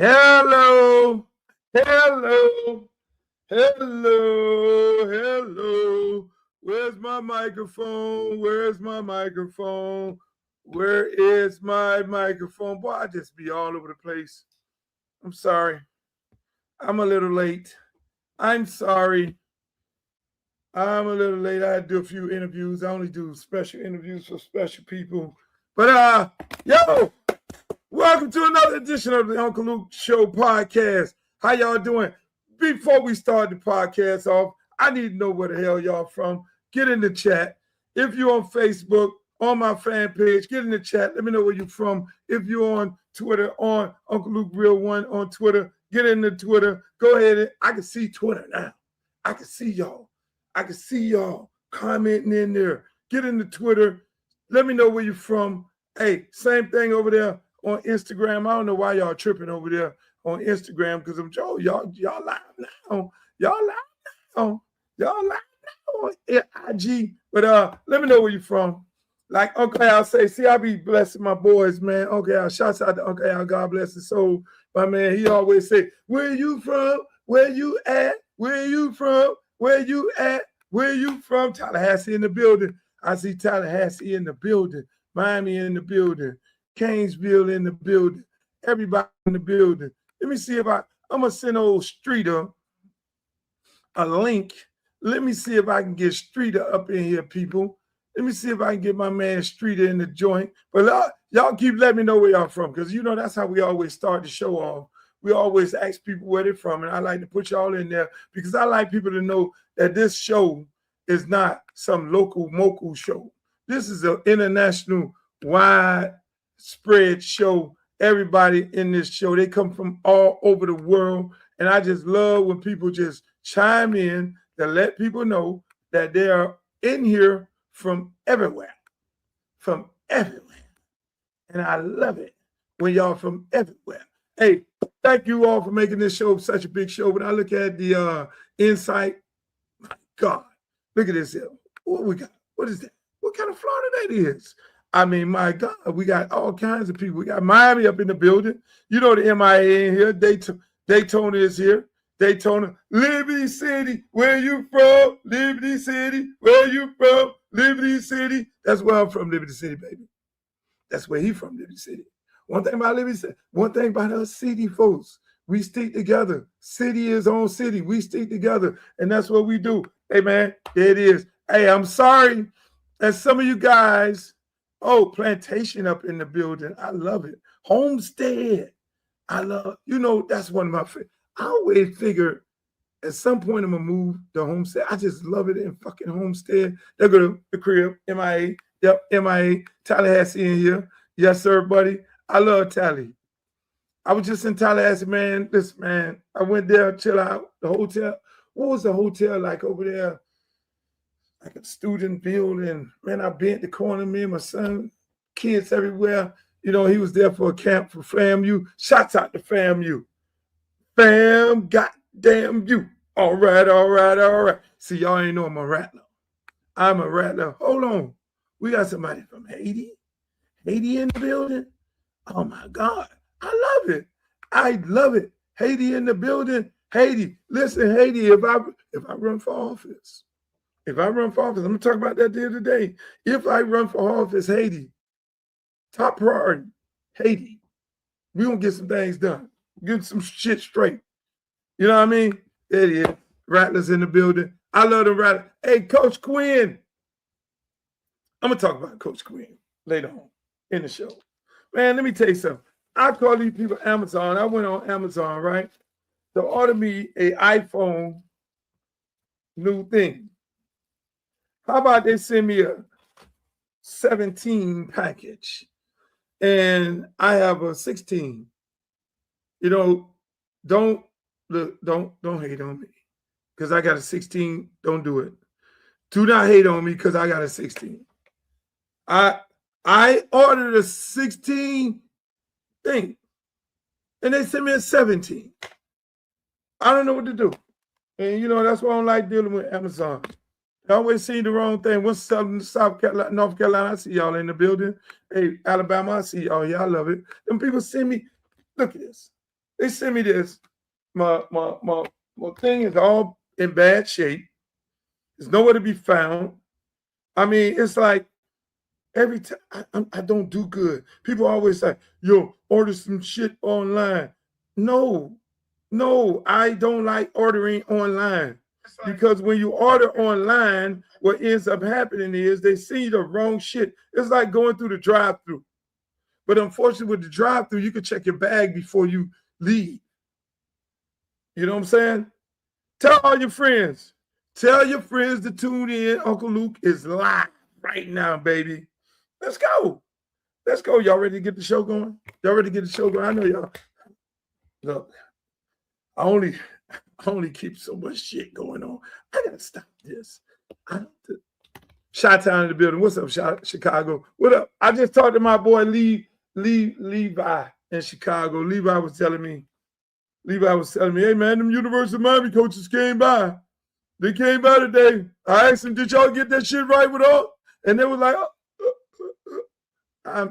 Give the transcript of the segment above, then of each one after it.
Hello, hello, hello. Where's my microphone? Where's my microphone? Where is my microphone? Boy, I just be all over the place. I'm sorry. I'm a little late. I'm sorry. I'm a little late. I had to do a few interviews. I only do special interviews for special people. But yo, welcome to another edition of the Uncxle Luke Show podcast. How y'all doing? Before we start the podcast off, I need to know where the hell y'all from. Get in the chat. If you're on Facebook, on my fan page, get in the chat. Let me know where you're from. If you're on Twitter, on Uncxle Luke Real One on Twitter, get in the Twitter. Go ahead. I can see Twitter now. I can see y'all. I can see y'all commenting in there. Get in the Twitter. Let me know where you're from. Hey, same thing over there on Instagram. I don't know why y'all tripping over there on Instagram because I'm Joe. Y'all live now. Y'all live now. Y'all live now on IG. But let me know where you're from. Like Uncle Al say, see, I be blessing my boys, man. Uncle Al, shouts out to Uncle Al. God bless his soul. My man, he always say, where you from? Where you at? Where you from? Where you at? Where you from? Tallahassee in the building. I see Tallahassee in the building. Miami in the building. Canesville in the building. Everybody in the building. Let me see if I'm going to send old Streeter a link. Let me see if I can get Streeter up in here, people. Let me see if I can get my man Streeter in the joint. But y'all keep letting me know where y'all from because, you know, that's how we always start the show off. We always ask people where they're from, and I like to put y'all in there because I like people to know that this show is not some local mocal show. This is an international, widespread show. Everybody in this show, they come from all over the world, and I just love when people just chime in to let people know that they are in here from everywhere, and I love it when y'all from everywhere. Hey, thank you all for making this show such a big show. When I look at the insight, my God, look at this here. What we got? What is that? What kind of Florida that is? I mean, my God, we got all kinds of people. We got Miami up in the building. You know the MIA in here. Daytona is here. Daytona, Liberty City, where you from? Liberty City, where you from? Liberty City. That's where I'm from, Liberty City, baby. That's where he from, Liberty City. One thing about Liberty City, one thing about us city folks, we stick together. City is on city. We stick together, and that's what we do. Hey, man, there it is. Hey, I'm sorry that some of you guys, Plantation up in the building. I love it. Homestead. I love, you know, that's one of my favorites. I always figure at some point I'm going to move to Homestead. I just love it in fucking Homestead. They're going to the crib, MIA. Yep, MIA. Tallahassee in here. Yes, sir, buddy. I love Tally. I was just in Tallahassee, man. Listen, man, I went there, chill out. The hotel. What was the hotel like over there? Like a student building. Man, I bent the corner, me and my son, kids everywhere. You know, he was there for a camp for FAMU. Shouts out to FAMU. Fam, goddamn you. All right. See, y'all ain't know I'm a rattler. I'm a rattler. Hold on. We got somebody from Haiti. Haiti in the building. Oh, my God. I love it. I love it. Haiti in the building. Haiti. Listen, Haiti, if I run for office, I'm going to talk about that the other day. If I run for office, Haiti, top priority, Haiti. We're going to get some things done. Get some shit straight. You know what I mean? There it is. Rattlers in the building. I love the Rattlers. Hey, Coach Quinn. I'm going to talk about Coach Quinn later on in the show. Man, let me tell you something. I call these people Amazon. I went on Amazon, right, to order me an iPhone new thing. How about they send me a 17 package and I have a 16? You know, don't hate on me because I got a 16. Don't do it. Do not hate on me because I got a 16. I ordered a 16 thing, and they sent me a 17. I don't know what to do. And, you know, that's why I don't like dealing with Amazon. I always see the wrong thing. What's South Carolina, North Carolina, I see y'all in the building. Hey, Alabama, I see y'all. Yeah, I love it. Them people send me, look at this. They sent me this. My thing is all in bad shape. There's nowhere to be found. I mean, it's like every time I don't do good. People always say, yo, order some shit online. No, I don't like ordering online. Because when you order online, what ends up happening is they see the wrong shit. It's like going through the drive-thru. But unfortunately, with the drive-thru, you can check your bag before you leave. You know what I'm saying? Tell all your friends. Tell your friends to tune in. Uncle Luke is live right now, baby. Let's go. Let's go. Y'all ready to get the show going? Y'all ready to get the show going? I know y'all. Look, I only keep so much shit going on. I gotta stop this. Chi-Town in the building. What's up, Chicago? What up? I just talked to my boy Levi in Chicago. Levi was telling me, hey man, them University of Miami coaches came by. They came by today. I asked them, did y'all get that shit right with all? And they were like,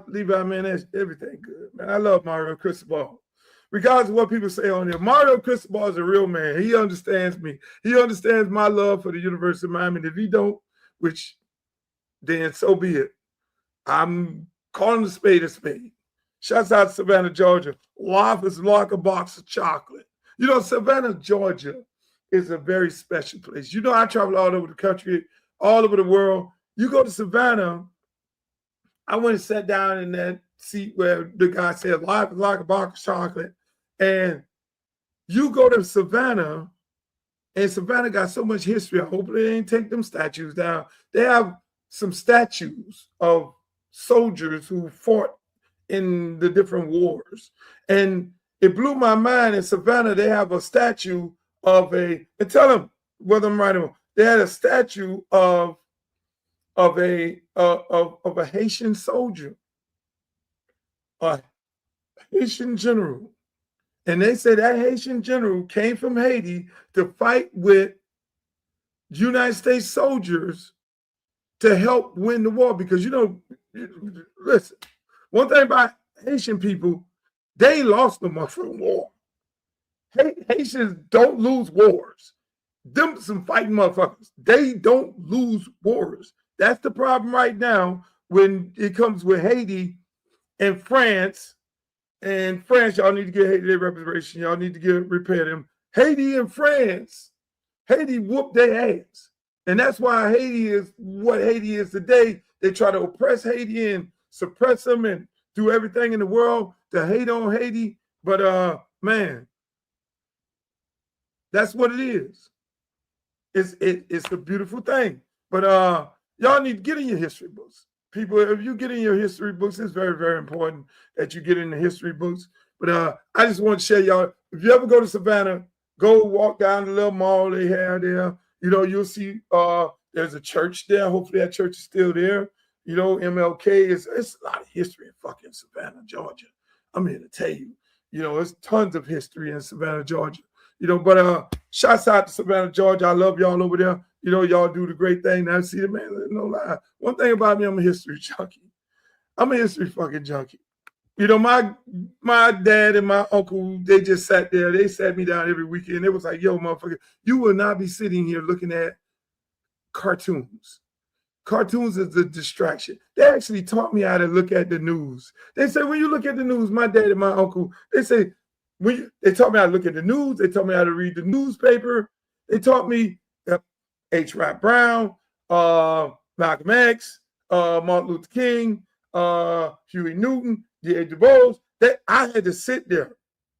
Levi, man, that's everything good, man. I love Mario Cristobal. Regardless of what people say on here, Mario Cristobal is a real man. He understands me. He understands my love for the University of Miami. And if he don't, which then so be it. I'm calling a spade a spade. Shouts out to Savannah, Georgia. Life is like a box of chocolate. You know, Savannah, Georgia is a very special place. You know, I travel all over the country, all over the world. You go to Savannah, I went and sat down in that seat where the guy said, life is like a box of chocolate. And you go to Savannah, and Savannah got so much history. I hope they ain't take them statues down. They have some statues of soldiers who fought in the different wars. And it blew my mind. In Savannah, they have a statue of and tell them whether I'm right or wrong. They had a statue of a Haitian soldier, a Haitian general. And they say that Haitian general came from Haiti to fight with United States soldiers to help win the war. Because, you know, listen, one thing about Haitian people, they lost the motherfucking war. Haitians don't lose wars. Them some fighting motherfuckers. They don't lose wars. That's the problem right now when it comes with Haiti and France. And France, y'all need to get Haiti their reparation. Y'all need to repair them. Haiti and France, Haiti whooped their ass. And that's why Haiti is what Haiti is today. They try to oppress Haiti and suppress them and do everything in the world to hate on Haiti. But man, that's what it is. It's a beautiful thing. But y'all need to get in your history books. People, if you get in your history books, it's very, very important that you get in the history books. But I just want to share y'all, if you ever go to Savannah, go walk down the little mall they have there. You know, you'll see there's a church there. Hopefully that church is still there. You know, MLK it's a lot of history in fucking Savannah, Georgia. I'm here to tell you, you know, there's tons of history in Savannah, Georgia. You know, but shouts out to Savannah, Georgia. I love y'all over there. You know, y'all do the great thing. Now, see the man, no lie. One thing about me, I'm a history junkie. I'm a history fucking junkie. You know, my dad and my uncle, they just sat there. They sat me down every weekend. It was like, yo, motherfucker, you will not be sitting here looking at cartoons. Cartoons is a distraction. They actually taught me how to look at the news. They say, when you look at the news, my dad and my uncle, they say, they taught me how to look at the news. They taught me how to read the newspaper. They taught me H. Rap Brown, Malcolm X, Martin Luther King, Huey Newton, D.A. Du Bois. I had to sit there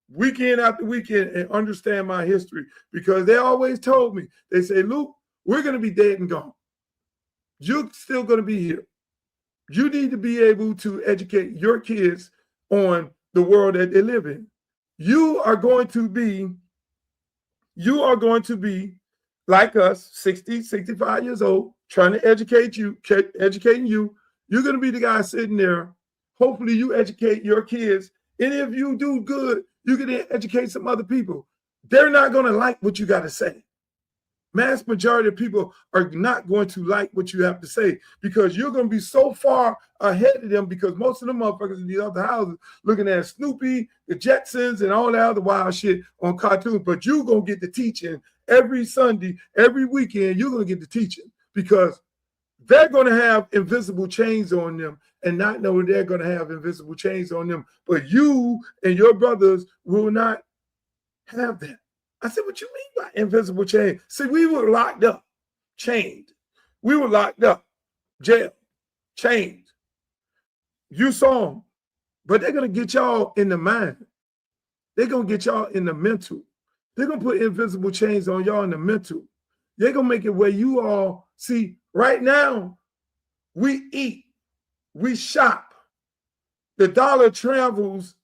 weekend after weekend and understand my history because they always told me, they say, Luke, we're going to be dead and gone. You're still going to be here. You need to be able to educate your kids on the world that they live in. You are going to be like us, 60, 65 years old, trying to educating you. You're going to be the guy sitting there. Hopefully you educate your kids. And if you do good, you can educate some other people. They're not going to like what you got to say. mass majority of people are not going to like what you have to say because you're going to be so far ahead of them because most of the motherfuckers in these other houses looking at Snoopy, the Jetsons, and all that other wild shit on cartoons. But you're going to get the teaching every Sunday, every weekend. You're going to get the teaching because they're going to have invisible chains on them and not know they're going to have invisible chains on them. But you and your brothers will not have that. I said, what you mean by invisible chain? See, we were locked up, chained. We were locked up, jail, chained. You saw them, but they're going to get y'all in the mind. They're going to get y'all in the mental. They're going to put invisible chains on y'all in the mental. They're going to make it where you all, see, right now, we eat, we shop. The dollar travels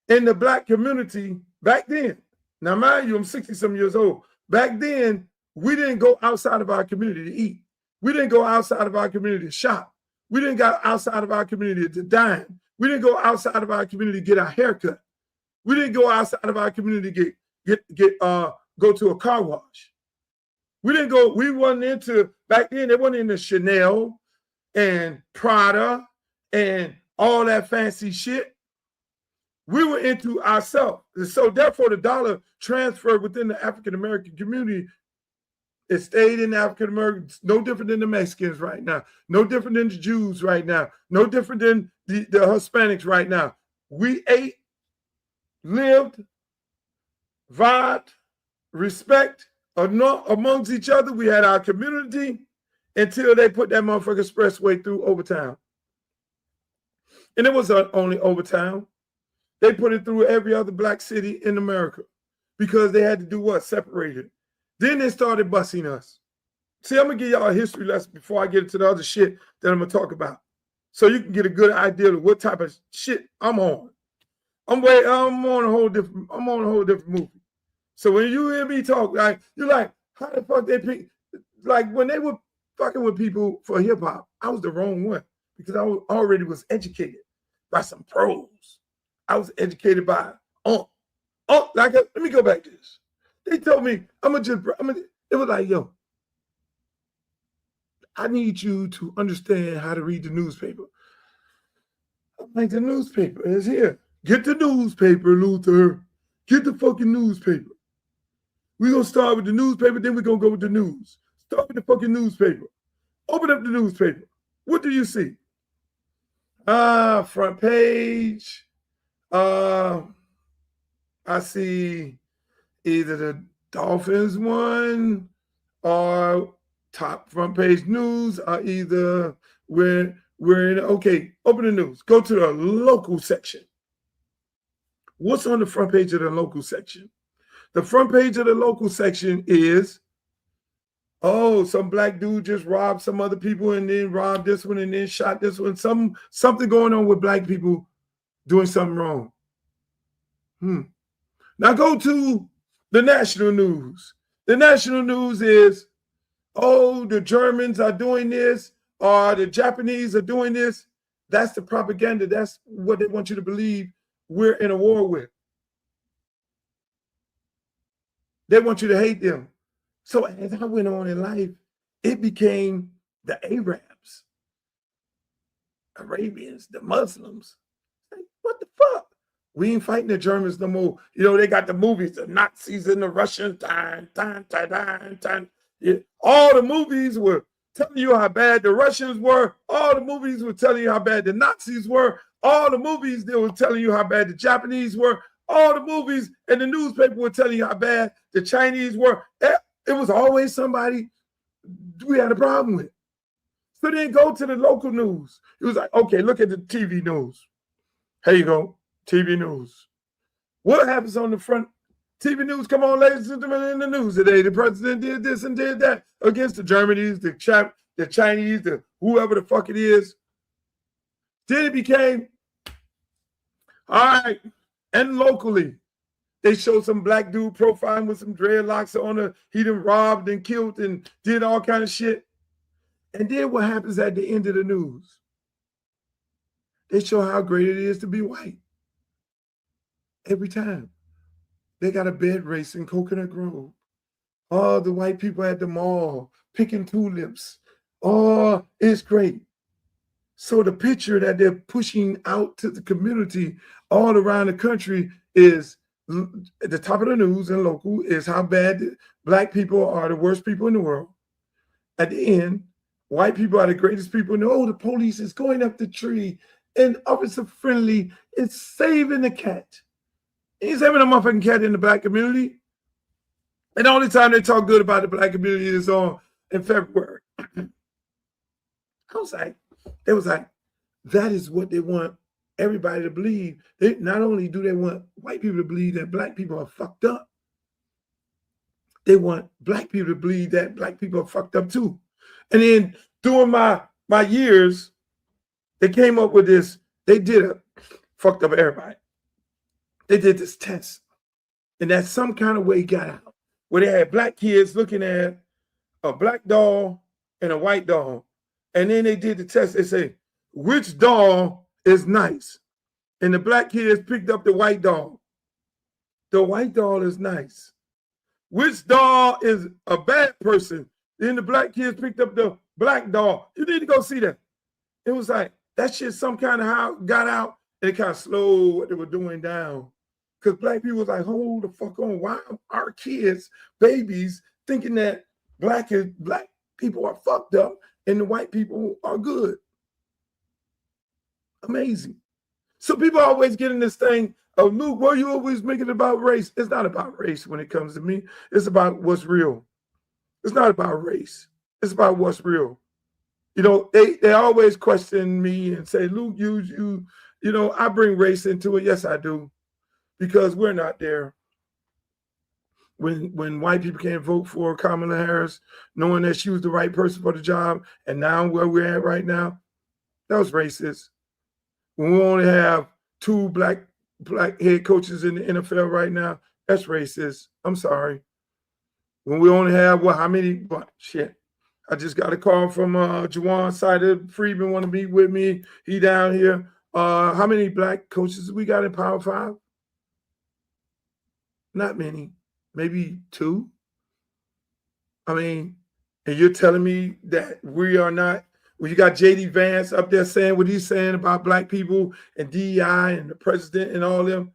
in the Black community back then. Now, mind you, I'm 60-some years old. Back then, we didn't go outside of our community to eat. We didn't go outside of our community to shop. We didn't go outside of our community to dine. We didn't go outside of our community to get our haircut. We didn't go outside of our community to go to a car wash. We wasn't into, back then, they wasn't into Chanel and Prada and all that fancy shit. We were into ourselves. And so therefore, the dollar transferred within the African-American community. It stayed in African-Americans, no different than the Mexicans right now, no different than the Jews right now, no different than the Hispanics right now. We ate, lived, vibed, respect amongst each other. We had our community until they put that motherfucking expressway through Overtown. And it was only Overtown. They put it through every other Black city in America because they had to do what? Separate it. Then they started busing us. See, I'm going to give y'all a history lesson before I get into the other shit that I'm going to talk about. So you can get a good idea of what type of shit I'm on. I'm on a whole different movie. So when you hear me talk, like, you're like, how the fuck they pick? Like when they were fucking with people for hip hop, I was the wrong one because I already was educated by some pros. I was educated by let me go back to this. They told me, it was like, yo, I need you to understand how to read the newspaper. I'm like, the newspaper is here. Get the newspaper, Luther. Get the fucking newspaper. We're going to start with the newspaper, then we're going to go with the news. Start with the fucking newspaper. Open up the newspaper. What do you see? Front page. I see either the Dolphins one or top front page news or either we're in, okay, open the news. Go to the local section. What's on the front page of the local section? The front page of the local section is, some Black dude just robbed some other people and then robbed this one and then shot this one. Something going on with Black people doing something wrong. Now go to the national news. The national news is, the Germans are doing this or the Japanese are doing this. That's the propaganda. That's what they want you to believe we're in a war with. They want you to hate them. So as I went on in life, it became the Arabs, Arabians, the Muslims. Like, what the fuck? We ain't fighting the Germans no more. You know, they got the movies, the Nazis and the Russians. Yeah. All the movies were telling you how bad the Russians were. All the movies were telling you how bad the Nazis were. All the movies, they were telling you how bad the Japanese were. All the movies and the newspaper were telling you how bad the Chinese were. It was always somebody we had a problem with. So then go to the local news. It was like, okay, look at the TV news. Here you go, TV news. What happens on the front? TV news, come on, ladies and gentlemen, in the news today. The president did this and did that against the Germans, the Chinese, the whoever the fuck it is. Then it became, all right, and locally, they showed some Black dude profiling with some dreadlocks on he done robbed and killed and did all kind of shit. And then what happens at the end of the news? They show how great it is to be white. Every time. They got a bed race in Coconut Grove. Oh, the white people at the mall picking tulips. Oh, it's great. So the picture that they're pushing out to the community all around the country is at the top of the news and local is how bad black people are the worst people in the world. At the end, white people are the greatest people in the world. Oh, the police is going up the tree and Officer Friendly is saving the cat. He's saving a motherfucking cat in the black community. And the only time they talk good about the black community is in February. I was like, it was like, that is what they want everybody to believe. They not only do they want white people to believe that black people are fucked up, they want black people to believe that black people are fucked up too. And then during my years, they came up with this. They did a fucked up everybody. They did this test, and that some kind of way got out where they had black kids looking at a black doll and a white doll. And then they did the test. They say, which doll is nice? And the black kids picked up the white doll. The white doll is nice. Which doll is a bad person? Then the black kids picked up the black doll. You need to go see that. It was like, that shit some kind of how got out and it kind of slowed what they were doing down. Because black people was like, hold the fuck on. Why are our kids, babies, thinking that black people are fucked up and the white people are good? Amazing. So people always get in this thing of, Luke, why are you always making it about race? It's not about race when it comes to me. It's about what's real. It's not about race. It's about what's real. You know, they always question me and say, Luke, you know, I bring race into it. Yes, I do. Because we're not there. When white people can't vote for Kamala Harris, knowing that she was the right person for the job, and now where we're at right now, that was racist. When we only have 2 black head coaches in the NFL right now, that's racist. I'm sorry. When we only have, well, how many? But shit. I just got a call from Juwan Sider Friedman want to meet with me. He down here. How many black coaches we got in Power 5? Not many. Maybe 2. I mean, and you're telling me that we are not. Well, you got J.D. Vance up there saying what he's saying about black people and DEI and the president and all them.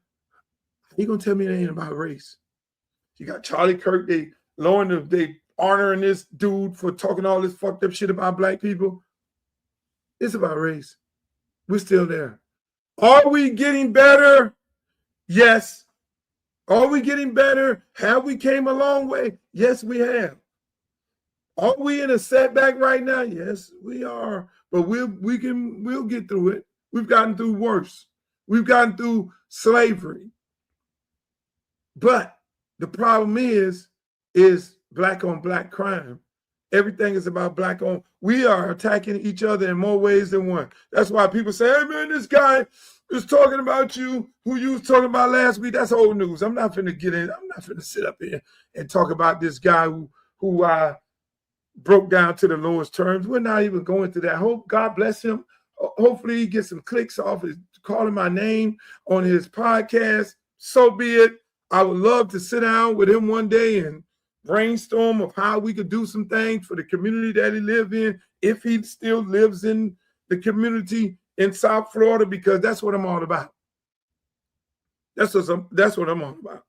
He gonna tell me it ain't about race. You got Charlie Kirk. They honoring this dude for talking all this fucked up shit about black people. It's about race. We're still there. Are we getting better? Yes. Are we getting better? Have we came a long way? Yes, we have. Are we in a setback right now? Yes, we are. But we'll get through it. We've gotten through worse. We've gotten through slavery. But the problem is black on black crime. Everything is about black on. We are attacking each other in more ways than one. That's why people say, hey man, this guy is talking about you, who you was talking about last week. That's old news. I'm not finna get in. I'm not finna sit up here and talk about this guy who I broke down to the lowest terms. We're not even going to that. Hope God bless him. Hopefully he gets some clicks off his calling my name on his podcast. So be it. I would love to sit down with him one day and brainstorm of how we could do some things for the community that he lives in, if he still lives in the community in South Florida, because that's what I'm all about. That's what I'm all about.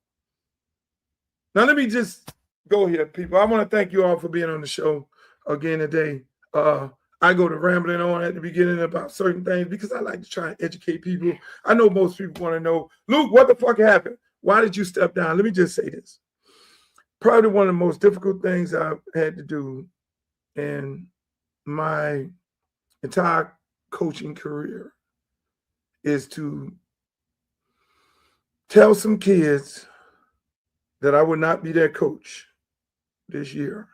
Now let me just go here, people. I want to thank you all for being on the show again today. I go to rambling on at the beginning about certain things because I like to try and educate people. I know most people want to know, Luke, what the fuck happened? Why did you step down? Let me just say this. Probably one of the most difficult things I've had to do in my entire coaching career is to tell some kids that I would not be their coach this year.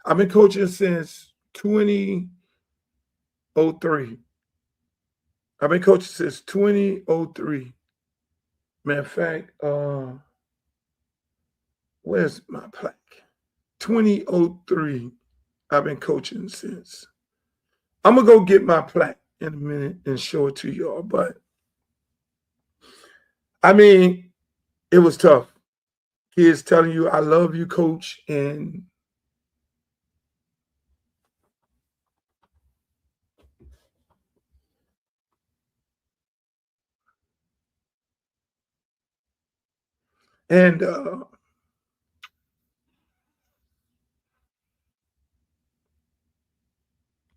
I've been coaching since 2003. I've been coaching since 2003. Matter of fact, where's my plaque? 2003. I've been coaching since. I'm going to go get my plaque in a minute and show it to y'all. But, I mean, it was tough. kids telling you, I love you, coach, and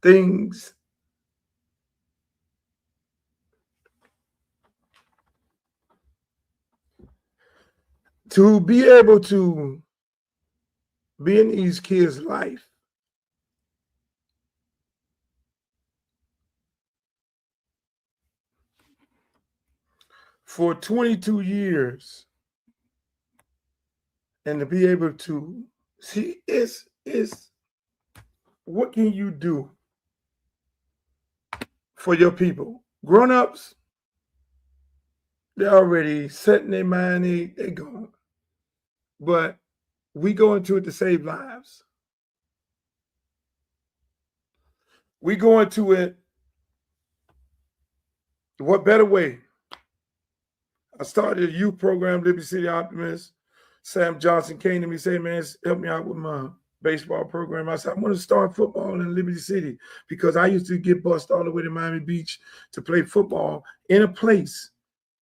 things to be able to be in these kids' life. For 22 years, and to be able to see is what can you do for your people? Grown-ups, they're already setting their mind, they're gone. But we go into it to save lives. We go into it, what better way? I started a youth program, Liberty City Optimist. Sam Johnson came to me and said, man, help me out with my baseball program. I said, I want to start football in Liberty City because I used to get bused all the way to Miami Beach to play football in a place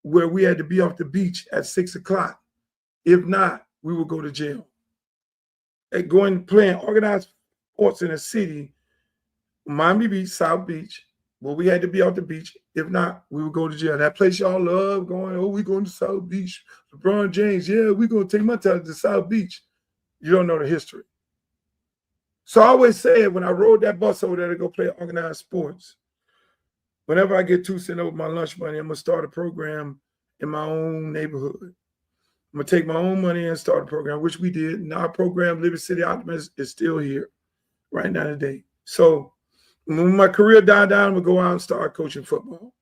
where we had to be off the beach at 6 o'clock. If not, we would go to jail. And going playing organized sports in a city, Miami Beach, South Beach, where we had to be off the beach. If not, we would go to jail. That place y'all love going, oh, we going to South Beach. LeBron James, yeah, we going to take my time to South Beach. You don't know the history. So I always said when I rode that bus over there to go play organized sports, whenever I get 2 cents over my lunch money, I'm going to start a program in my own neighborhood. I'm going to take my own money and start a program, which we did. And our program, Liberty City Optimist, is still here right now today. So when my career died down, I'm going to go out and start coaching football.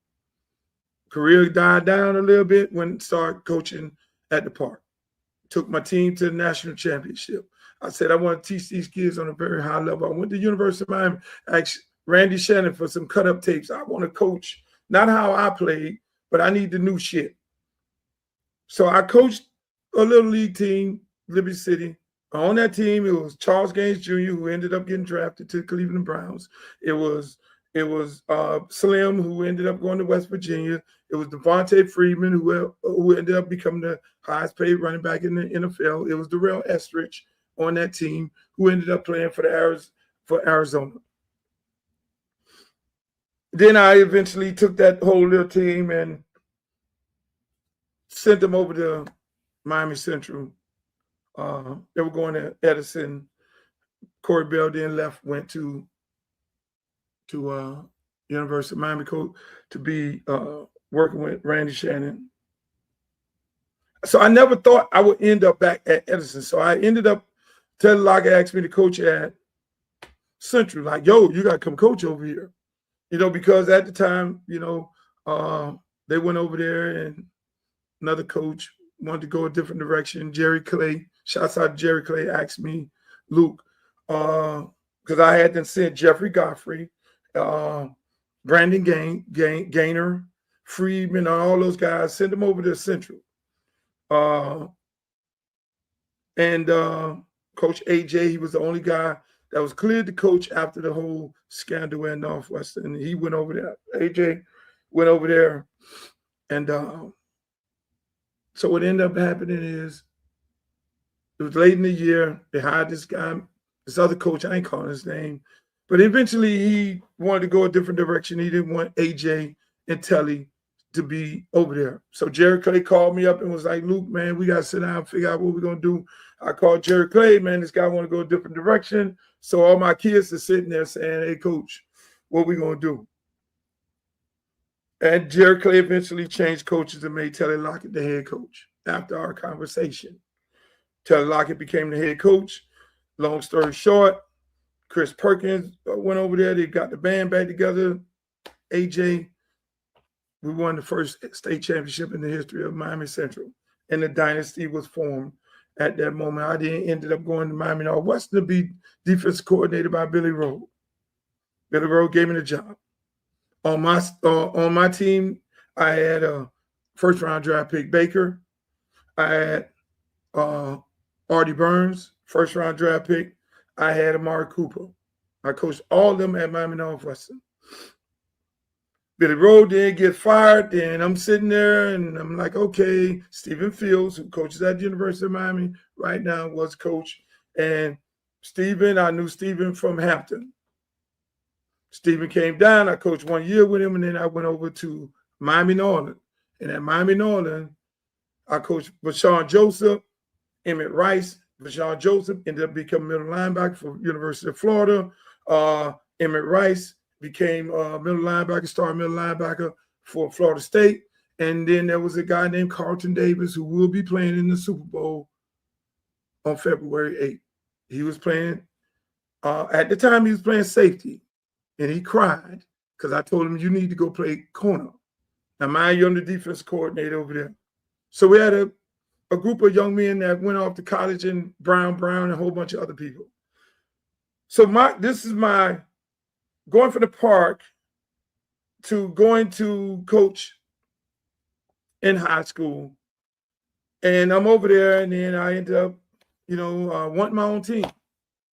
Career died down a little bit when I started coaching at the park. Took my team to the national championship. I said, I want to teach these kids on a very high level. I went to the University of Miami, asked Randy Shannon for some cut-up tapes. I want to coach, not how I played, but I need the new shit. So I coached a little league team, Liberty City. On that team, it was Charles Gaines Jr., who ended up getting drafted to the Cleveland Browns. It was Slim, who ended up going to West Virginia. It was Devontae Freeman, who ended up becoming the highest paid running back in the NFL. It was Darrell Estridge on that team, who ended up playing for Arizona. Then I eventually took that whole little team and sent them over to Miami Central. They were going to EDISON. Corey Bell then left, went to University of Miami to be working with Randy Shannon. So I never thought I would end up back at EDISON. So I ended up telling Lockett asked me to coach at Central. Like, yo, you got to come coach over here. Because at the time, they went over there and another coach wanted to go a different direction. Jerry Clay, shouts out to Jerry Clay, asked me, Luke, because I had them sent Jeffrey Godfrey, Brandon Gaynor, Freeman, all those guys, send them over to Central. And Coach AJ, he was the only guy that was cleared to coach after the whole scandal at Northwestern. He went over there. AJ went over there. And so what ended up happening is it was late in the year. They hired this guy, this other coach. I ain't calling his name. But eventually he wanted to go a different direction. He didn't want AJ and Telly to be over there. So Jerry Clay called me up and was like, Luke, man, we got to sit down and figure out what we're going to do. I called Jerry Clay, man, this guy want to go a different direction. So all my kids are sitting there saying, hey, coach, what we going to do? And Jerry Clay eventually changed coaches and made Telly Lockett the head coach after our conversation. Telly Lockett became the head coach. Long story short, Chris Perkins went over there. They got the band back together. AJ, we won the first state championship in the history of Miami Central. And the dynasty was formed at that moment. I ended up going to Miami Northwestern to be defensive coordinator by Billy Rowe. Billy Rowe gave me the job. On my team, I had a first-round draft pick, Baker. I had Artie Burns, first-round draft pick. I had Amari Cooper. I coached all of them at Miami Northwestern. Billy Rowe did get fired, and I'm sitting there, and I'm like, okay, Stephen Fields, who coaches at the University of Miami right now, was coach. And Stephen, I knew Stephen from Hampton. Stephen came down. I coached 1 year with him, and then I went over to Miami Northern. And at Miami Northern, I coached Bashawn Joseph, Emmett Rice. Bashawn Joseph ended up becoming middle linebacker for University of Florida. Emmett Rice became middle linebacker, starting middle linebacker for Florida State. And then there was a guy named Carlton Davis who will be playing in the Super Bowl on February 8th. He was playing, at the time he was playing safety, and he cried because I told him, you need to go play corner. Now, mind you, I'm the defense coordinator over there. So we had a group of young men that went off to college, and Brown, and a whole bunch of other people. So this is my going from the park to going to coach in high school. And I'm over there, and then I ended up, wanting my own team.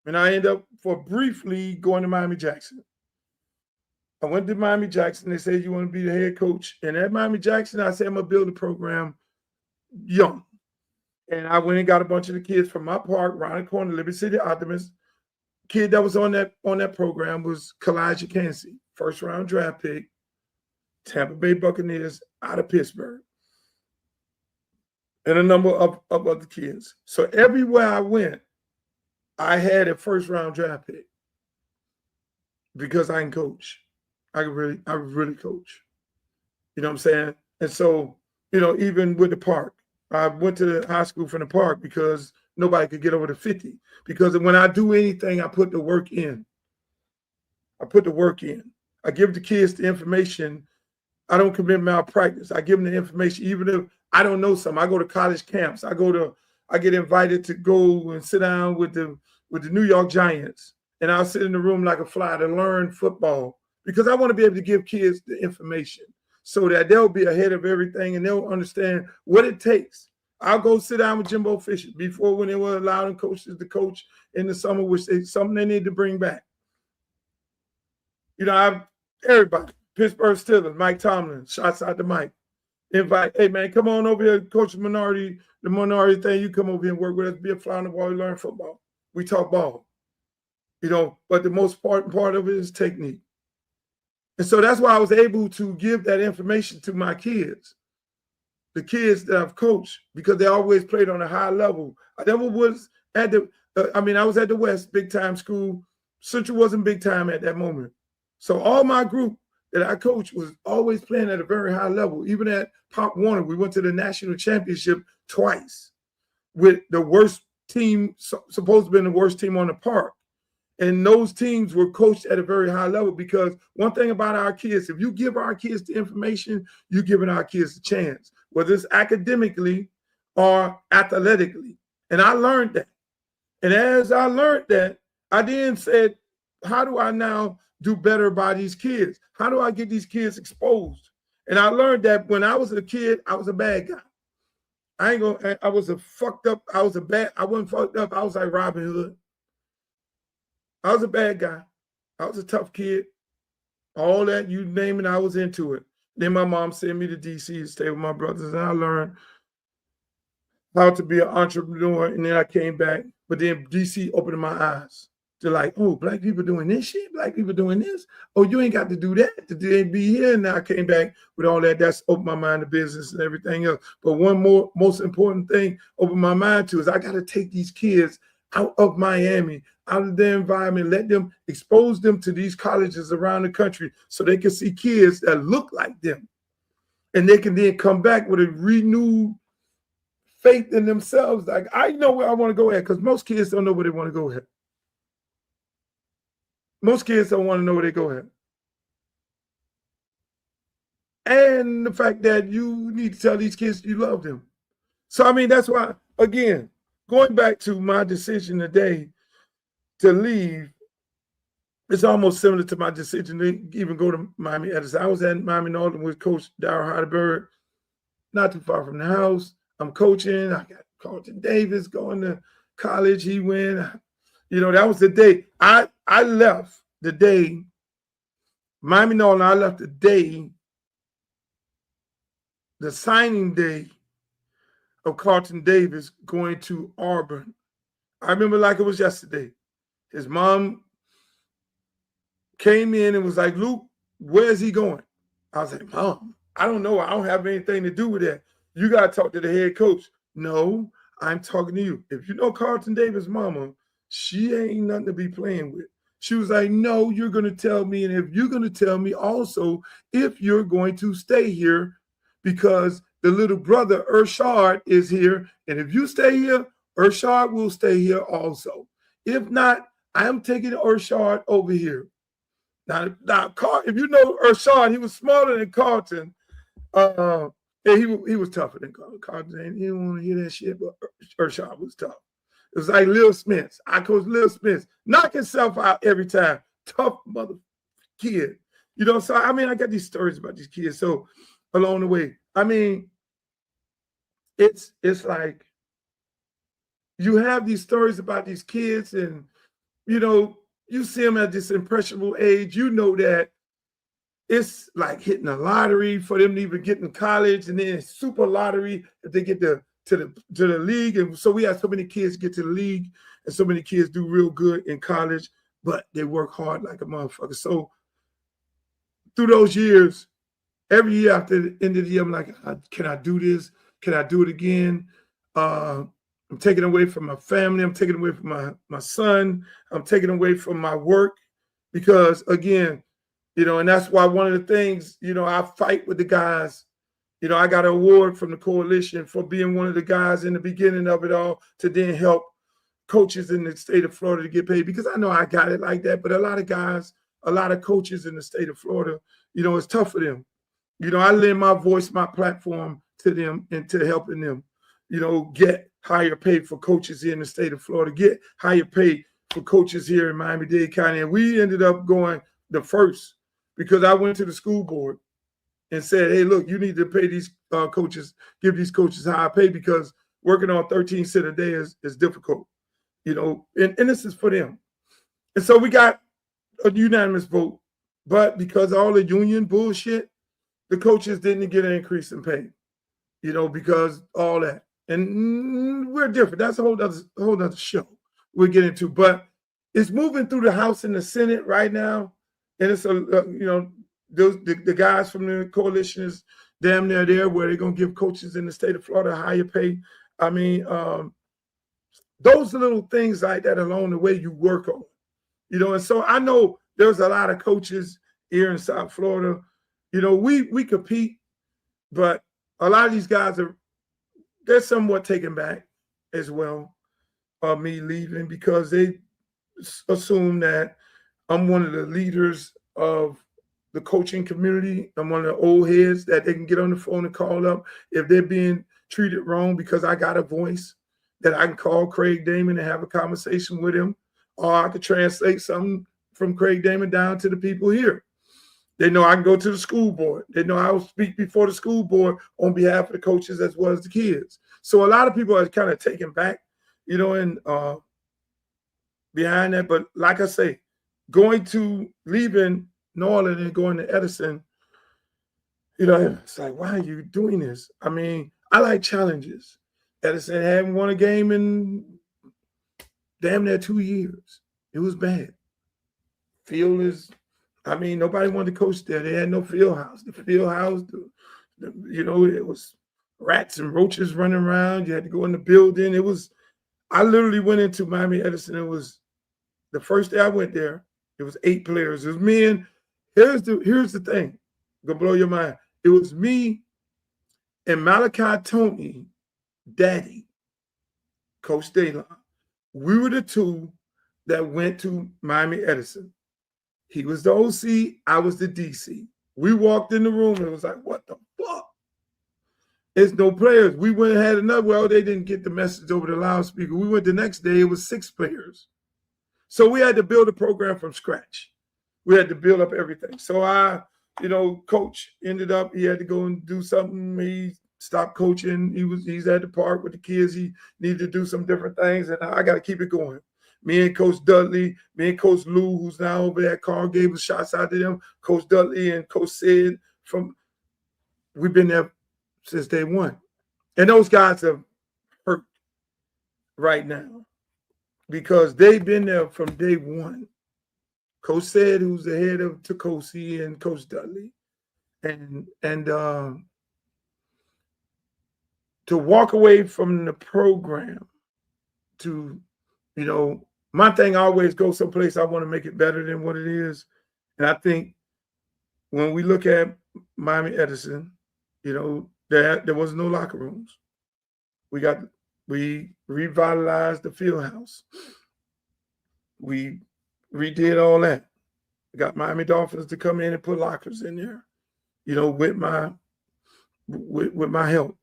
And I ended up for briefly going to Miami-Jackson. I went to Miami-Jackson. They said, you want to be the head coach? And at Miami-Jackson, I said, I'm going to build a program young. And I went and got a bunch of the kids from my park, around the corner, Liberty City Optimist. Kid that was on that program was Kalijah Kancey, first-round draft pick, Tampa Bay Buccaneers out of Pittsburgh, and a number of other kids. So everywhere I went, I had a first-round draft pick because I can coach. I really coach. You know what I'm saying? And so, even with the park, I went to the high school from the park because nobody could get over the 50. Because when I do anything, I put the work in. I give the kids the information. I don't commit malpractice. I give them the information, even if I don't know something. I go to college camps. I get invited to go and sit down with the New York Giants. And I'll sit in the room like a fly to learn football because I want to be able to give kids the information so that they'll be ahead of everything and they'll understand what it takes. I'll go sit down with Jimbo Fisher before when they were allowing coaches to coach in the summer, which is something they need to bring back. Everybody, Pittsburgh Steelers, Mike Tomlin, shouts out to Mike. Invite, hey man, come on over here, coach the minority thing. You come over here and work with us, be a fly on the wall, learn football. We talk ball. But the most important part of it is technique. And so that's why I was able to give that information to my kids, the kids that I've coached, because they always played on a high level. I never was at I was at the West, big time school. Central wasn't big time at that moment. So all my group that I coached was always playing at a very high level. Even at Pop Warner, we went to the national championship twice with the worst team, supposed to be the worst team on the park. And those teams were coached at a very high level because one thing about our kids, if you give our kids the information, you're giving our kids a chance, whether it's academically or athletically. And I learned that. And as I learned that, I then said, how do I now do better by these kids? How do I get these kids exposed? And I learned that when I was a kid, I was a bad guy. I wasn't fucked up. I wasn't fucked up. I was like Robin Hood. I was a bad guy. I was a tough kid. All that, you name it, I was into it. Then my mom sent me to DC to stay with my brothers, and I learned how to be an entrepreneur, and then I came back. But then DC opened my eyes. They're like, oh, black people doing this shit? Black people doing this? Oh, you ain't got to do that to be here. And now I came back with all that. That's opened my mind to business and everything else. But one more most important thing opened my mind to is I got to take these kids out of Miami, out of their environment, let them expose them to these colleges around the country so they can see kids that look like them. And they can then come back with a renewed faith in themselves. Like, I know where I want to go at, because most kids don't know where they want to go at. Most kids don't want to know where they go at. And the fact that you need to tell these kids you love them. So, that's why, again, going back to my decision today to leave, it's almost similar to my decision to even go to Miami Edison. I was at Miami Northern with Coach Darryl Heidelberg, not too far from the house. I'm coaching. I got Carlton Davis going to college he went. You know, that was the day. I left the day, Miami Norland, I left the day, the signing day of Carlton Davis going to Auburn. I remember like it was yesterday. His mom came in and was like, Luke, where's he going? I was like, Mom, I don't know. I don't have anything to do with that. You got to talk to the head coach. No, I'm talking to you. If you know Carlton Davis' mama, she ain't nothing to be playing with. She was like, no, you're going to tell me. And if you're going to tell me also if you're going to stay here, because the little brother, Urshard, is here. And if you stay here, Urshard will stay here also. If not, I'm taking Urshard over here. Now, if you know Urshard, he was smaller than Carlton. Yeah, he was tougher than Carlton. He didn't want to hear that shit, but Urshard was tough. It was like Lil Smith. I coach Lil Smith. Knock himself out every time. Tough mother kid. You know, so I mean, I got these stories about these kids. So along the way, I mean, it's like you have these stories about these kids, and you know, you see them at this impressionable age. You know that it's like hitting a lottery for them to even get in college, and then super lottery if they get to the league. And so we have so many kids get to the league, and so many kids do real good in college, but they work hard like a motherfucker. So through those years, every year after the end of the year, I'm like, can I do this? Can I do it again? I'm taking away from my family. I'm taking away from my son. I'm taking away from my work because, again, you know, and that's why one of the things, you know, I fight with the guys. You know, I got an award from the coalition for being one of the guys in the beginning of it all to then help coaches in the state of Florida to get paid, because I know I got it like that. But a lot of guys, a lot of coaches in the state of Florida, you know, it's tough for them. You know, I lend my voice, my platform to them and to helping them, you know, get higher pay for coaches here in the state of Florida, get higher pay for coaches here in Miami-Dade County. And we ended up going the first because I went to the school board and said, hey, look, you need to pay these coaches, give these coaches higher pay, because working on 13 cents a day is difficult, you know, and this is for them. And so we got a unanimous vote, but because of all the union bullshit, the coaches didn't get an increase in pay, you know, because all that. And we're different. That's a whole other show we'll get into. But it's moving through the House and the Senate right now. And it's, you know, the guys from the coalition is damn near there where they're going to give coaches in the state of Florida higher pay. I mean, those little things like that along the way you work on, you know. And so I know there's a lot of coaches here in South Florida. You know, we compete, but a lot of these guys they're somewhat taken back as well of me leaving, because they assume that I'm one of the leaders of the coaching community. I'm one of the old heads that they can get on the phone and call up if they're being treated wrong, because I got a voice that I can call Craig Damon and have a conversation with him, or I could translate something from Craig Damon down to the people here. They know I can go to the school board. They know I will speak before the school board on behalf of the coaches as well as the kids. So a lot of people are kind of taken back, you know, and behind that. But like I say, leaving Norland and going to Edison, you know, it's like, why are you doing this? I mean, I like challenges. Edison hadn't won a game in damn near 2 years. It was bad. Field is, I mean, nobody wanted to coach there. They had no field house. The field house, you know, it was rats and roaches running around. You had to go in the building. I literally went into Miami Edison. It was the first day I went there. It was 8 players. It was me and here's the thing, gonna blow your mind. It was me and Malachi Tony, Daddy, Coach Daylon. We were the two that went to Miami Edison. He was the OC, I was the DC. We walked in the room and it was like, what the fuck? There's no players. We went and had another, well, they didn't get the message over the loudspeaker. We went the next day, it was 6 players. So we had to build a program from scratch. We had to build up everything. So coach ended up, he had to go and do something. He stopped coaching. He's at the park with the kids. He needed to do some different things, and I got to keep it going. Me and Coach Dudley, me and Coach Lou, who's now over there at Carl, gave us shots out to them. Coach Dudley and Coach Sid, we've been there since day one. And those guys have hurt right now because they've been there from day one. Coach Sid, who's the head of Tacosi, and Coach Dudley. And to walk away from the program to, my thing always goes someplace I want to make it better than what it is. And I think when we look at Miami Edison, there was no locker rooms. We revitalized the field house. We redid all that. We got Miami Dolphins to come in and put lockers in there, with my help.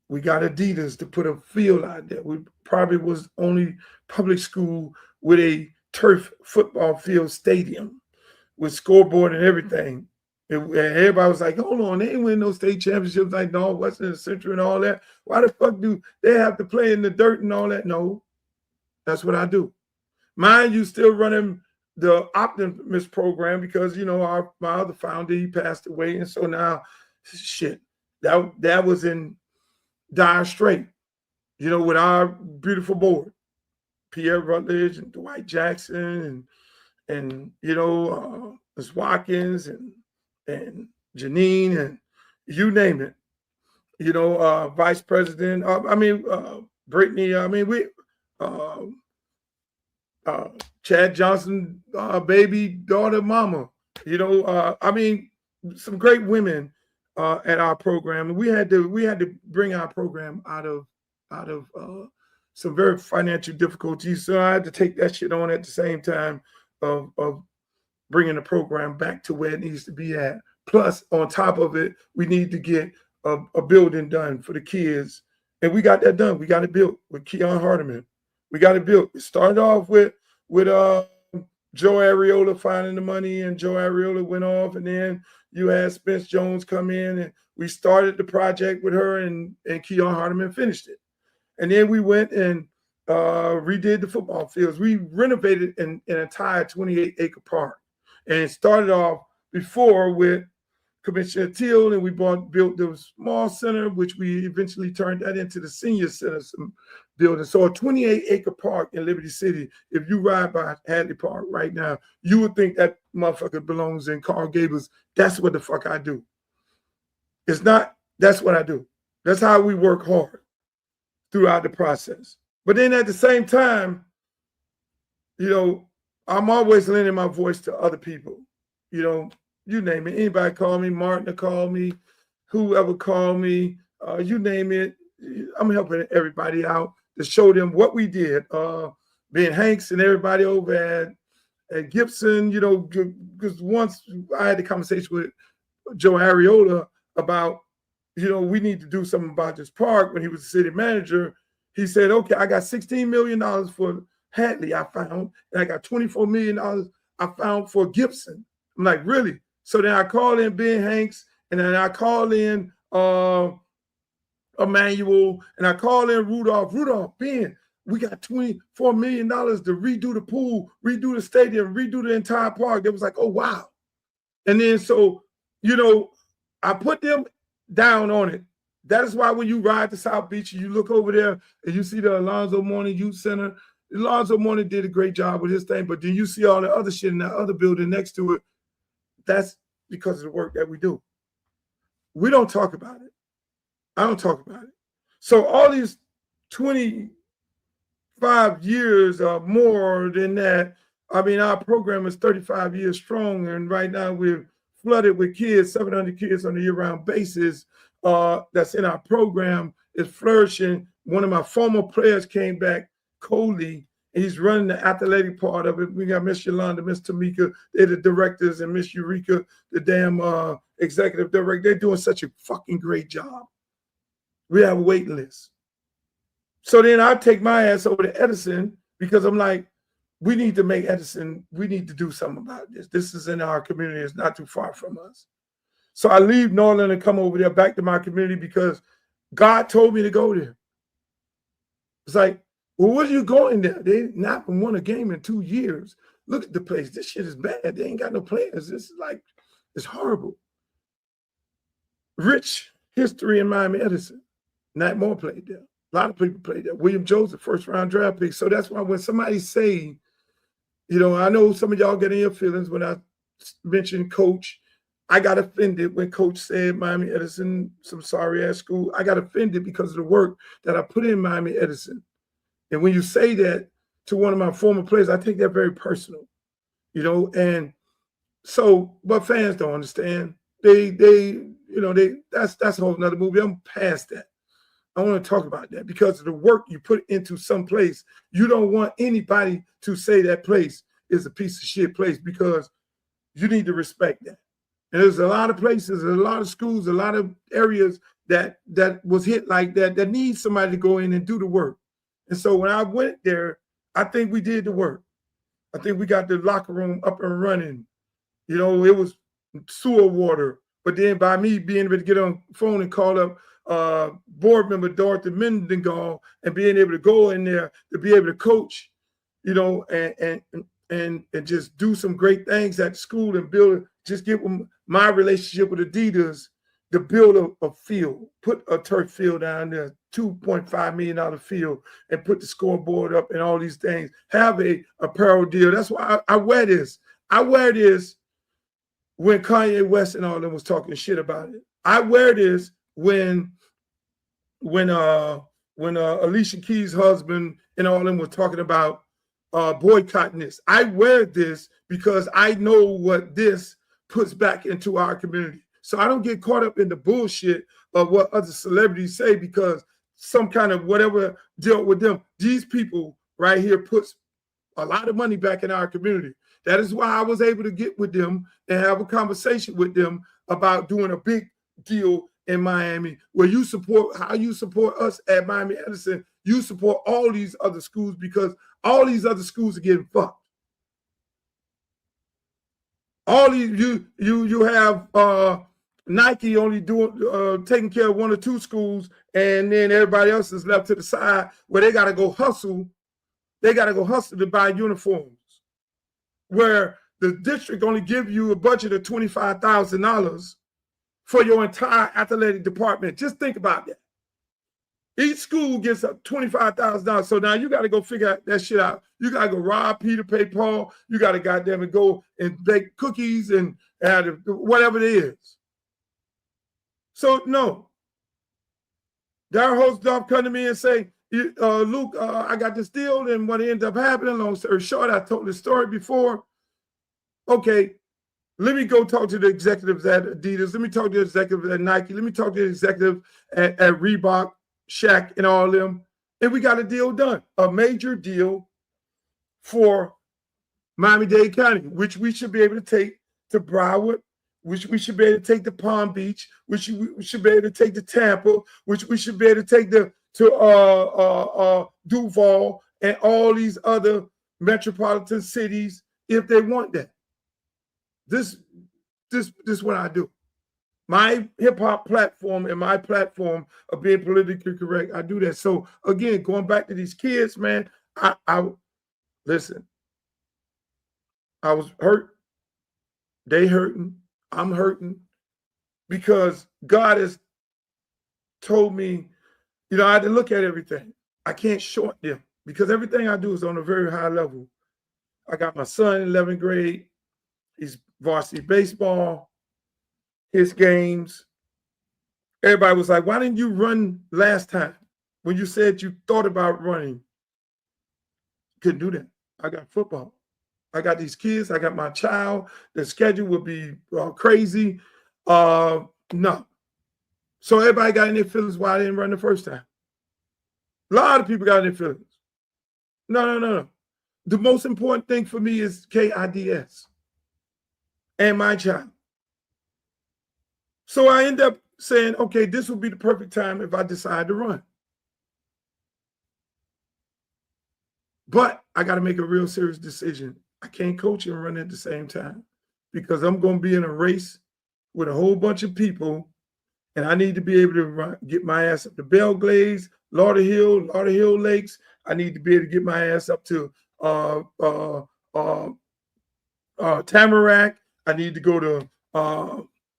We got Adidas to put a field out there. We probably was only public school with a turf football field stadium with scoreboard and everything. And everybody was like, hold on, they ain't win no state championships like Northwestern and Central and all that. Why the fuck do they have to play in the dirt and all that? No, that's what I do. Mind you, still running the Optimus program because, my other founder, he passed away. And so now, shit, that was in dire strait, with our beautiful board, Pierre Rutledge and Dwight Jackson and Ms. Watkins and Janine and you name it, Vice President, Brittany, Chad Johnson, baby daughter, mama, some great women at our program. We had to bring our program out of some very financial difficulties. So I had to take that shit on at the same time of bringing the program back to where it needs to be at. Plus, on top of it, we need to get a building done for the kids. And we got that done. We got it built with Keon Hardiman. We got it built. It started off with Joe Ariola finding the money, and Joe Ariola went off, and then you had Spence Jones come in, and we started the project with her, and Keon Hardiman finished it. And then we went and redid the football fields. We renovated an entire 28-acre park, and it started off before with Commissioner Teal, and we built the small center, which we eventually turned that into the senior center building. So a 28-acre park in Liberty City, if you ride by Hadley Park right now, you would think that motherfucker belongs in Carl Gables. That's what the fuck I do. It's not, that's what I do. That's how we work hard throughout the process. But then at the same time, I'm always lending my voice to other people. You name it. Anybody call me, Martin to call me, whoever call me, you name it. I'm helping everybody out to show them what we did. Ben Hanks and everybody over at Gibson, because once I had the conversation with Joe Ariola about, we need to do something about this park when he was the city manager. He said, okay, I got $16 million for Hadley, I found, and I got $24 million I found for Gibson. I'm like, really? So then I call in Ben Hanks, and then I call in Emmanuel, and I call in Rudolph. Rudolph, Ben, we got $24 million to redo the pool, redo the stadium, redo the entire park. They was like, oh, wow. And then so, I put them down on it. That is why when you ride to South Beach, you look over there and you see the Alonzo Mourning Youth Center. Alonzo Mourning did a great job with his thing, but then you see all the other shit in that other building next to it. That's because of the work that we do. We don't talk about it. I don't talk about it. So all these 25 years or more than that, our program is 35 years strong, and right now we're flooded with kids, 700 kids on a year-round basis. That's in our program is flourishing. One of my former players came back, Coley. He's running the athletic part of it. We got Miss Yolanda, Miss Tamika, they're the directors, and Miss Eureka, the damn executive director. They're doing such a fucking great job. We have a waiting list. So then I take my ass over to Edison because I'm like, we need to make Edison, we need to do something about this. This is in our community. It's not too far from us. So I leave Norland and come over there back to my community because God told me to go there. It's like, well, what are you going there? They not won a game in 2 years. Look at the place. This shit is bad. They ain't got no players. This is like, it's horrible. Rich history in Miami Edison. Nate Moore played there. A lot of people played there. William Joseph, first-round draft pick. So that's why when somebody say, you know, I know some of y'all get in your feelings when I mentioned Coach. I got offended when Coach said Miami Edison, some sorry-ass school. I got offended because of the work that I put in Miami Edison. And when you say that to one of my former players, I take that very personal, you know. And so, but fans don't understand. That's a whole nother movie. I'm past that. I want to talk about that because of the work you put into some place. You don't want anybody to say that place is a piece of shit place because you need to respect that. And there's a lot of places, a lot of schools, a lot of areas that was hit like that need somebody to go in and do the work. And so when I went there, I think we did the work. I think we got the locker room up and running. You know, it was sewer water. But then by me being able to get on the phone and call up board member Dorothy Mendengal and being able to go in there to be able to coach, you know, and just do some great things at school and build, just get my relationship with Adidas to build a field, put a turf field down there, $2.5 million field, and put the scoreboard up and all these things, have a apparel deal. That's why I wear this. I wear this when Kanye West and all them was talking shit about it. I wear this when Alicia Keys' husband and all them was talking about boycotting this. I wear this because I know what this puts back into our community. So I don't get caught up in the bullshit of what other celebrities say because some kind of whatever dealt with them. These people right here puts a lot of money back in our community. That is why I was able to get with them and have a conversation with them about doing a big deal in Miami where you support how you support us at Miami Edison. You support all these other schools because all these other schools are getting fucked. All these you have Nike only doing taking care of 1 or 2 schools, and then everybody else is left to the side where they got to go hustle. They got to go hustle to buy uniforms, where the district only give you a budget of $25,000 for your entire athletic department. Just think about that. Each school gets up $25,000. So now you got to go figure that shit out. You got to go rob Peter, pay Paul. You got to goddamn it go and bake cookies and whatever it is. So no. Their host Dolph come to me and say, Luke, I got this deal, and what ended up happening, long story short, I told this story before. Okay, let me go talk to the executives at Adidas. Let me talk to the executives at Nike. Let me talk to the executive at Reebok, Shaq, and all them. And we got a deal done, a major deal for Miami-Dade County, which we should be able to take to Broward, which we should be able to take to Palm Beach, which we should be able to take to Tampa, which we should be able to take to Duval and all these other metropolitan cities if they want that. This is what I do. My hip-hop platform and my platform of being politically correct, I do that. So again, going back to these kids, man, I listen, I was hurt. They hurting. I'm hurting because God has told me, you know, I had to look at everything. I can't short them because everything I do is on a very high level. I got my son in 11th grade. He's varsity baseball, his games. Everybody was like, why didn't you run last time when you said you thought about running? Couldn't do that. I got football. I got these kids. I got my child. The schedule would be crazy. No. So everybody got in their feelings why I didn't run the first time. A lot of people got in their feelings. No. The most important thing for me is KIDS and my child. So I end up saying, okay, this will be the perfect time if I decide to run. But I got to make a real serious decision. I can't coach and run at the same time because I'm going to be in a race with a whole bunch of people And I need to be able to get my ass up to Belglades, Lauderhill Lakes. I need to be able to get my ass up to Tamarack. I need to go to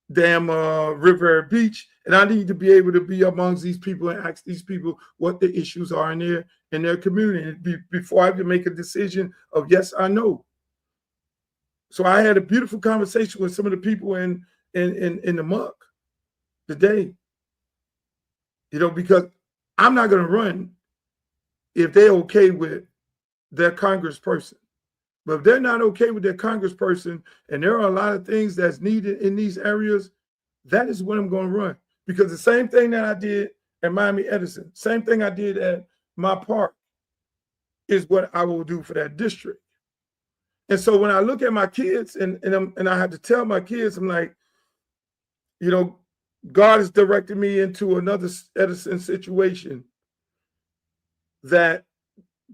River Beach, and I need to be able to be amongst these people and ask these people what the issues are in their community before I can make a decision of yes or no. So I had a beautiful conversation with some of the people in the muck today, because I'm not going to run if they're okay with their congressperson. But if they're not okay with their congressperson, and there are a lot of things that's needed in these areas, that is when I'm going to run. Because the same thing that I did at Miami Edison, same thing I did at my park, is what I will do for that district. And so when I look at my kids and I have to tell my kids, I'm like, God has directed me into another Edison situation, that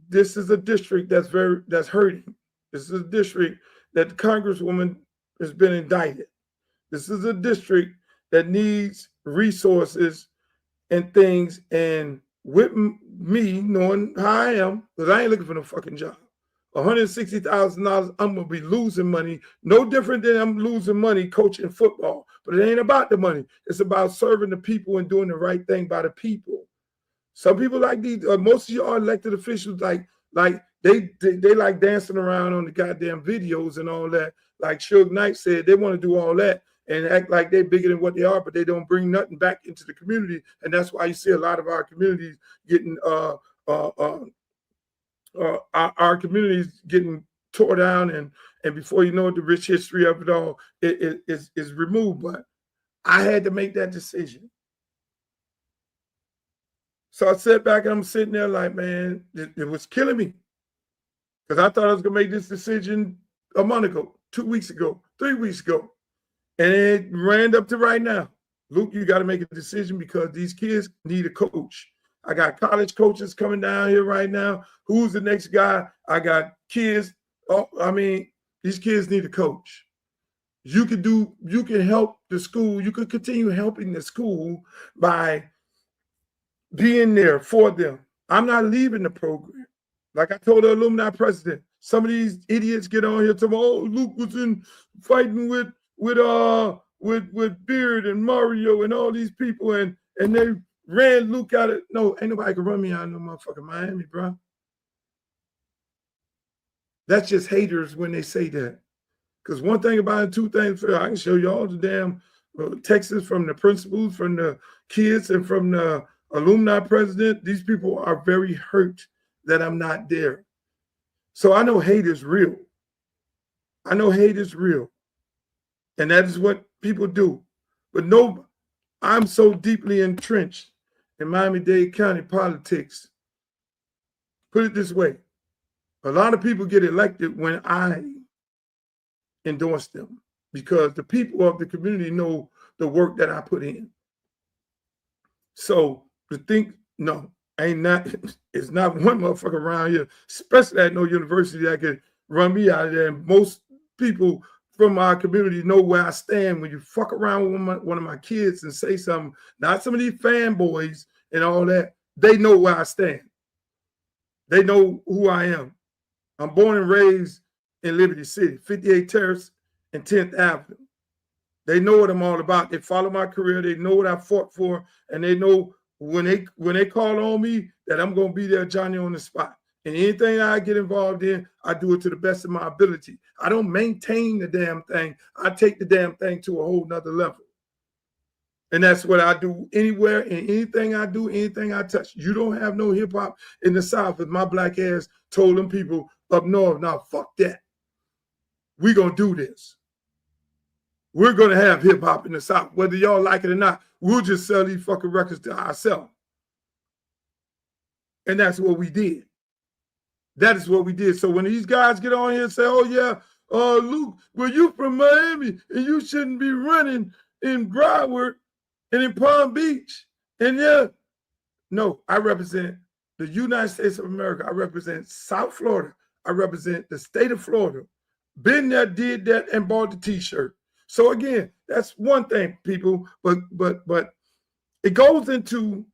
this is a district that's hurting. This is a district that the Congresswoman has been indicted. This is a district that needs resources and things. And with me knowing how I am, because I ain't looking for no fucking job, $160,000, I'm going to be losing money, no different than I'm losing money coaching football. But it ain't about the money. It's about serving the people and doing the right thing by the people. Some people like these, most of y'all elected officials, like they like dancing around on the goddamn videos and all that. Like Suge Knight said, they want to do all that and act like they're bigger than what they are, but they don't bring nothing back into the community. And that's why you see a lot of our communities getting our communities getting tore down, and before you know it, the rich history of it all is removed. But I had to make that decision. So I sat back and I'm sitting there like, man, it was killing me. Because I thought I was going to make this decision a month ago, 2 weeks ago, 3 weeks ago. And it ran up to right now. Luke, you got to make a decision because these kids need a coach. I got college coaches coming down here right now. Who's the next guy? I got kids. These kids need a coach. You can help the school. You can continue helping the school by being there for them. I'm not leaving the program. Like I told the alumni president, some of these idiots get on here to me, oh, Luke was in fighting with Beard and Mario and all these people, and they ran Luke out of, no, ain't nobody can run me out of no motherfucking Miami, bro. That's just haters when they say that. Because one thing about it, two things, I can show you all the damn texts from the principals, from the kids, and from the alumni president. These people are very hurt that I'm not there. So I know hate is real. I know hate is real. And that is what people do. But no, I'm so deeply entrenched in Miami-Dade County politics. Put it this way. A lot of people get elected when I endorse them because the people of the community know the work that I put in. So to think, no, it's not one motherfucker around here, especially at no university that could run me out of there. And most people from our community know where I stand. When you fuck around with one of my kids and say something, not some of these fanboys and all that, they know where I stand. They know who I am. I'm born and raised in Liberty City, 58 Terrace and 10th Avenue. They know what I'm all about. They follow my career. They know what I fought for, and they know when they call on me that I'm going to be there, Johnny on the spot. And anything I get involved in, I do it to the best of my ability. I don't maintain the damn thing. I take the damn thing to a whole nother level. And that's what I do anywhere and anything I do, anything I touch. You don't have no hip hop in the South. If my black ass told them people up north, now fuck that. We're going to do this. We're going to have hip hop in the South. Whether y'all like it or not, we'll just sell these fucking records to ourselves. And that's what we did. That is what we did. So when these guys get on here and say, oh, yeah, Luke, well, you from Miami and you shouldn't be running in Broward and in Palm Beach. And yeah, no, I represent the United States of America. I represent South Florida. I represent the state of Florida. Been there, did that, and bought the T-shirt. So again, that's one thing, people. But it goes into,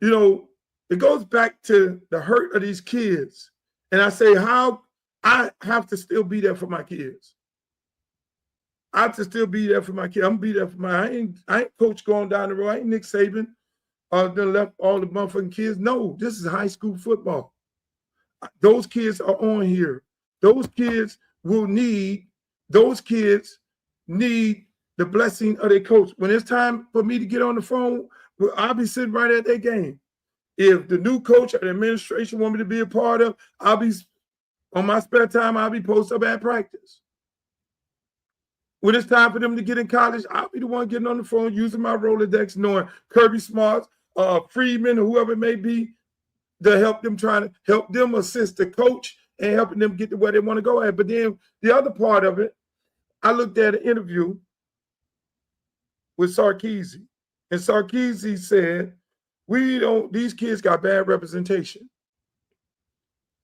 it goes back to the hurt of these kids. And I say, how I have to still be there for my kids. I have to still be there for my kids. I'm gonna be there for I ain't coach going down the road. I ain't Nick Saban. Then left all the motherfucking kids. No, this is high school football. Those kids are on here. Those kids need the blessing of their coach. When it's time for me to get on the phone, I'll be sitting right at their game. If the new coach or the administration want me to be a part of, I'll be on my spare time, I'll be posted up at practice. When it's time for them to get in college, I'll be the one getting on the phone, using my Rolodex, knowing Kirby Smarts, Freeman, or whoever it may be, to help them, trying to help them assist the coach and helping them get to where they want to go at. But then the other part of it, I looked at an interview with Sarkeesian, and Sarkeesian said, these kids got bad representation.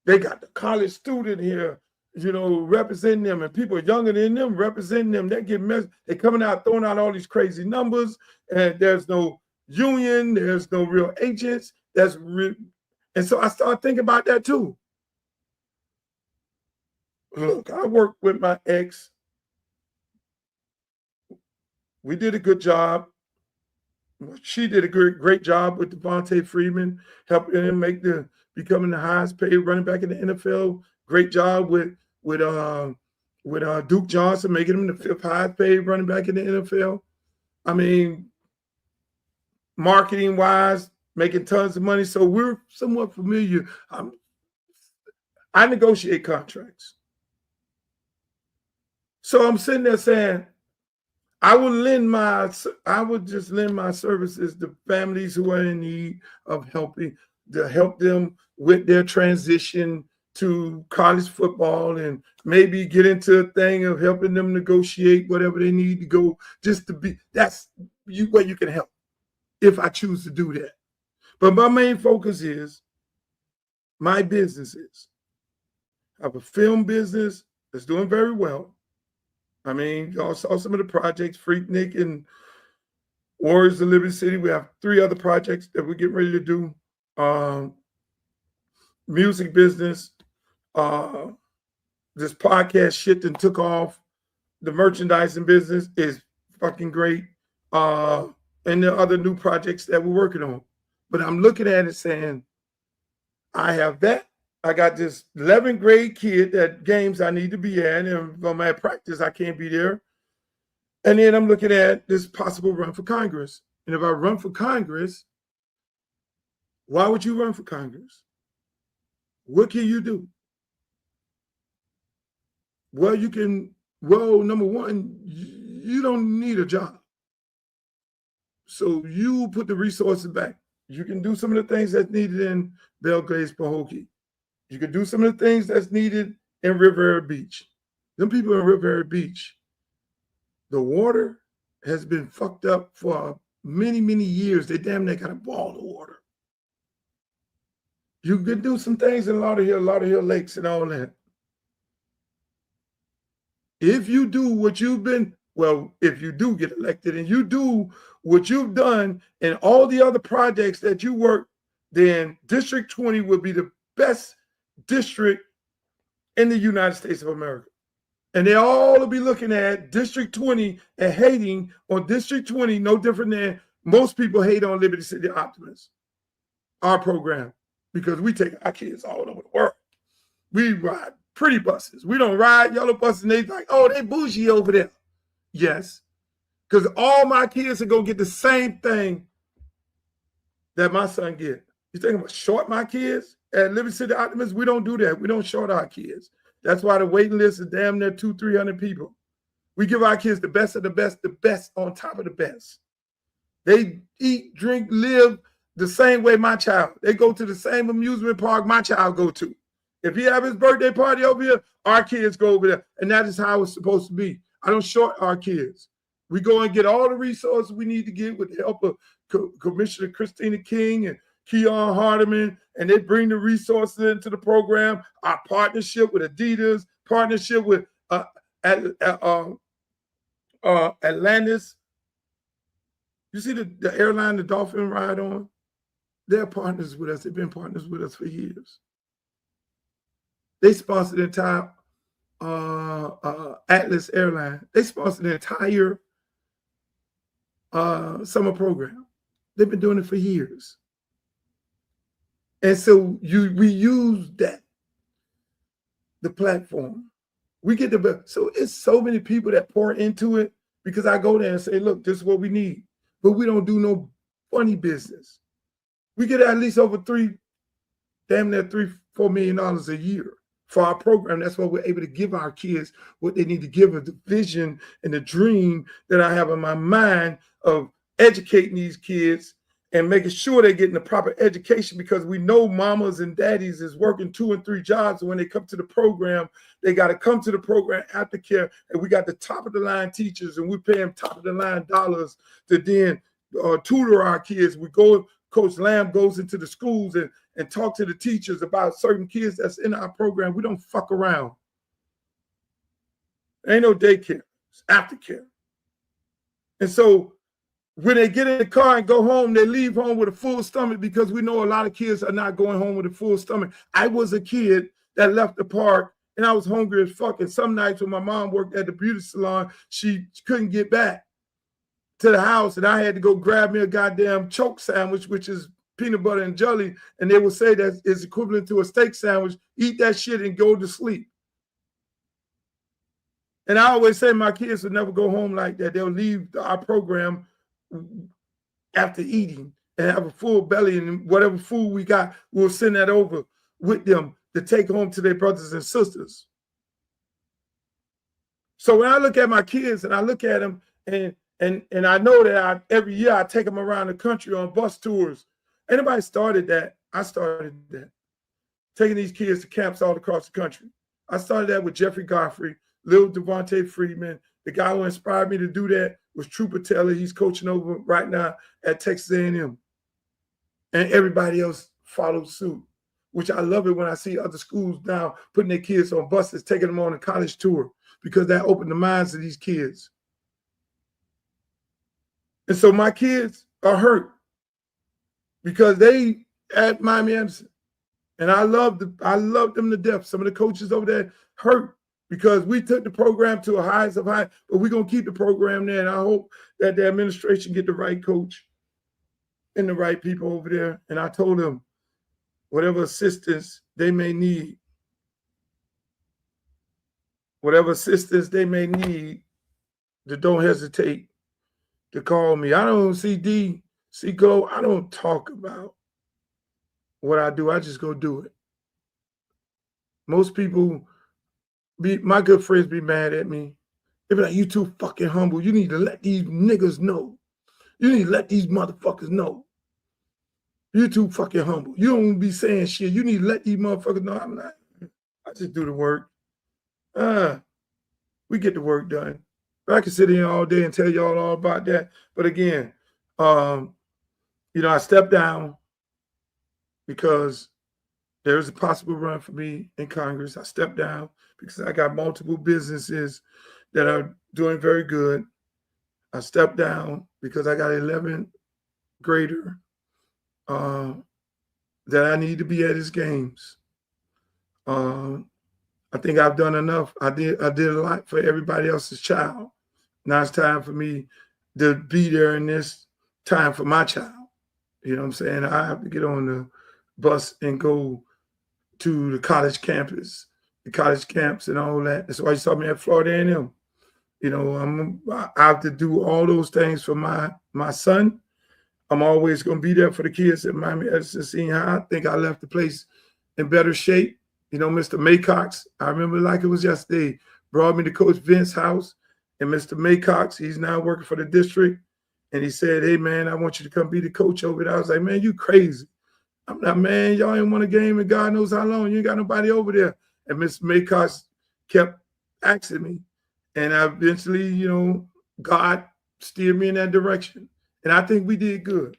They got the college student here, representing them, and people younger than them representing them. They're coming out throwing out all these crazy numbers, and there's no union, there's no real agents. And so I started thinking about that too. Look, I worked with my ex. We did a good job. She did a great job with Devontae Freeman, helping him becoming the highest paid running back in the NFL. Great job with Duke Johnson, making him the 5th highest paid running back in the NFL. I mean, marketing wise, making tons of money. So we're somewhat familiar. I negotiate contracts. So I'm sitting there saying, I would just lend my services to families who are in need of to help them with their transition to college football, and maybe get into a thing of helping them negotiate whatever they need to go, just to be, that's where you can help if I choose to do that. But my main focus is my businesses. I have a film business that's doing very well. I mean, y'all saw some of the projects, Freaknik and Warriors of Liberty City. We have 3 other projects that we're getting ready to do. Music business. This podcast shit that took off. The merchandising business is fucking great. And there are other new projects that we're working on. But I'm looking at it saying, I have that. I got this 11th grade kid that games I need to be at, and if I'm at practice, I can't be there. And then I'm looking at this possible run for Congress. And if I run for Congress, why would you run for Congress? What can you do? Well, number one, you don't need a job. So you put the resources back. You can do some of the things that's needed in Belgrade, Pahokee. You can do some of the things that's needed in Riviera Beach. Them people in Riviera Beach, the water has been fucked up for many, many years. They damn near got a ball of water. You can do some things in Lauderhill Lakes and all that. If you do what if you do get elected and you do what you've done and all the other projects that you work, then District 20 will be the best district in the United States of America. And they all will be looking at District 20 and hating on District 20, no different than most people hate on Liberty City Optimists, our program, because we take our kids all over the world. We ride pretty buses. We don't ride yellow buses and they like, oh, they bougie over there. Yes, because all my kids are going to get the same thing that my son get. You think I'm going to short my kids? At Liberty City Optimists, we don't do that. We don't short our kids. That's why the waiting list is damn near 200-300 people. We give our kids the best of the best on top of the best. They eat, drink, live the same way my child. They go to the same amusement park my child go to. If he have his birthday party over here, our kids go over there. And that is how it's supposed to be. I don't short our kids. We go and get all the resources we need to get with the help of Commissioner Christina King and Keon Hardeman, and they bring the resources into the program. Our partnership with Adidas, partnership with Atlantis, You see the airline the Dolphin ride on? They're partners with us. They've been partners with us for years. They sponsored the entire Atlas airline. They sponsored the entire summer program. They've been doing it for years. And so we use that, the platform. We get the, so it's so many people that pour into it because I go there and say, look, this is what we need. But we don't do no funny business. We get at least over damn near $3-4 million a year for our program. That's why we're able to give our kids what they need to give us, the vision and the dream that I have in my mind of educating these kids and making sure they're getting the proper education, because we know mamas and daddies is working 2 and 3 jobs. And when they come to the program, they got to come to the program aftercare. And we got the top of the line teachers, and we pay them top of the line dollars to then tutor our kids. We go, Coach Lamb goes into the schools and talk to the teachers about certain kids that's in our program. We don't fuck around. Ain't no daycare, it's aftercare. And so when they get in the car and go home, they leave home with a full stomach, because we know a lot of kids are not going home with a full stomach. I was a kid that left the park and I was hungry as fuck. And some nights when my mom worked at the beauty salon, she couldn't get back to the house, and I had to go grab me a goddamn choke sandwich, which is peanut butter and jelly, and they would say that is equivalent to a steak sandwich. Eat that shit and go to sleep. And I always say my kids would never go home like that. They'll leave our program after eating and have a full belly, and whatever food we got, we'll send that over with them to take home to their brothers and sisters. So when I look at my kids and I look at them, and I know that every year I take them around the country on bus tours. Anybody started that? I started that. Taking these kids to camps all across the country. I started that with Jeffrey Godfrey, Lil Devontae Freeman. The guy who inspired me to do that was Trooper Taylor. He's coaching over right now at Texas A&M. And everybody else followed suit, which I love it when I see other schools now putting their kids on buses, taking them on a college tour, because that opened the minds of these kids. And so my kids are hurt because they at Miami Anderson, and I love them to death. Some of the coaches over there hurt because we took the program to a highest of high, but we're gonna keep the program there. And I hope that the administration get the right coach and the right people over there. And I told them whatever assistance they may need, that don't hesitate to call me. I don't see Glow. I don't talk about what I do. I just go do it. Most people, my good friends, be mad at me. They be like, "You too fucking humble. You need to let these niggas know. You need to let these motherfuckers know. You too fucking humble. You don't be saying shit. You need to let these motherfuckers know." I'm not. I just do the work. We get the work done. I can sit here all day and tell y'all all about that. But again, I stepped down because there's a possible run for me in Congress. I stepped down because I got multiple businesses that are doing very good. I stepped down because I got an 11th grader that I need to be at his games. I think I've done enough. I did a lot for everybody else's child. Now it's time for me to be there in this time for my child. You know what I'm saying? I have to get on the bus and go to the college campus, the college camps and all that. That's why you saw me at Florida A&M. I have to do all those things for my son. I'm always going to be there for the kids at Miami Edison Senior High. I think I left the place in better shape. Mr. Maycox, I remember like it was yesterday, brought me to Coach Vince's house. And Mr. Maycox, he's now working for the district. And he said, "Hey, man, I want you to come be the coach over there." I was like, "Man, you crazy." I'm like, "Man, y'all ain't won a game in God knows how long. You ain't got nobody over there." And Mr. Maycox kept asking me. And I eventually, God steered me in that direction. And I think we did good.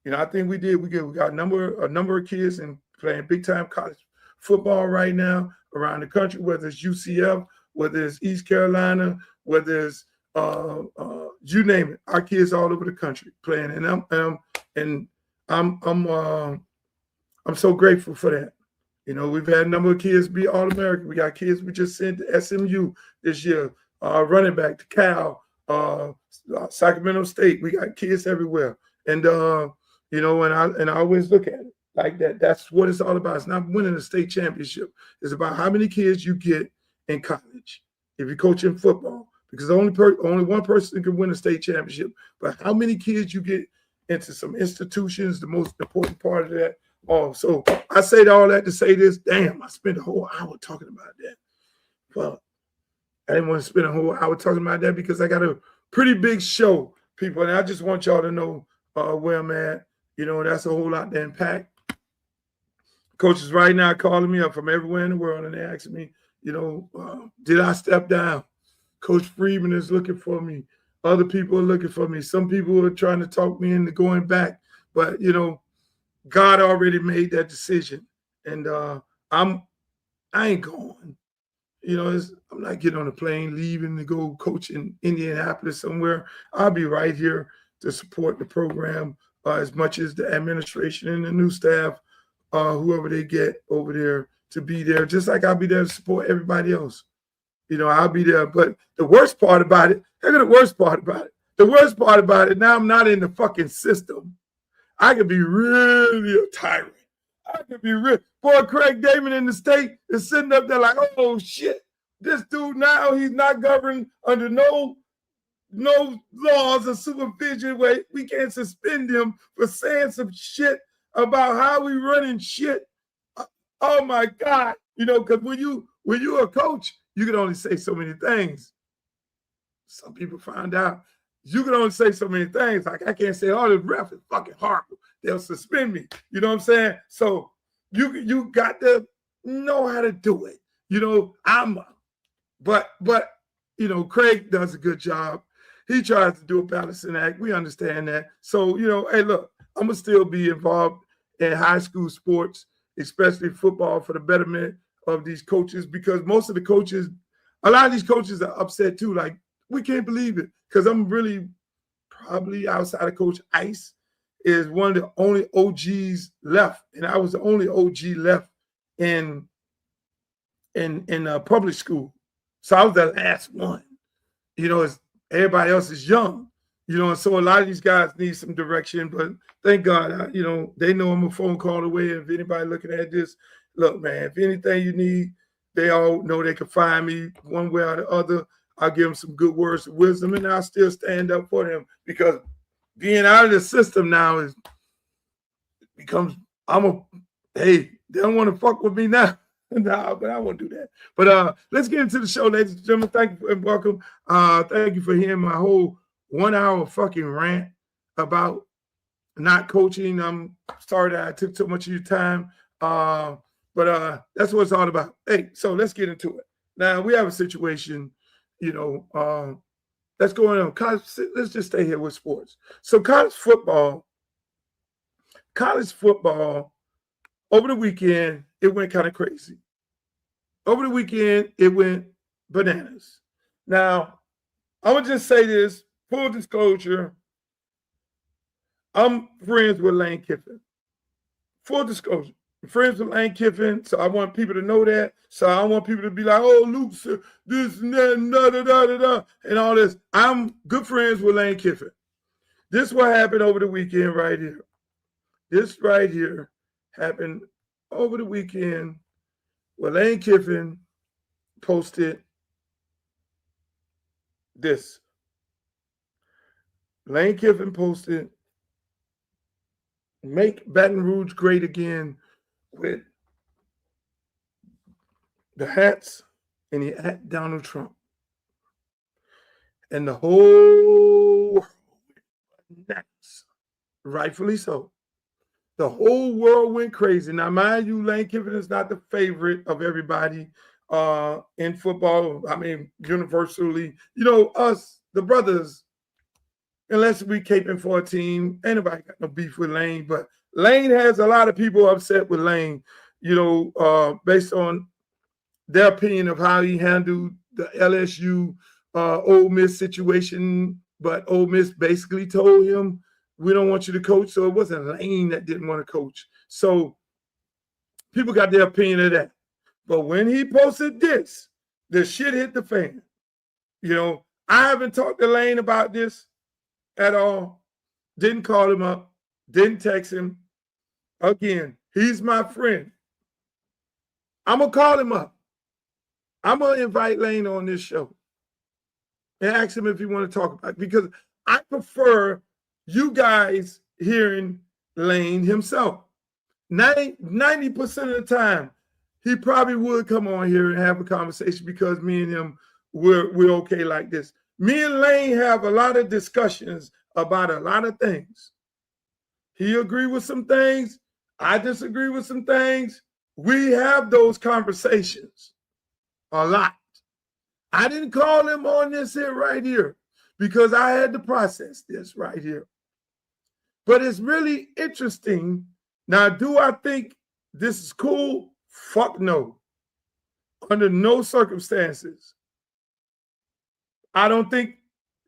I think we did. We got a number of kids and playing big-time college football right now around the country, whether it's UCF, whether it's East Carolina, whether it's you name it. Our kids all over the country playing, and I'm so grateful for that. You know, we've had a number of kids be All-American. We got kids we just sent to SMU this year, running back to Cal, Sacramento State. We got kids everywhere. And, you know, and I always look at it like that. That's what it's all about. It's not winning a state championship. It's about how many kids you get in college if you're coaching football. Because only one person can win a state championship. But how many kids you get into some institutions, the most important part of that. Oh, so I say all that to say this. Damn, I spent a whole hour talking about that. Well, I didn't want to spend a whole hour talking about that because I got a pretty big show, people. And I just want y'all to know where I'm at. You know, that's a whole lot to unpack. Coaches right now calling me up from everywhere in the world and they asking me, you know, did I step down? Coach Freeman is looking for me. Other people are looking for me. Some people are trying to talk me into going back. But, you know, God already made that decision, and I ain't going. You know, I'm not getting on a plane, leaving to go coach in Indianapolis somewhere. I'll be right here to support the program as much as the administration and the new staff, whoever they get over there to be there, just like I'll be there to support everybody else. You know, I'll be there. But the worst part about it, look at the worst part about it. The worst part about it, now I'm not in the fucking system. I could be really a tyrant. I could be real. Boy, Craig Damon in the state is sitting up there like, oh, shit. This dude now, he's not governed under no laws or supervision where we can't suspend him for saying some shit about how we running shit. Oh, my God. You know, because when you're a coach, you can only say so many things. Some people find out. You can only say so many things. Like, I can't say, oh, the ref is fucking horrible. They'll suspend me. You know what I'm saying? So you got to know how to do it. You know, but you know, Craig does a good job. He tries to do a balancing act. We understand that. So, you know, hey, look, I'm going to still be involved in high school sports, especially football, for the betterment of these coaches, because most of the coaches, a lot of these coaches are upset too. Like, we can't believe it, because I'm really probably outside of Coach Ice is one of the only OGs left, and I was the only OG left in public school, so I was the last one. You know, everybody else is young. You know, and so a lot of these guys need some direction, but thank God, you know, they know I'm a phone call away. If anybody looking at this, look, man, if anything you need, they all know they can find me one way or the other. I'll give them some good words of wisdom, and I'll still stand up for them, because being out of the system now hey, they don't want to fuck with me now. No, but I won't do that. But let's get into the show, ladies and gentlemen. Thank you and welcome. Thank you for hearing my whole 1 hour fucking rant about not coaching. I'm sorry that I took so much of your time. But that's what it's all about. Hey, so let's get into it. Now, we have a situation, you know, that's going on. Let's just stay here with sports. So college football, over the weekend, it went kind of crazy. Over the weekend, it went bananas. Now, I'm going to just say this, full disclosure, I'm friends with Lane Kiffin. Full disclosure. I'm friends with Lane Kiffin, so I want people to know that. So I want people to be like, oh, Luke, this and that, and da-da-da-da-da, and all this. I'm good friends with Lane Kiffin. This is what happened over the weekend right here. This right here happened over the weekend where Lane Kiffin posted this. Lane Kiffin posted, "Make Baton Rouge great again," with the hats, and he at Donald Trump. And the whole world went nuts. Rightfully so. The whole world went crazy. Now, mind you, Lane Kiffin is not the favorite of everybody in football. I mean, universally, you know, us, the brothers, unless we caping for a team, ain't nobody got no beef with Lane. But Lane has a lot of people upset with Lane, you know, based on their opinion of how he handled the LSU Ole Miss situation but Ole Miss basically told him, we don't want you to coach. So it wasn't Lane that didn't want to coach. So people got their opinion of that. But when he posted this, the shit hit the fan. You know, I haven't talked to Lane about this at all. Didn't call him up. Didn't text him. Again, he's my friend. I'm going to call him up. I'm going to invite Lane on this show and ask him if he want to talk about it, because I prefer you guys hearing Lane himself. 90% of the time, he probably would come on here and have a conversation, because me and him, we're okay like this. Me and Lane have a lot of discussions about a lot of things. He agree with some things. I disagree with some things. We have those conversations a lot. I didn't call him on this here right here because I had to process this right here. But it's really interesting. Now, do I think this is cool? Fuck no. Under no circumstances. I don't think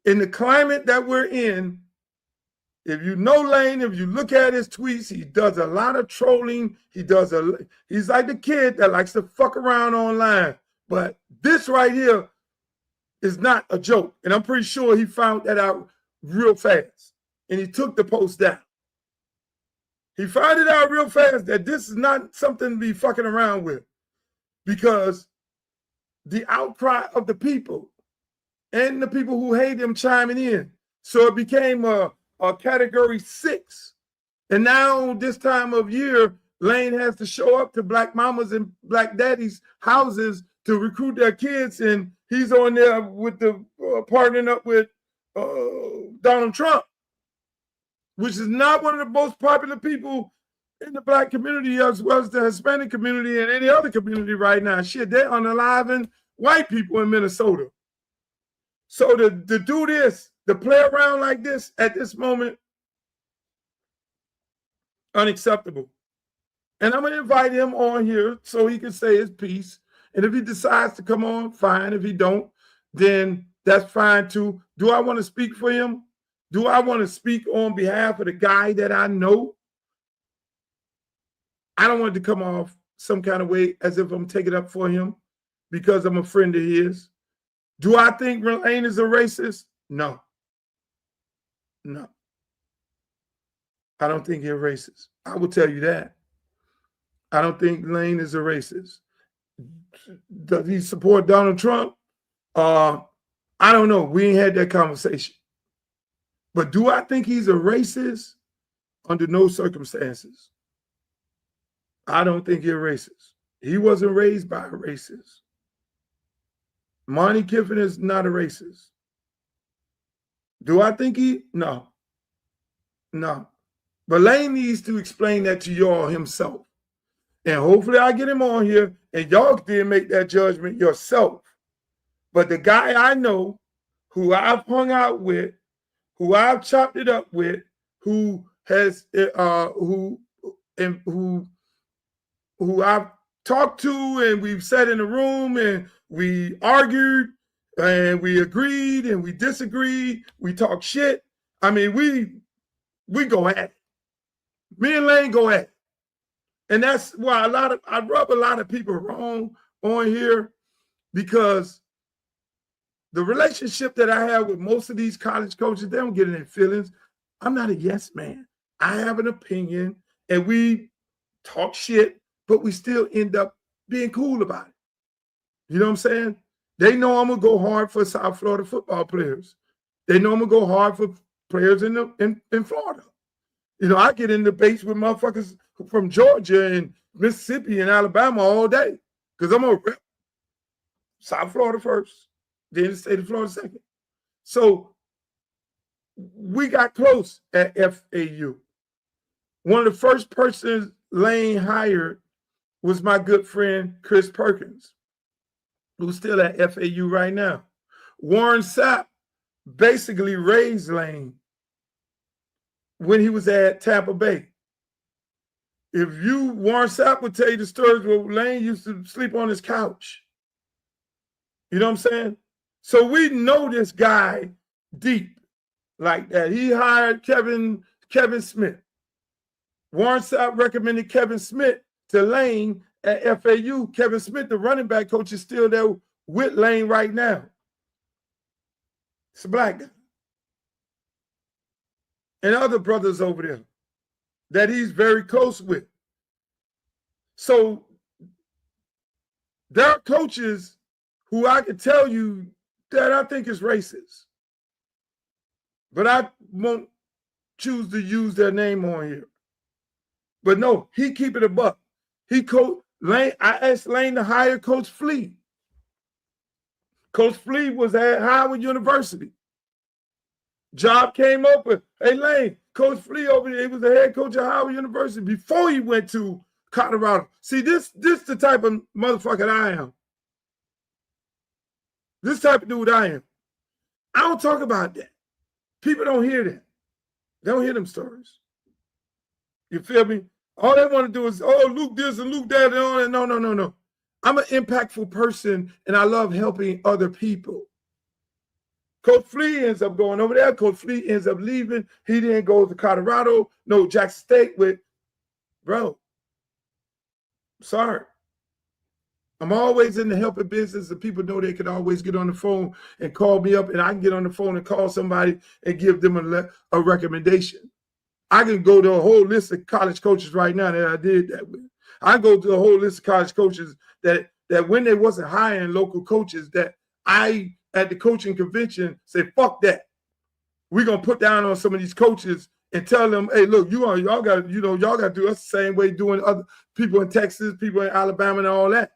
in the climate that we're in, if you know Lane, if you look at his tweets, he does a lot of trolling. He's like the kid that likes to fuck around online. But this right here is not a joke. And I'm pretty sure he found that out real fast. And he took the post down. He found it out real fast that this is not something to be fucking around with, because the outcry of the people and the people who hate him chiming in. So it became a category 6. And now this time of year, Lane has to show up to black mamas and black daddies' houses to recruit their kids. And he's on there with the partnering up with Donald Trump, which is not one of the most popular people in the black community, as well as the Hispanic community and any other community right now. Shit, they're unaliving white people in Minnesota. So to do this, to play around like this at this moment, unacceptable. And I'm going to invite him on here so he can say his piece. And if he decides to come on, fine. If he don't, then that's fine too. Do I want to speak for him? Do I want to speak on behalf of the guy that I know? I don't want it to come off some kind of way as if I'm taking up for him because I'm a friend of his. Do I think Lane is a racist? No. No. I don't think he's a racist. I will tell you that. I don't think Lane is a racist. Does he support Donald Trump? I don't know. We ain't had that conversation. But do I think he's a racist? Under no circumstances. I don't think he's a racist. He wasn't raised by a racist. Lane Kiffin is not a racist. Do I think he? No. No. But Lane needs to explain that to y'all himself. And hopefully I get him on here and y'all can make that judgment yourself. But the guy I know, who I've hung out with, who I've chopped it up with, who has who I've talked to, and we've sat in a room and we argued and we agreed and we disagreed, we talk shit. I mean, we go at it. Me and Lane go at it. And that's why I rub a lot of people wrong on here, because the relationship that I have with most of these college coaches, they don't get in their feelings. I'm not a yes man. I have an opinion and we talk shit, but we still end up being cool about it. You know what I'm saying? They know I'm going to go hard for South Florida football players. They know I'm going to go hard for players in Florida. You know, I get in debates with motherfuckers from Georgia and Mississippi and Alabama all day because I'm going to rep South Florida first, then the state of Florida second. So we got close at FAU. One of the first persons Lane hired was my good friend, Chris Perkins, who's still at FAU right now. Warren Sapp basically raised Lane when he was at Tampa Bay. Warren Sapp would tell you the stories where Lane used to sleep on his couch. You know what I'm saying? So we know this guy deep. like that. He hired Kevin Smith. Warren Sapp recommended Kevin Smith to Lane at FAU. Kevin Smith, the running back coach, is still there with Lane right now. It's a black guy. And other brothers over there that he's very close with. So there are coaches who I can tell you that I think is racist. But I won't choose to use their name on here. But no, he keep it a buck. He coached Lane. I asked Lane to hire Coach Flea. Coach Flea was at Howard University. Job came up with, hey Lane, Coach Flea over there, he was the head coach at Howard University before he went to Colorado. See, this the type of motherfucker I am. This type of dude I am. I don't talk about that. People don't hear that. They don't hear them stories. You feel me? All they want to do is, oh, Luke this and Luke that and all that. No. I'm an impactful person, and I love helping other people. Coach Flea ends up going over there. Coach Flea ends up leaving. He didn't go to Colorado. No, Jackson State with, bro, sorry. I'm always in the helping business, and people know they can always get on the phone and call me up, and I can get on the phone and call somebody and give them a recommendation. I can go to a whole list of college coaches right now that I did that with. I go to a whole list of college coaches that when they wasn't hiring local coaches, that I, at the coaching convention, say, fuck that. We're going to put down on some of these coaches and tell them, hey, look, y'all got to do us the same way doing other people in Texas, people in Alabama and all that.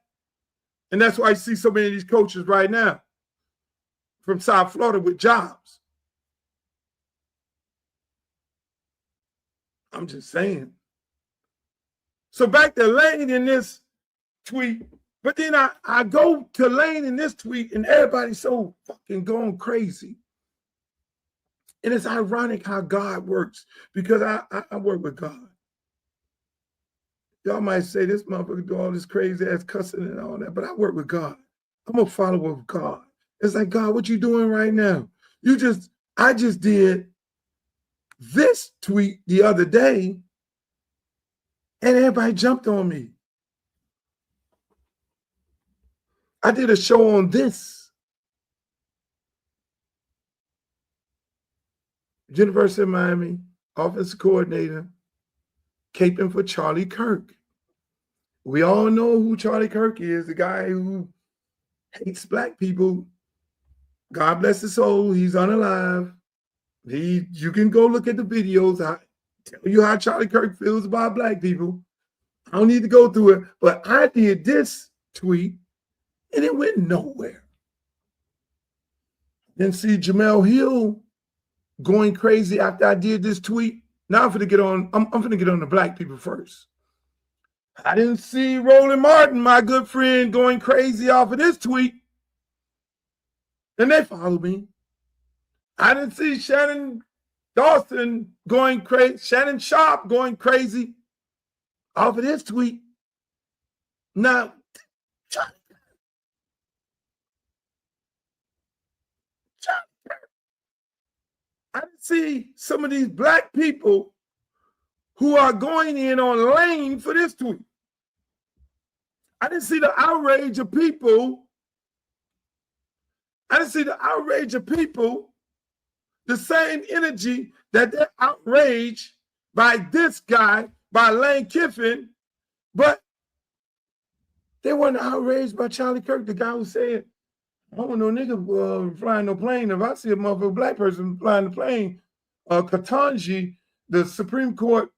And that's why I see so many of these coaches right now from South Florida with jobs. I'm just saying. So back to Lane in this tweet, but then I go to Lane in this tweet and everybody's so fucking going crazy. And it's ironic how God works, because I work with God. Y'all might say this motherfucker do all this crazy ass cussing and all that, but I work with God. I'm a follower of God. It's like, God, what you doing right now? I just did this tweet the other day, and everybody jumped on me. I did a show on this. University of Miami, offensive coordinator, caping for Charlie Kirk. We all know who Charlie Kirk is, the guy who hates black people. God bless his soul, he's unalive. You can go look at the videos. I tell you how Charlie Kirk feels about black people. I don't need to go through it, but I did this tweet and it went nowhere. Then see Jamel Hill going crazy after I did this tweet. Now I'm gonna get on the black people first. I didn't see Roland Martin, my good friend, going crazy off of this tweet. And they follow me. I didn't see Shannon Dawson going crazy, Shannon Sharp going crazy off of this tweet. Now, I didn't see some of these black people who are going in on Lane for this tweet. I didn't see the outrage of people. I didn't see the outrage of people, the same energy that they're outraged by this guy, by Lane Kiffin, but they weren't outraged by Charlie Kirk, the guy who said, I don't want no nigga flying no plane. If I see a motherfucking black person flying the plane, Ketanji, the Supreme Court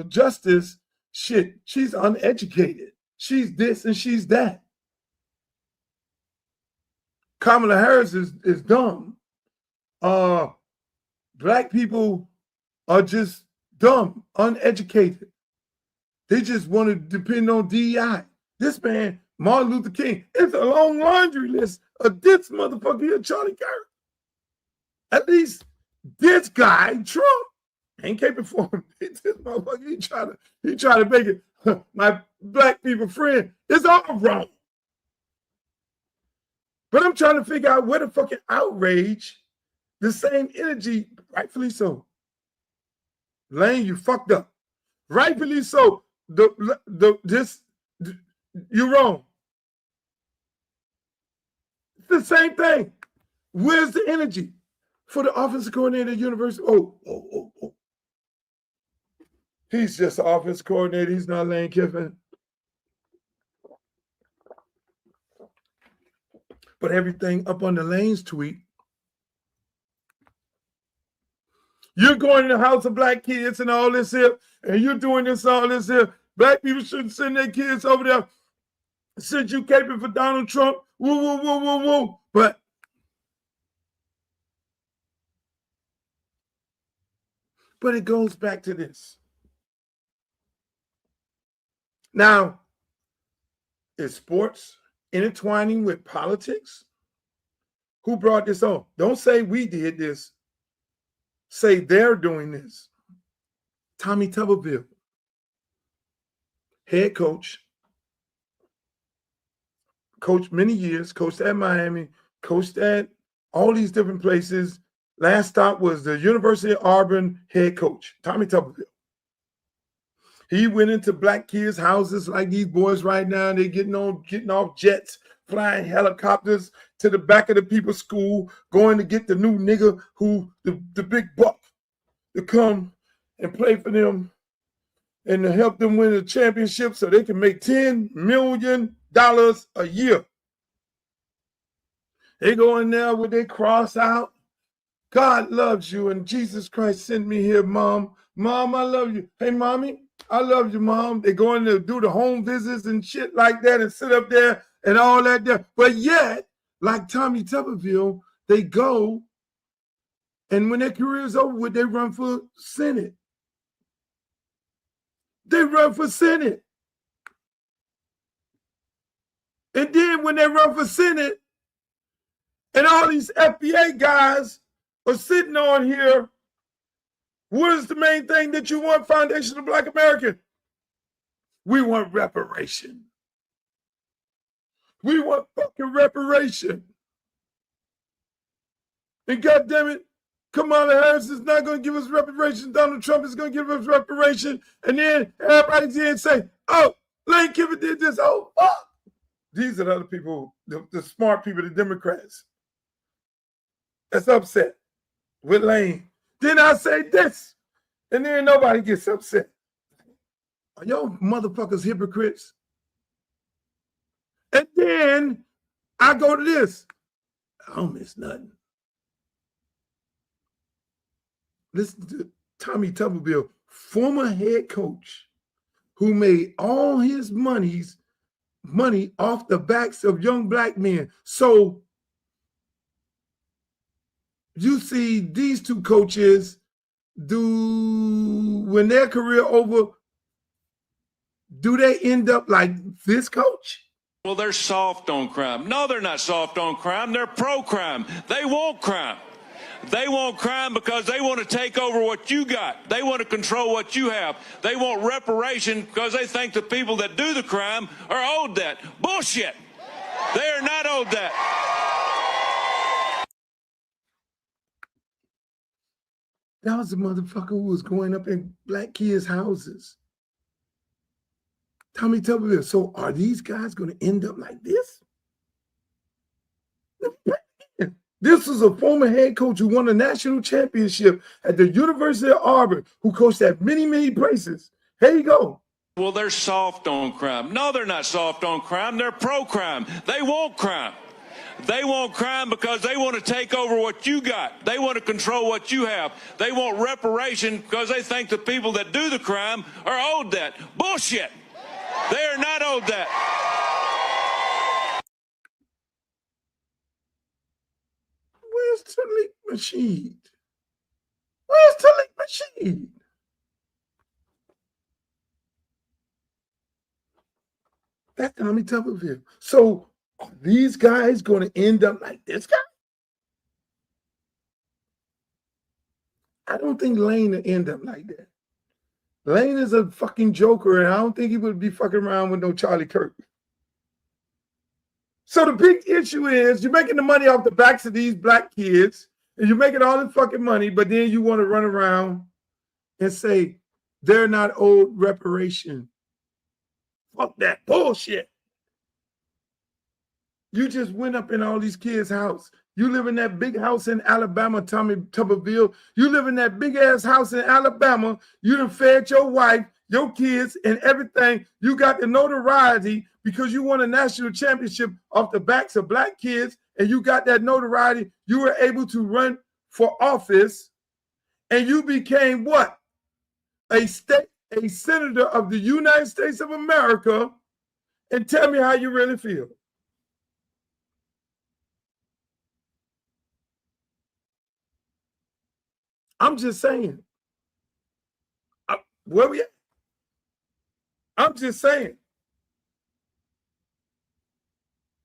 justice, shit, she's uneducated. She's this and she's that. Kamala Harris is dumb. Black people are just dumb, uneducated. They just want to depend on DEI. This man, Martin Luther King, it's a long laundry list of this motherfucker here, Charlie Kirk. At least this guy, Trump, ain't caping for him. This motherfucker, he try to make it my black people friend. It's all wrong. But I'm trying to figure out where the fucking outrage The same energy, rightfully so. Lane, you fucked up. Rightfully so. You're wrong. It's the same thing. Where's the energy for the offensive coordinator at University? Oh. He's just the offensive coordinator. He's not Lane Kiffin. But everything up on the Lane's tweet, you're going to the house of black kids and all this here, and you're doing this, all this here. Black people shouldn't send their kids over there since you caping for Donald Trump. Woo. But it goes back to this. Now, is sports intertwining with politics? Who brought this on? Don't say we did this. Say they're doing this. Tommy Tuberville, head coach, coached many years, coached at Miami, coached at all these different places. Last stop was the University of Auburn head coach, Tommy Tuberville. He went into black kids' houses like these boys right now. They're getting off jets, flying helicopters to the back of the people's school, going to get the new nigga who the big buck to come and play for them and to help them win the championship so they can make $10 million a year. They go in there with their cross out. God loves you and Jesus Christ sent me here, Mom. Mom, I love you. Hey, Mommy, I love you, Mom. They go in there to do the home visits and shit like that and sit up there and all that there. But yet, like Tommy Tuberville, they go, and when their career is over with, they run for Senate. They run for Senate. And then when they run for Senate, and all these FBA guys are sitting on here, what is the main thing that you want, Foundation of Black America? We want reparation. We want fucking reparation. And goddamn it, Kamala Harris is not going to give us reparation. Donald Trump is going to give us reparation. And then everybody's here and say, oh, Lane Kiffin did this. Oh, fuck. These are the other people, the smart people, the Democrats, that's upset with Lane. Then I say this, and then nobody gets upset. Are y'all motherfuckers hypocrites? And then I go to this. I don't miss nothing. Listen to Tommy Tuberville, former head coach who made all his money off the backs of young black men. So you see these two coaches when their career over, do they end up like this coach? Well, they're soft on crime. No, they're not soft on crime. They're pro-crime. They want crime. They want crime because they want to take over what you got. They want to control what you have. They want reparation because they think the people that do the crime are owed that. Bullshit. They are not owed that. That was the motherfucker who was going up in black kids' houses. Tommy Tuberville. So are these guys going to end up like this? This was a former head coach who won a national championship at the University of Auburn, who coached at many, many places. Here you go. Well, they're soft on crime. No, they're not soft on crime. They're pro-crime. They want crime. They want crime because they want to take over what you got. They want to control what you have. They want reparation because they think the people that do the crime are owed that. Bullshit. They are not owed that. Where's Talik Machine? Where's Talik Machine? That's Tommy Tuberville. So are these guys going to end up like this guy? I don't think Lane will end up like that. Lane is a fucking joker, and I don't think he would be fucking around with no Charlie Kirk. So the big issue is you're making the money off the backs of these black kids. And you're making all this fucking money, but then you want to run around and say they're not owed reparation. Fuck that bullshit. You just went up in all these kids' house. You live in that big house in Alabama, Tommy Tuberville. You live in that big ass house in Alabama. You done fed your wife, your kids, and everything. You got the notoriety because you won a national championship off the backs of black kids, and you got that notoriety. You were able to run for office, and you became what? A senator of the United States of America. And tell me how you really feel. I'm just saying. Where we at? I'm just saying.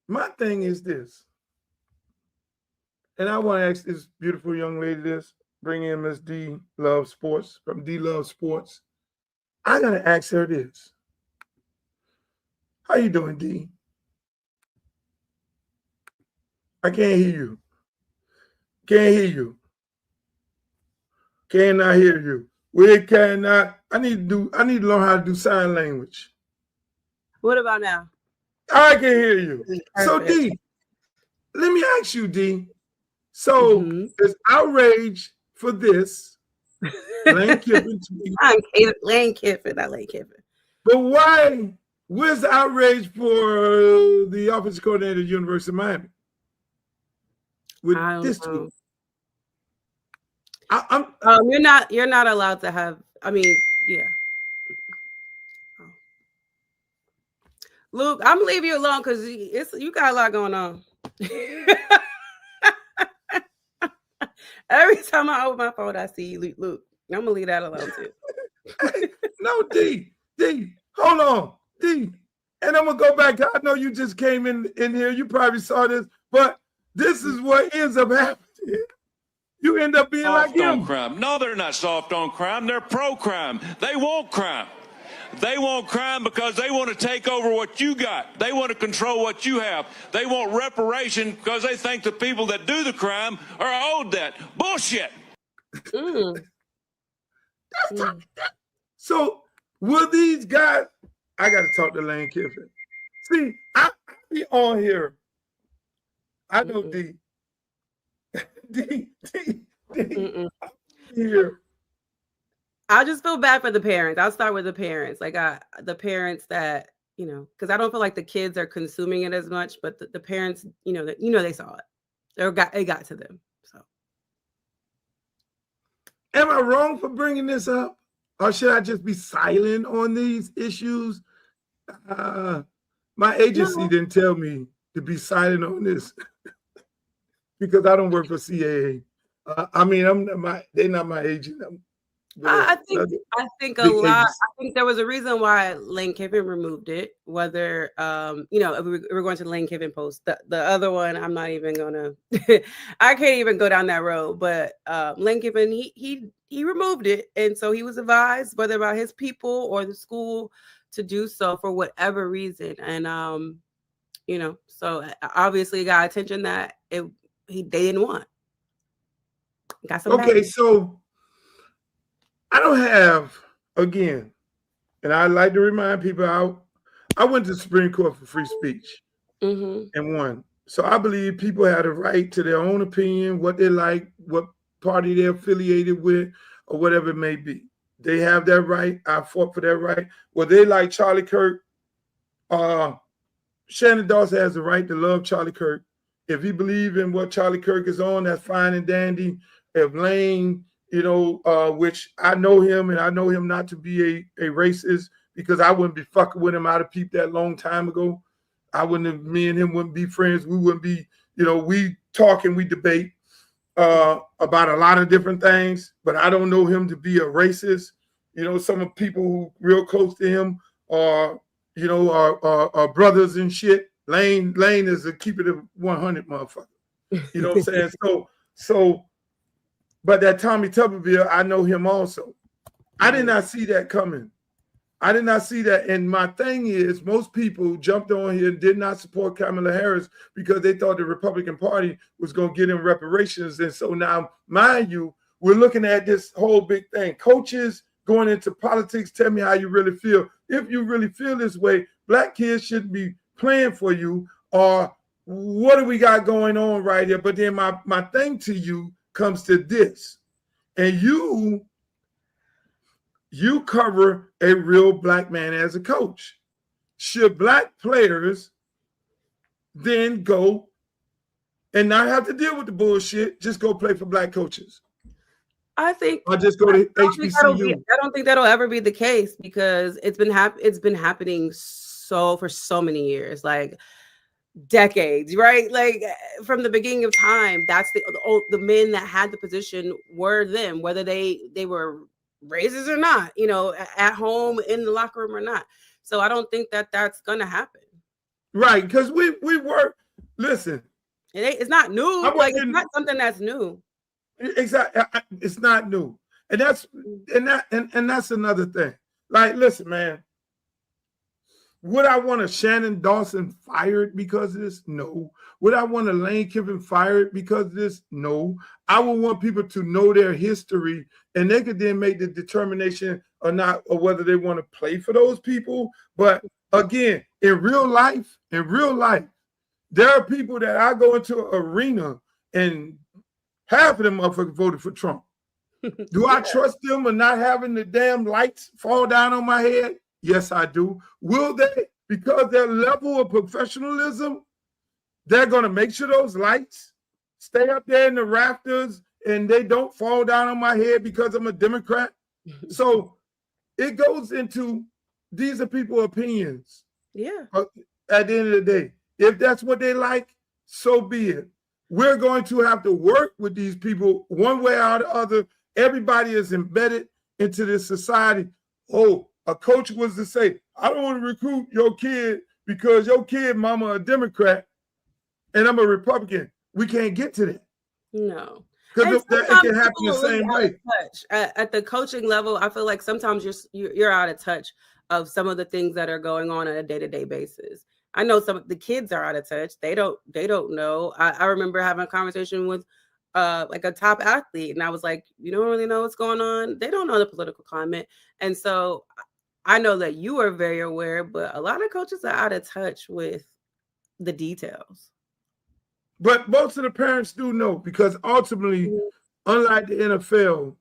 My thing is this. And I want to ask this beautiful young lady this. Bring in Miss D Love Sports from D Love Sports. I got to ask her this. How you doing, D? I can't hear you. Can't hear you. Cannot hear you. We cannot. I need to learn how to do sign language. What about now? I can hear you. So D, let me ask you, D. So there's outrage for this. Lane Kiffin. Lane Kiffin, not Lane Kiffin. But why? Where's the outrage for the offensive coordinator at the University of Miami? With this tweet. You're not allowed to have. I mean, yeah. Luke, I'm gonna leave you alone because you got a lot going on. Every time I open my phone, I see Luke. I'm gonna leave that alone too. No, D, hold on, D. And I'm gonna go back. I know you just came in here. You probably saw this, but this is what ends up happening. You end up being soft like him. On crime. No, they're not soft on crime. They're pro-crime. They want crime. They want crime because they want to take over what you got. They want to control what you have. They want reparation because they think the people that do the crime are owed that. Bullshit. So will these guys? I got to talk to Lane Kiffin. See, I be on here. I know D. Here. I just feel bad for the parents. I'll start with the parents. Like the parents that, because I don't feel like the kids are consuming it as much, but the parents, they saw it. It got to them. So, am I wrong for bringing this up, or should I just be silent on these issues? My agency didn't tell me to be silent on this because I don't work for CAA. They're not my agent. I think a lot. I think there was a reason why Lane Kiffin removed it. Whether we're going to the Lane Kiffin post. The other one, I'm not even gonna. I can't even go down that road. But Lane Kiffin, he removed it, and so he was advised, whether by his people or the school, to do so for whatever reason. And so obviously it got attention that they didn't want. Got some okay, so I don't have, again, and I like to remind people, I went to the Supreme Court for free speech and won. So I believe people have a right to their own opinion, what they like, what party they're affiliated with, or whatever it may be. They have that right. I fought for that right. Well, they like Charlie Kirk. Shannon Dawson has the right to love Charlie Kirk. If he believes in what Charlie Kirk is on, that's fine and dandy. If Lane, which I know him, and I know him not to be a racist, because I wouldn't be fucking with him. I'd have peeped that long time ago. Me and him wouldn't be friends. We wouldn't be, we talk and we debate about a lot of different things, but I don't know him to be a racist. Some of the people who real close to him are brothers and shit. Lane is a keep it 100 motherfucker. You know what I'm saying? So, but that Tommy Tuberville, I know him also. I did not see that coming. I did not see that. And my thing is, most people jumped on here and did not support Kamala Harris because they thought the Republican Party was going to get in reparations. And so now, mind you, we're looking at this whole big thing. Coaches going into politics, tell me how you really feel. If you really feel this way, black kids shouldn't be playing for you, or what do we got going on right here? But then my thing to you comes to this, and you cover a real black man as a coach. Should black players then go and not have to deal with the bullshit, just go play for black coaches? I think I'll just go to HBCU. I don't think that'll ever be the case, because it's been happening for so many years, like decades, right? Like from the beginning of time, that's the men that had the position were them, whether they were raises or not, you know, at home, in the locker room or not. So I don't think that that's gonna happen. Right, because we work. Listen, it's not new. Like it's not something that's new. Exactly, it's not new, and that's another thing. Like, listen, man, would I want a Shannon Dawson fired because of this? No. Would I want a Lane Kiffin fired because of this? No. I would want people to know their history, and they could then make the determination or not, or whether they want to play for those people. But again, in real life, there are people that I go into an arena and half of them motherfuckers voted for Trump. Do I trust them or not having the damn lights fall down on my head? Yes, I do. Will they? Because their level of professionalism, they're going to make sure those lights stay up there in the rafters and they don't fall down on my head because I'm a Democrat. So it goes into, these are people's opinions. Yeah. At the end of the day, if that's what they like, so be it. We're going to have to work with these people one way or the other. Everybody is embedded into this society. Oh, a coach was to say, I don't want to recruit your kid because your kid mama a Democrat and I'm a Republican. We can't get to that. No. Because it can happen the same way. At the coaching level, I feel like sometimes you're out of touch of some of the things that are going on a day-to-day basis. I know some of the kids are out of touch. They don't know. I remember having a conversation with like a top athlete, and I was like, you don't really know what's going on. They don't know the political climate. And so I know that you are very aware, but a lot of coaches are out of touch with the details. But most of the parents do know, because ultimately, unlike the NFL,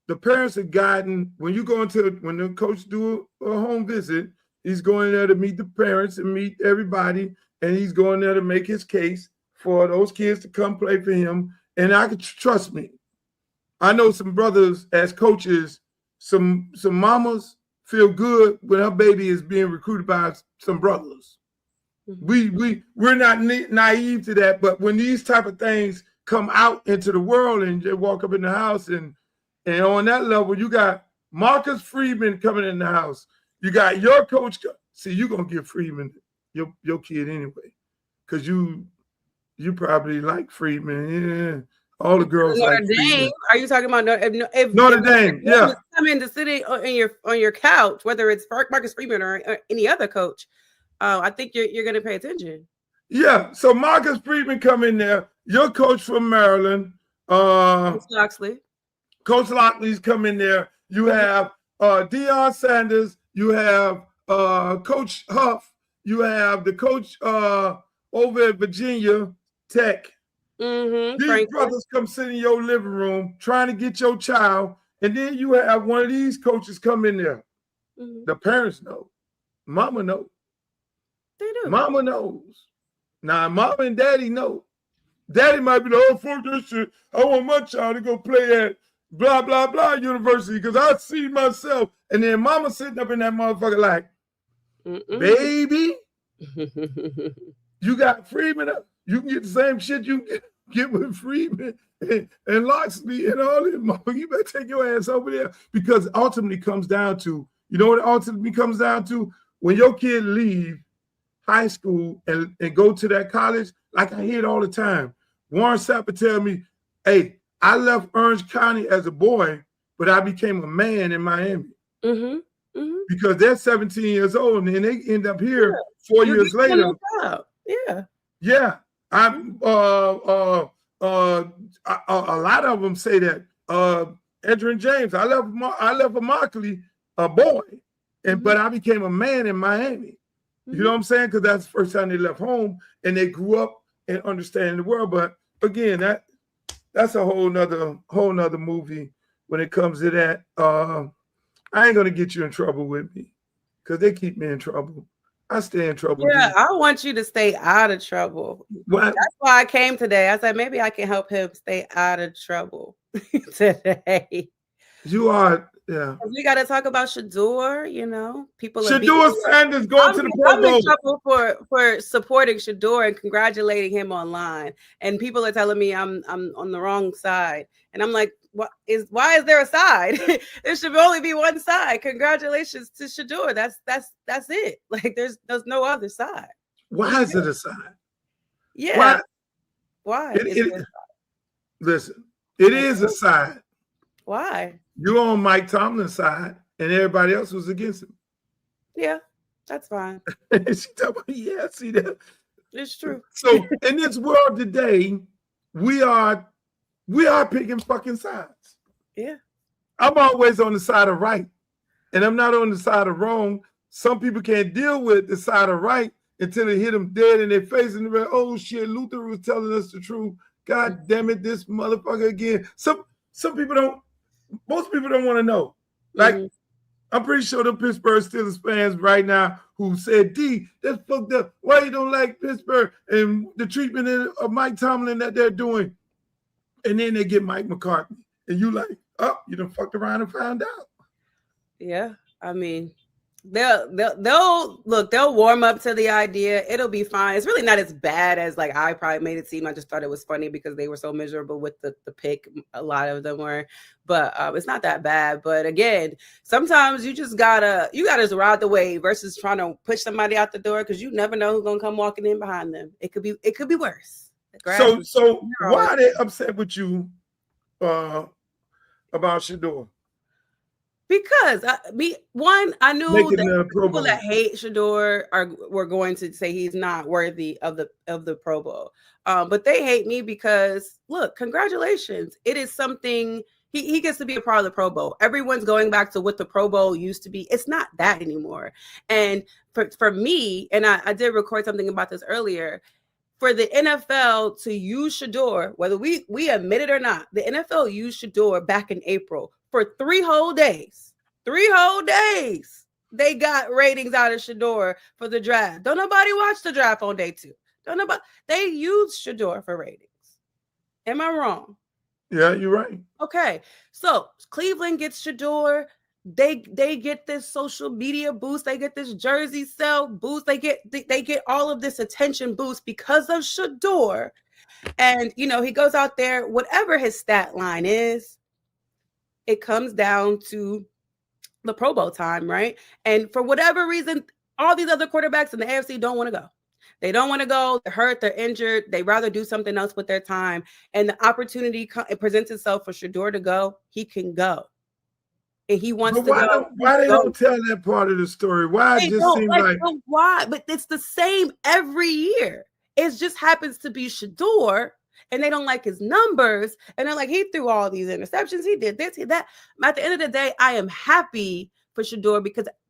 the parents are guiding. When the coach do a home visit, he's going there to meet the parents and meet everybody, and he's going there to make his case for those kids to come play for him. And I can trust me. I know some brothers as coaches, some mamas feel good when her baby is being recruited by some brothers. We're not naive to that, but when these type of things come out into the world and they walk up in the house, and on that level, you got Marcus Freeman coming in the house. You got your coach. See, you're gonna give Freeman your kid anyway, because you probably like Freeman. Yeah, all the girls Notre like Dame. Freeman. Are you talking about if Notre Dame? Yeah. Come in to sit on your couch, whether it's Marcus Freeman or any other coach. I think you're going to pay attention. Yeah. So Marcus Freeman come in there. Your coach from Maryland, Coach Uncxle. Coach Lockley's come in there. You have Deion Sanders. You have Coach Huff. You have the coach over at Virginia Tech. These brothers come sit in your living room trying to get your child, and then you have one of these coaches come in there. The parents know. Mama knows. They do. Mama knows. Now, mama and daddy know. Daddy might be the whole fuck this shit. I want my child to go play at blah, blah, blah university because I see myself. And then mama sitting up in that motherfucker like, baby, you got Freeman up. You can get the same shit you get with Freeman and Loxley and all this. You better take your ass over there, because ultimately comes down to, you know what it ultimately comes down to? When your kid leave high school and go to that college, like I hear it all the time. Warren Sapp tell me, hey, I left Orange County as a boy, but I became a man in Miami. because they're 17 years old and they end up here 4 years later. Yeah. I'm a lot of them say that. Edrin James, I left a Markley, a boy, but I became a man in Miami. You know what I'm saying? Because that's the first time they left home and they grew up and understanding the world. But again, that's a whole nother movie when it comes to that. I ain't gonna get you in trouble with me because they keep me in trouble. I stay in trouble. Yeah, I want you to stay out of trouble. That's why I came today. I said maybe I can help him stay out of trouble today. You are, yeah. We got to talk about Shedeur. You know, people. Shedeur Sanders going to the Pro Bowl. I'm in trouble for supporting Shedeur and congratulating him online, and people are telling me I'm on the wrong side, and I'm like, why is there a side? There should only be one side. Congratulations to Shedeur. That's it. Like there's no other side. Why is it a side? Yeah. Why? Listen, it is a side. Why? You're on Mike Tomlin's side, and everybody else was against him. Yeah, that's fine. She told me, yeah, see that. It's true. So in this world today, we are picking fucking sides. Yeah. I'm always on the side of right, and I'm not on the side of wrong. Some people can't deal with the side of right until they hit them dead in their face, and they're like, oh shit, Luther was telling us the truth. God damn it, this motherfucker again. Some people don't. Most people don't want to know. Like, I'm pretty sure the Pittsburgh Steelers fans right now who said, D, that's fucked up. Why you don't like Pittsburgh and the treatment of Mike Tomlin that they're doing? And then they get Mike McCarthy. And you like, oh, you done fucked around and found out. Yeah, I mean, they'll warm up to the idea. It'll be fine. It's really not as bad as like I probably made it seem. I just thought it was funny because they were so miserable with the pick. A lot of them were, but it's not that bad. But again, sometimes you gotta ride the wave versus trying to push somebody out the door because you never know who's gonna come walking in behind them. It could be worse. So why are they upset with you about Shedeur? Because I knew that people that hate Shedeur were going to say he's not worthy of the Pro Bowl. But they hate me because look, congratulations. It is something he gets to be a part of the Pro Bowl. Everyone's going back to what the Pro Bowl used to be. It's not that anymore. And for me, and I did record something about this earlier, for the NFL to use Shedeur, whether we admit it or not, the NFL used Shedeur back in April. For 3 whole days, they got ratings out of Shedeur for the draft. Don't nobody watch the draft on day 2. They used Shedeur for ratings. Am I wrong? Yeah, you're right. Okay, so Cleveland gets Shedeur. They get this social media boost. They get this jersey sale boost. They get all of this attention boost because of Shedeur. And you know he goes out there, whatever his stat line is. It comes down to the Pro Bowl time, right? And for whatever reason, all these other quarterbacks in the AFC don't want to go. They don't want to go. They're hurt. They're injured. They rather do something else with their time. And the opportunity it presents itself for Shedeur to go. He can go. And he wants to go. Why they don't tell that part of the story? Why it just seems like why? But it's the same every year. It just happens to be Shedeur. And they don't like his numbers. And they're like, he threw all these interceptions. He did this, he that. At the end of the day, I am happy for Shedeur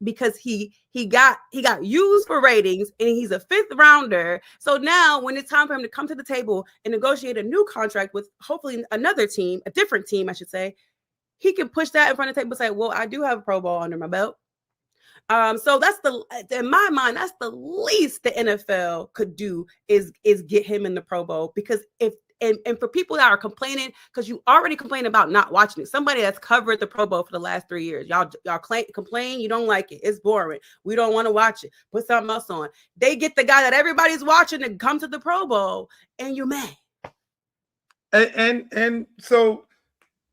because he got used for ratings and he's a 5th rounder. So now when it's time for him to come to the table and negotiate a new contract with hopefully another team, a different team, I should say, he can push that in front of the table and say, well, I do have a Pro Bowl under my belt. So that's in my mind, that's the least the NFL could do is get him in the Pro Bowl because and for people that are complaining, because you already complained about not watching it. Somebody that's covered the Pro Bowl for the last 3 years. Y'all complain, you don't like it. It's boring. We don't want to watch it. Put something else on. They get the guy that everybody's watching to come to the Pro Bowl, and you're mad. And so,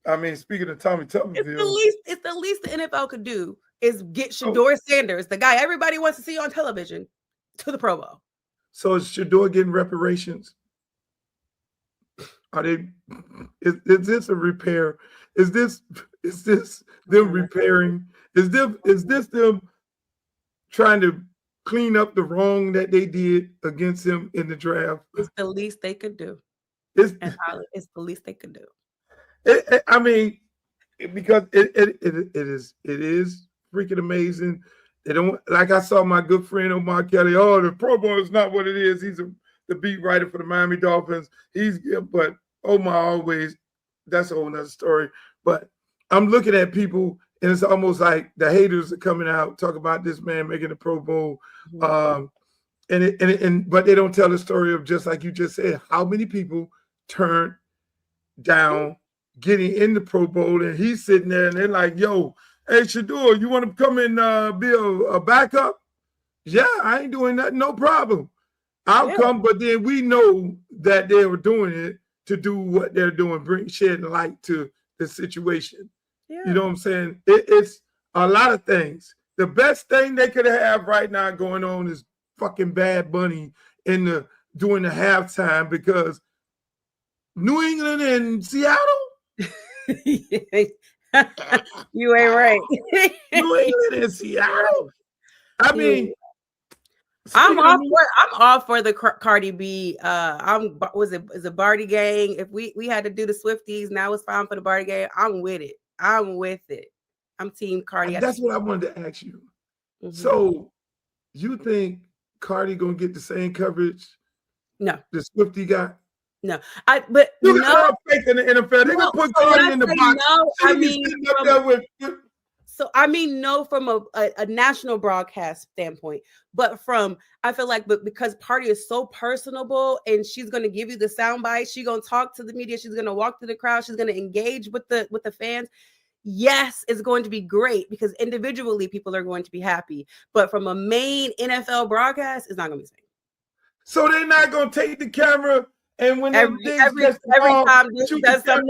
I mean, speaking of Tommy Tuberville, it's the least the NFL could do is get Shedeur Sanders, the guy everybody wants to see on television, to the Pro Bowl. So is Shedeur getting reparations? Is this a repair? Is this them repairing? Is this them trying to clean up the wrong that they did against him in the draft? It's the least they could do. It's the least they could do. I mean, because it is freaking amazing. They don't, like I saw my good friend Omar Kelly. Oh, the Pro Bowl is not what it is. He's the beat writer for the Miami Dolphins. But Omar always, that's a whole nother story. But I'm looking at people, and it's almost like the haters are coming out, talk about this man making the Pro Bowl. But they don't tell the story of, just like you just said, how many people turned down getting in the Pro Bowl, and he's sitting there and they're like, yo, hey, Shador, you want to come and be a backup? Yeah, I ain't doing that, no problem. I'll come, but then we know that they were doing it to do what they're doing, shedding light to the situation. Yeah. You know what I'm saying? It's a lot of things. The best thing they could have right now going on is fucking Bad Bunny during the halftime, because New England and Seattle. You ain't right. New England and Seattle. I mean, I'm all for the Cardi B. Is it Barty Gang? If we had to do the Swifties, now it's fine for the Barty Gang. I'm with it. I'm team Cardi. That's what I wanted to ask you. Mm-hmm. So, you think Cardi gonna get the same coverage? No, the Swiftie got. No, but you got faith in the NFL. They gonna put Cardi in the box. No, I mean, no, from a national broadcast standpoint, but I feel like, because Cardi is so personable and she's gonna give you the sound bites, she's gonna talk to the media, she's gonna walk through the crowd, she's gonna engage with the fans. Yes, it's going to be great because individually people are going to be happy, but from a main NFL broadcast, it's not gonna be the same. So they're not gonna take the camera. And when every time she does something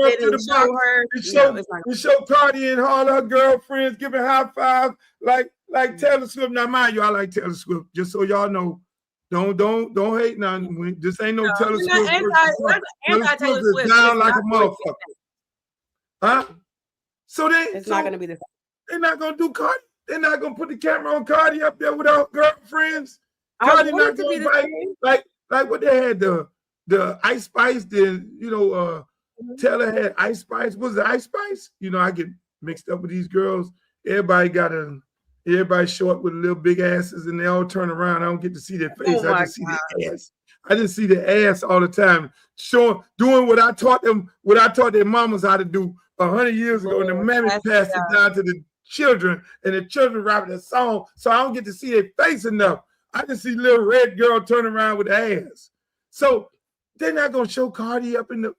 we show Cardi and all her girlfriends giving high five like Taylor Swift. Now, mind you, I like Taylor Swift. Just so y'all know, don't hate nothing. This ain't no Taylor Swift. Taylor Swift is down like a motherfucker. Huh? So it's not gonna be the same. They're not gonna do Cardi. They're not gonna put the camera on Cardi up there with her girlfriends. Cardi not gonna bite like what they had the Ice Spice, Taylor had Ice Spice. Was it Ice Spice? I get mixed up with these girls. Everybody short with little big asses, and they all turn around. I don't get to see their face. I just see their ass. I just see their ass all the time, doing what I taught them, what I taught their mamas how to do 100 years ago, and the mammies passed it down to the children, and the children rapping a song. So I don't get to see their face enough. I just see little red girl turn around with ass. So they're not gonna show Cardi up in the.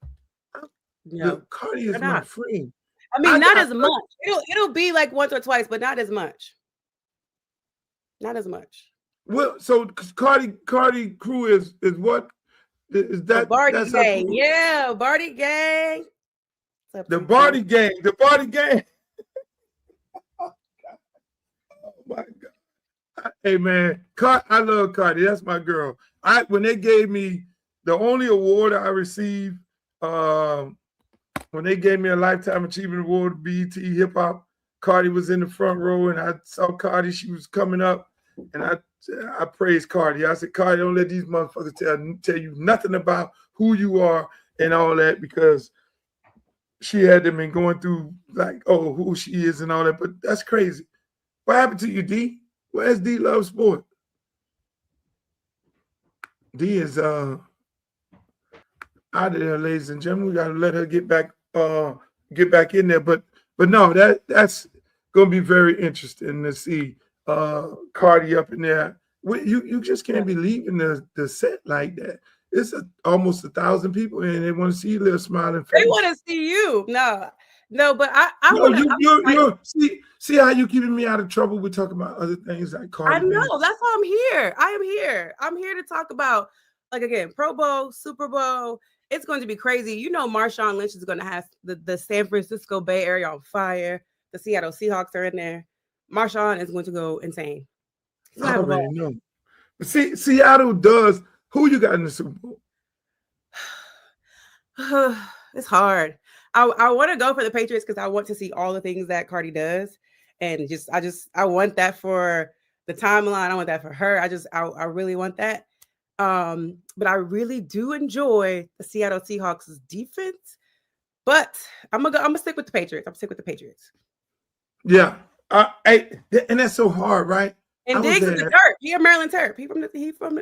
No, Cardi is my friend. I mean, not as much. It'll be like once or twice, but not as much. Not as much. Well, so Cardi crew is what? Is that the Barty Gang? Yeah, Barty Gang. The Barty Gang. The Barty Gang. Oh my God. Hey man, I love Cardi. That's my girl. When they gave me the only award I received, when they gave me a Lifetime Achievement Award, BET Hip Hop, Cardi was in the front row, and I saw Cardi. She was coming up, and I praised Cardi. I said, Cardi, don't let these motherfuckers tell you nothing about who you are and all that, because she had them been going through like, oh, who she is and all that. But that's crazy. What happened to you, D? Where's D Love Sport? D is out of there, ladies and gentlemen. We gotta let her get back in there. But no, that's gonna be very interesting to see Cardi up in there. You just can't be leaving the set like that. It's almost 1,000 people, and they want to see you little smiling face. They want to see you. No, but I see how you keeping me out of trouble. We're talking about other things like Cardi. I know, that's why I'm here. I'm here to talk about, like, again, Pro Bowl, Super Bowl. It's going to be crazy. Marshawn Lynch is going to have the San Francisco Bay Area on fire. The Seattle Seahawks are in there. Marshawn is going to go insane. I already know. But see, Seattle does. Who you got in the Super Bowl? It's hard. I want to go for the Patriots because I want to see all the things that Cardi does, and I want that for the timeline. I want that for her. I really want that. But I really do enjoy the Seattle Seahawks defense. But I'm gonna stick with the Patriots. I'm stick with the Patriots. Yeah, and that's so hard, right? And Diggs is a Terp. He a Maryland Terp. He from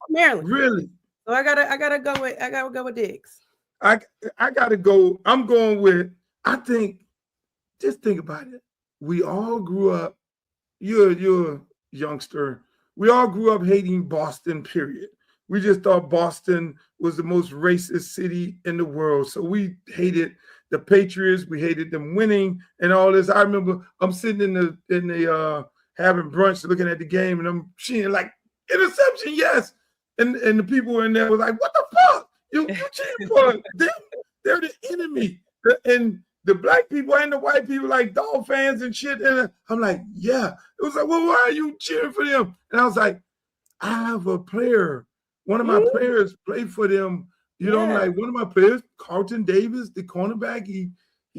Maryland. Really? So I gotta go with Diggs. I gotta go. I'm going with. I think. Just think about it. We all grew up. You're a youngster. We all grew up hating Boston. Period. We just thought Boston was the most racist city in the world. So we hated the Patriots. We hated them winning and all this. I remember I'm sitting in the having brunch, looking at the game, and I'm cheering like interception, yes. And the people in there were like, "What the fuck? You cheering for them? They're the enemy." And the black people and the white people like dog fans and shit. And I'm like, yeah. It was like, well, why are you cheering for them? And I was like, I have a player. One of my players played for them. You know, I'm like, one of my players, Carlton Davis, the cornerback, he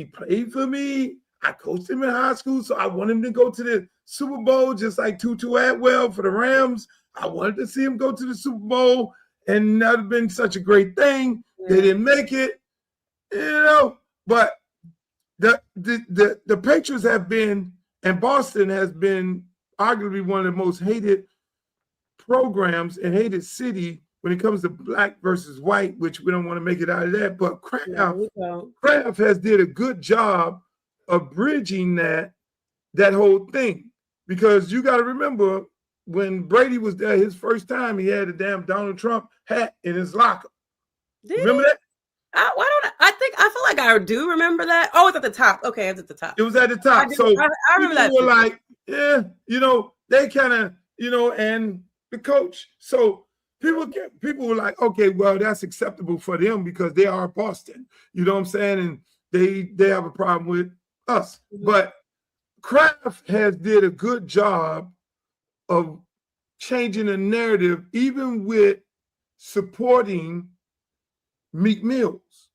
played for me. I coached him in high school, so I want him to go to the Super Bowl, just like Tutu Atwell for the Rams. I wanted to see him go to the Super Bowl, and that would have been such a great thing. They didn't make it, you know. But the Patriots have been, and Boston has been arguably one of the most hated programs and hated city when it comes to black versus white, which we don't want to make it out of that. But Kraft has did a good job of bridging that whole thing, because you got to remember when Brady was there his first time, he had a damn Donald Trump hat in his locker. Remember that? I feel like I do remember that. Oh, it's at the top. Okay, it's at the top. It was at the top. I remember that. People were like, yeah, you know, they kind of, you know, and the coach. So people were like, okay, well, that's acceptable for them because they are Boston. You know what I'm saying? And they have a problem with us. But Kraft has did a good job of changing the narrative, even with supporting Meek Mills,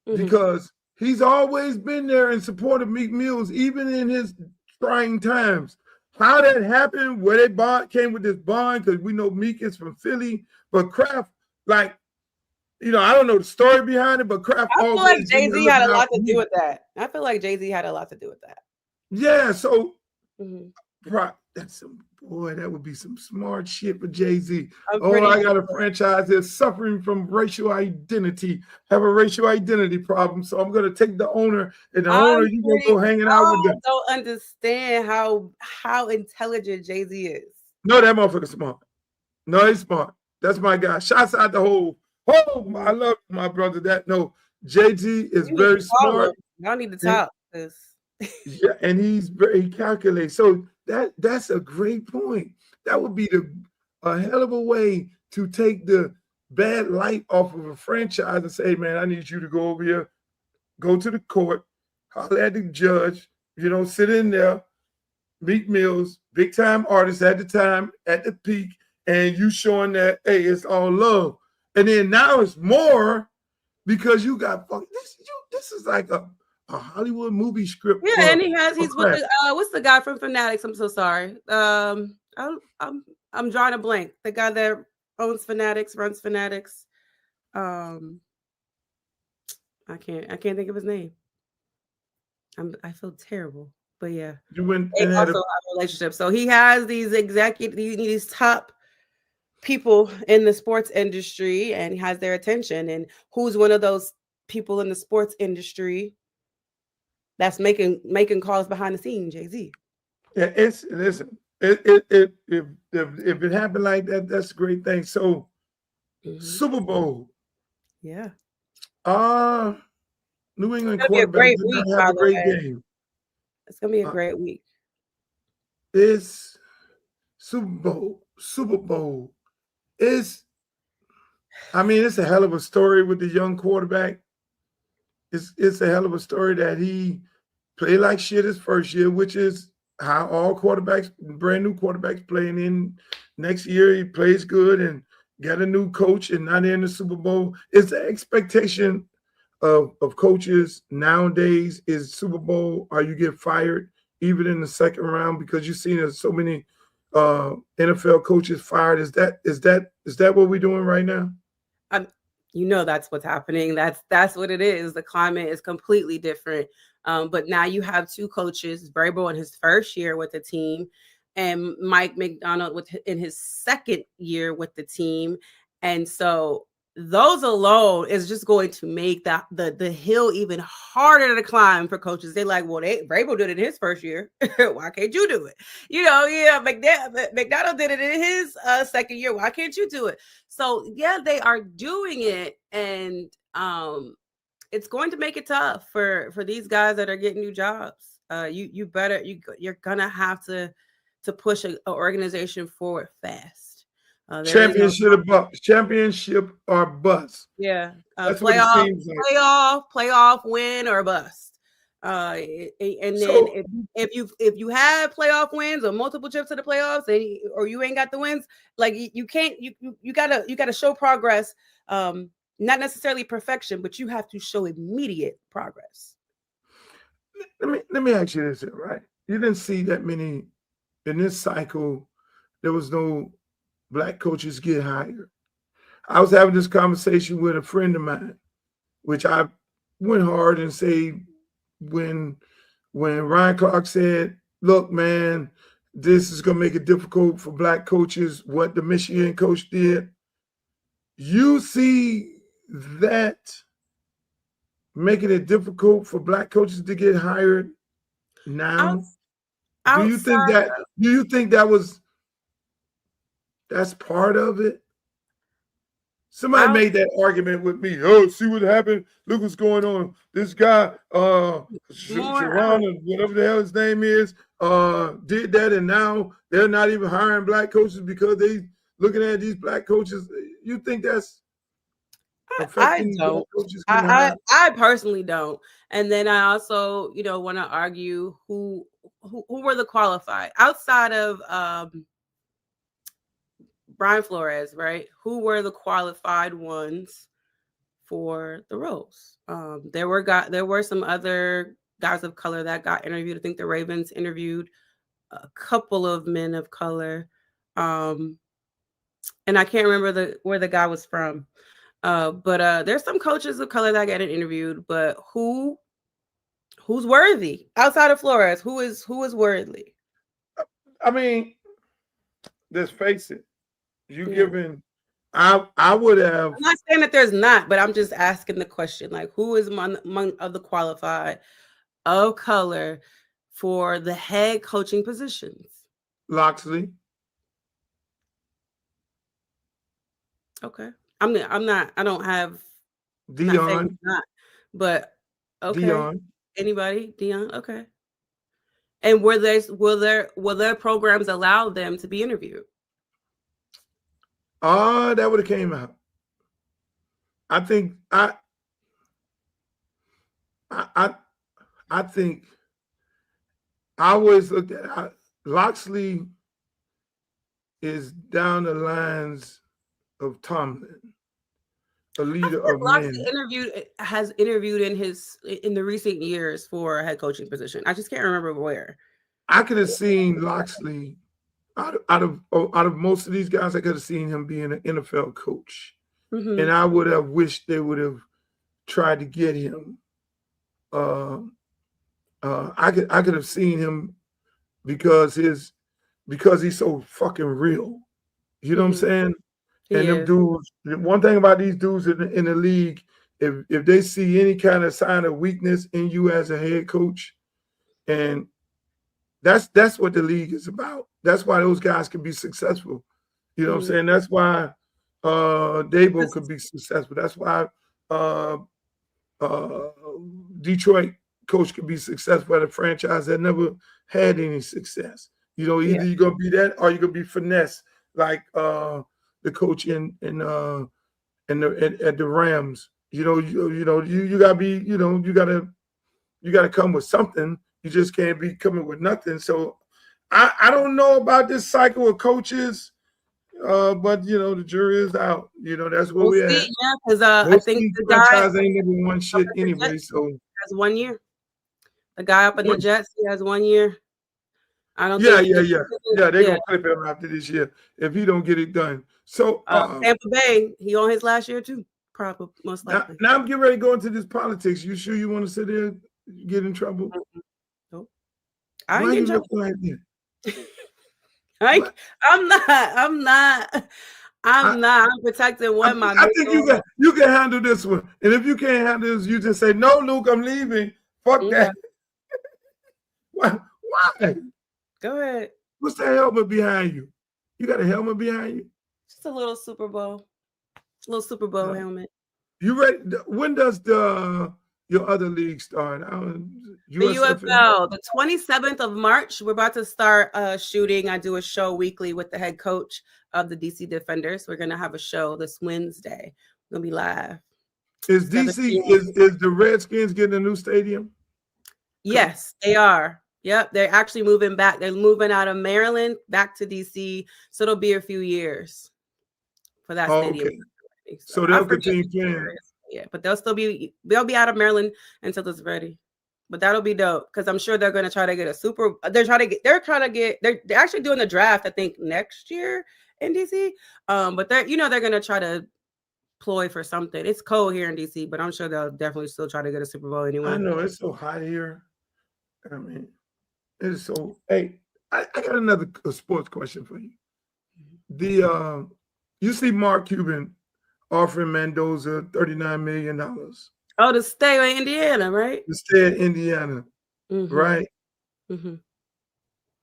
because he's always been there in support of Meek Mills, even in his trying times. How that happened, where they came with this bond, because we know Meek is from Philly, but Kraft, like, you know, I don't know the story behind it, but Kraft. I feel like Jay-Z had a lot to do with that. I feel like Jay-Z had a lot to do with that. Yeah, so that's some boy, that would be some smart shit for Jay-Z. I got a franchise that's suffering from racial identity, have a racial identity problem. So I'm gonna take the owner, and the owner, you gonna go hanging out with them. I don't understand how intelligent Jay-Z is. No, that motherfucker's smart. No, he's smart. That's my guy. Shouts out the whole. Oh, I love my brother. Jay-Z is very smart. Y'all need to talk. Yeah, and he's very calculated. So that's a great point. That would be a hell of a way to take the bad light off of a franchise and say, man, I need you to go over here, go to the court, holler at the judge, you know, sit in there, Meek Mills, big time artist at the time, at the peak, and you showing that, hey, it's all love. And then now it's more because you got this is like a Hollywood movie script. Yeah, and he's with what's the guy from Fanatics? I'm so sorry. I'm drawing a blank. The guy that owns Fanatics, runs Fanatics. I can't think of his name. I feel terrible, but yeah. You went and also have a relationship. So he has these these top people in the sports industry, and he has their attention. And who's one of those people in the sports industry that's making calls behind the scenes? Jay-Z. Yeah, listen. If it happened like that, that's a great thing. So Super Bowl. Yeah. New England quarterback did not have a great game. It's gonna be a great week. It's Super Bowl. It's a hell of a story with the young quarterback. It's a hell of a story that he played like shit his first year, which is how all quarterbacks, brand new quarterbacks playing in next year. He plays good and got a new coach and not in the Super Bowl. It's the expectation of coaches nowadays is Super Bowl or you get fired even in the second round, because you've seen so many NFL coaches fired. Is that what we're doing right now? That's what's happening. That's what it is. The climate is completely different. But now you have two coaches, Vrabel in his first year with the team, and Mike McDonald in his second year with the team. And so those alone is just going to make the hill even harder to climb for coaches. They're like, well, Vrabel did it in his first year. Why can't you do it? McDonald did it in his second year. Why can't you do it? So yeah, they are doing it, and it's going to make it tough for these guys that are getting new jobs. You're gonna have to push an organization forward fast. Championship or bust. Yeah, that's what it seems like. Playoff win or bust. And then if you have playoff wins or multiple trips to the playoffs, or you ain't got the wins, like you can't. You gotta show progress. Not necessarily perfection, but you have to show immediate progress. Let me ask you this, right? You didn't see that many in this cycle. There was no Black coaches get hired. I was having this conversation with a friend of mine, which I went hard and say when Ryan Clark said, look, man, this is going to make it difficult for Black coaches, what the Michigan coach did. You see that making it difficult for Black coaches to get hired now? Do you think that's part of it? Somebody made that argument with me. Oh, see what happened? Look what's going on. This guy, Sharon, whatever the hell his name is, did that, and now they're not even hiring Black coaches because they looking at these Black coaches. You think that's affecting Black coaches? I personally don't. And then I also, want to argue who were the qualified outside of Brian Flores, right? Who were the qualified ones for the roles? There were some other guys of color that got interviewed. I think the Ravens interviewed a couple of men of color, and I can't remember where the guy was from. But there's some coaches of color that got interviewed. But who's worthy outside of Flores? Who is worthy? I mean, let's face it. I would have. I'm not saying that there's not, but I'm just asking the question, like, who is among of the qualified of color for the head coaching positions? Loxley. Okay. I don't have Dion. But okay. Dion. Anybody? Dion. Okay. And will their programs allow them to be interviewed? That would have came out. I think I think I always looked at Loxley is down the lines of Tomlin, a leader of men. Has interviewed in the recent years for a head coaching position. I just can't remember where. I could have seen Loxley out of most of these guys. I could have seen him being an NFL coach, and I would have wished they would have tried to get him. I could have seen him because he's so fucking real. You know what I'm saying? And them dudes. One thing about these dudes in the league, if they see any kind of sign of weakness in you as a head coach, and that's what the league is about. That's why those guys can be successful. You know what I'm saying? That's why Dabo could be successful. That's why Detroit coach could be successful at a franchise that never had any success. You know, either you're gonna be that or you're gonna be finesse, like the coach at the Rams. You gotta be, you gotta come with something. You just can't be coming with nothing. So I don't know about this cycle of coaches. But you know, the jury is out. You know, that's where We'll we're see, at. yeah, because I think the guy franchise ain't never won shit anyway. So has 1 year. The guy up in the Jets, he has 1 year. I don't yeah, think they're gonna clip him after this year if he don't get it done. So Tampa Bay, he on his last year too, probably most likely. Now I'm getting ready to go into this politics. You sure you want to sit there and get in trouble? Nope. I Why ain't you looking like that? I'm not. I'm protecting one. I think you can handle this one. And if you can't handle this, you just say, no, Luke, I'm leaving. Fuck that. Why? Go ahead. What's that helmet behind you? You got a helmet behind you? Just a little Super Bowl. Helmet. You ready? When does your other league start? The UFL, the 27th of March. We're about to start shooting. I do a show weekly with the head coach of the DC Defenders. We're gonna have a show this Wednesday. We're gonna be live. Is DC is the Redskins getting a new stadium? Yes, they are. Yep, they're actually moving back. They're moving out of Maryland back to DC. So it'll be a few years for that stadium. Okay. So they'll continue playing. Yeah, but they'll be out of Maryland until it's ready. But that'll be dope because I'm sure they're going to try to get they're actually doing the draft, I think, next year in DC. But they're going to try to ploy for something. It's cold here in DC, but I'm sure they'll definitely still try to get a Super Bowl anyway. I know it's so hot here. I mean, it's so. Hey, I got another sports question for you. You see Mark Cuban offering Mendoza $39 million. Oh, to stay in Indiana, right? To stay in Indiana, right? Mm-hmm.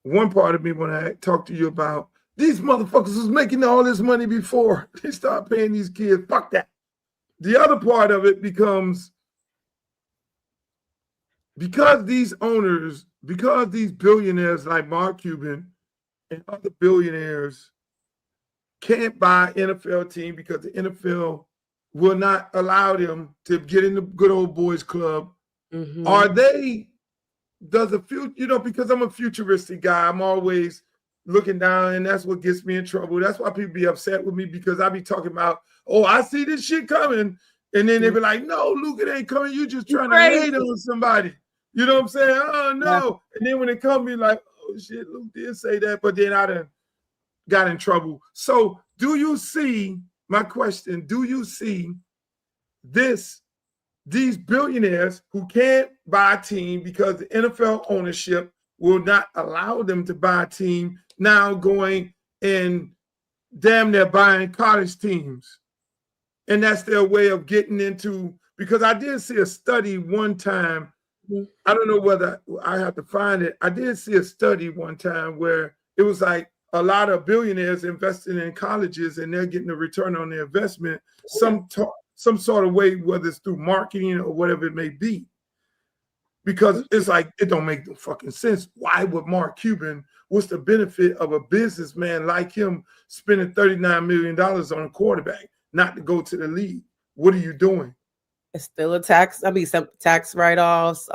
One part of me when I talk to you about these motherfuckers was making all this money before they start paying these kids. Fuck that. The other part of it becomes because these billionaires like Mark Cuban and other billionaires can't buy NFL team because the NFL will not allow them to get in the good old boys club. Mm-hmm. Because I'm a futuristic guy, I'm always looking down, and that's what gets me in trouble. That's why people be upset with me because I be talking about, oh, I see this shit coming. And then they be like, no, Luke, it ain't coming. You just trying to hate on somebody. You know what I'm saying? Oh, no. Yeah. And then when it comes, be like, oh, shit, Luke did say that. But then I done got in trouble. So do you see these billionaires who can't buy a team because the NFL ownership will not allow them to buy a team now going and damn near buying college teams? And that's their way of getting into, because I did see a study one time. I don't know whether I have to find it. I did see a study one time where it was like a lot of billionaires investing in colleges and they're getting a return on their investment some sort of way, whether it's through marketing or whatever it may be. Because it's like, it don't make no fucking sense. Why would Mark Cuban, what's the benefit of a businessman like him spending $39 million on a quarterback not to go to the league? What are you doing? It's still a tax. I mean, some tax write-offs.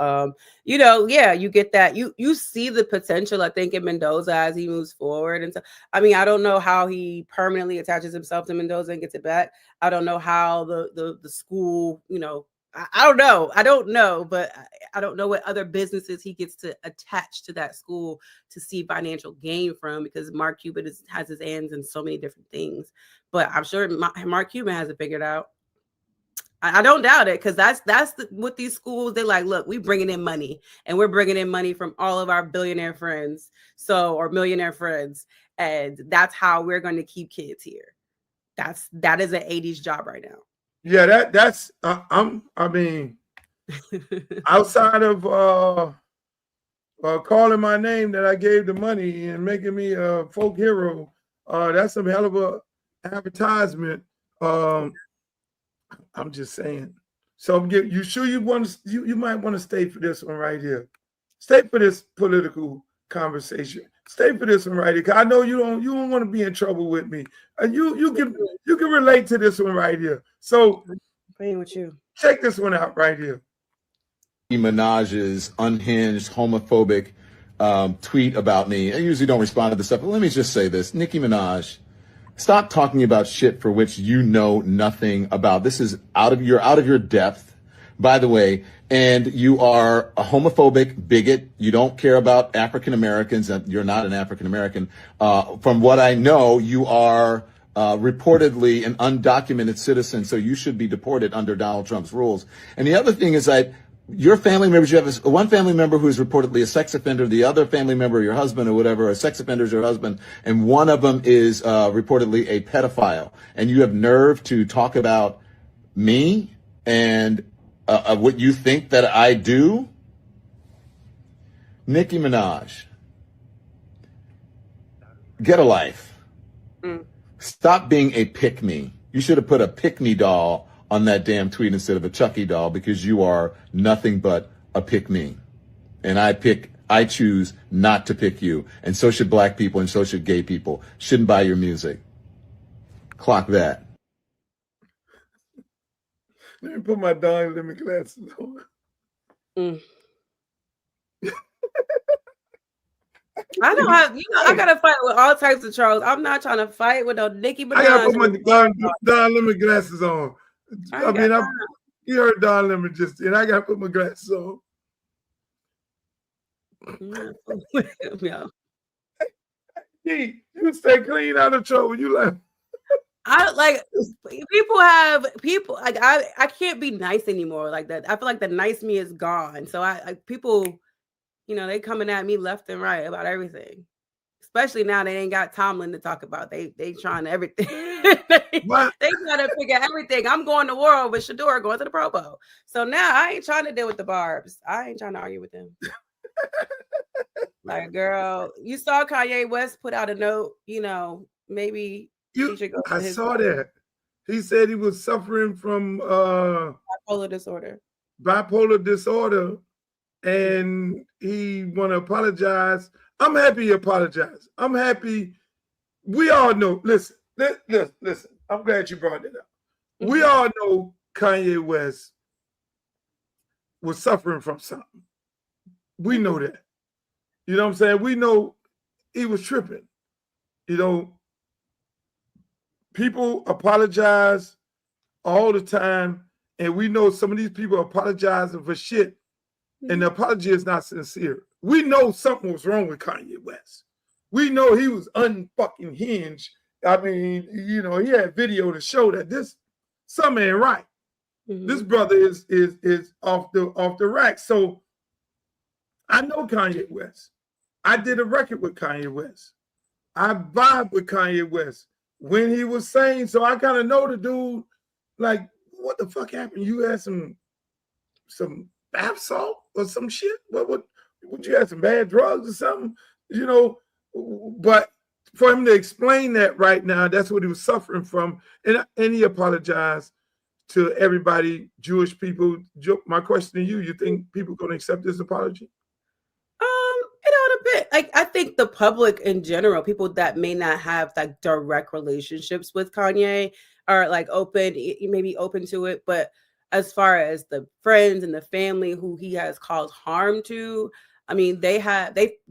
You get that. You see the potential, I think, in Mendoza as he moves forward. And so, I mean, I don't know how he permanently attaches himself to Mendoza and gets it back. I don't know how the school, I don't know, but I don't know what other businesses he gets to attach to that school to see financial gain from, because Mark Cuban has his hands in so many different things. But I'm sure Mark Cuban has it figured out. I don't doubt it, because that's what these schools, they're like, look, we bringing in money, and we're bringing in money from all of our billionaire friends, or millionaire friends, and that's how we're going to keep kids here. That is an 80s job right now. Yeah, that's outside of calling my name that I gave the money and making me a folk hero, that's some hell of a advertisement. I'm just saying. So you sure you might want to stay for this one right here. Stay for this political conversation. Stay for this one right here, because I know you don't want to be in trouble with me. And you can relate to this one right here. So I'm playing with you. Check this one out right here. Nicki Minaj's unhinged, homophobic tweet about me. I usually don't respond to this stuff, but let me just say this. Nicki Minaj, Stop talking about shit for which you know nothing about. This is out of your depth, by the way, and you are a homophobic bigot. You don't care about African Americans. You're not an African American. From what I know, you are reportedly an undocumented citizen, so you should be deported under Donald Trump's rules. And the other thing is that your family members, you have one family member who is reportedly a sex offender, the other family member, your husband or whatever, a sex offender is your husband, and one of them is reportedly a pedophile. And you have nerve to talk about me and what you think that I do? Nicki Minaj, get a life. Stop being a pick-me. You should have put a pick-me doll on that damn tweet instead of a Chucky doll, because you are nothing but a pick-me. And I choose not to pick you. And so should black people, and so should gay people. Shouldn't buy your music. Clock that. Let me put my Don Lemon glasses on. I don't have, I gotta fight with all types of trolls. I'm not trying to fight with no Nicki Minaj. I gotta put my Don Lemon glasses on. I mean, you heard Don Lemon just, and I gotta put my glasses on. Yeah. Hey, you stay clean out of trouble. You like. I like people like I can't be nice anymore like that. I feel like the nice me is gone. So people, they coming at me left and right about everything. Especially now they ain't got Tomlin to talk about. They trying everything. they trying to figure everything. I'm going to war over Shador going to the Pro Bowl. So now I ain't trying to deal with the Barbs. I ain't trying to argue with them. Like, girl, you saw Kanye West put out a note, maybe I saw that. He said he was suffering from bipolar disorder. And he want to apologize. I'm happy he apologized. I'm happy. We all know. Listen. I'm glad you brought that up. Mm-hmm. We all know Kanye West was suffering from something. We know that. You know what I'm saying? We know he was tripping. People apologize all the time, and we know some of these people apologizing for shit, and the apology is not sincere. We know something was wrong with Kanye West. We know he was unfucking hinged. I mean, he had video to show that something ain't right. Mm-hmm. This brother is off the rack. So I know Kanye West. I did a record with Kanye West. I vibed with Kanye West when he was saying, so I kind of know the dude, like, what the fuck happened? You had some bath salt or some shit? What you had some bad drugs or something? But for him to explain that right now, that's what he was suffering from. And he apologized to everybody, Jewish people. My question to you think people are going to accept this apology? A bit. I think the public in general, people that may not have like direct relationships with Kanye are like maybe open to it. But as far as the friends and the family who he has caused harm to, I mean, they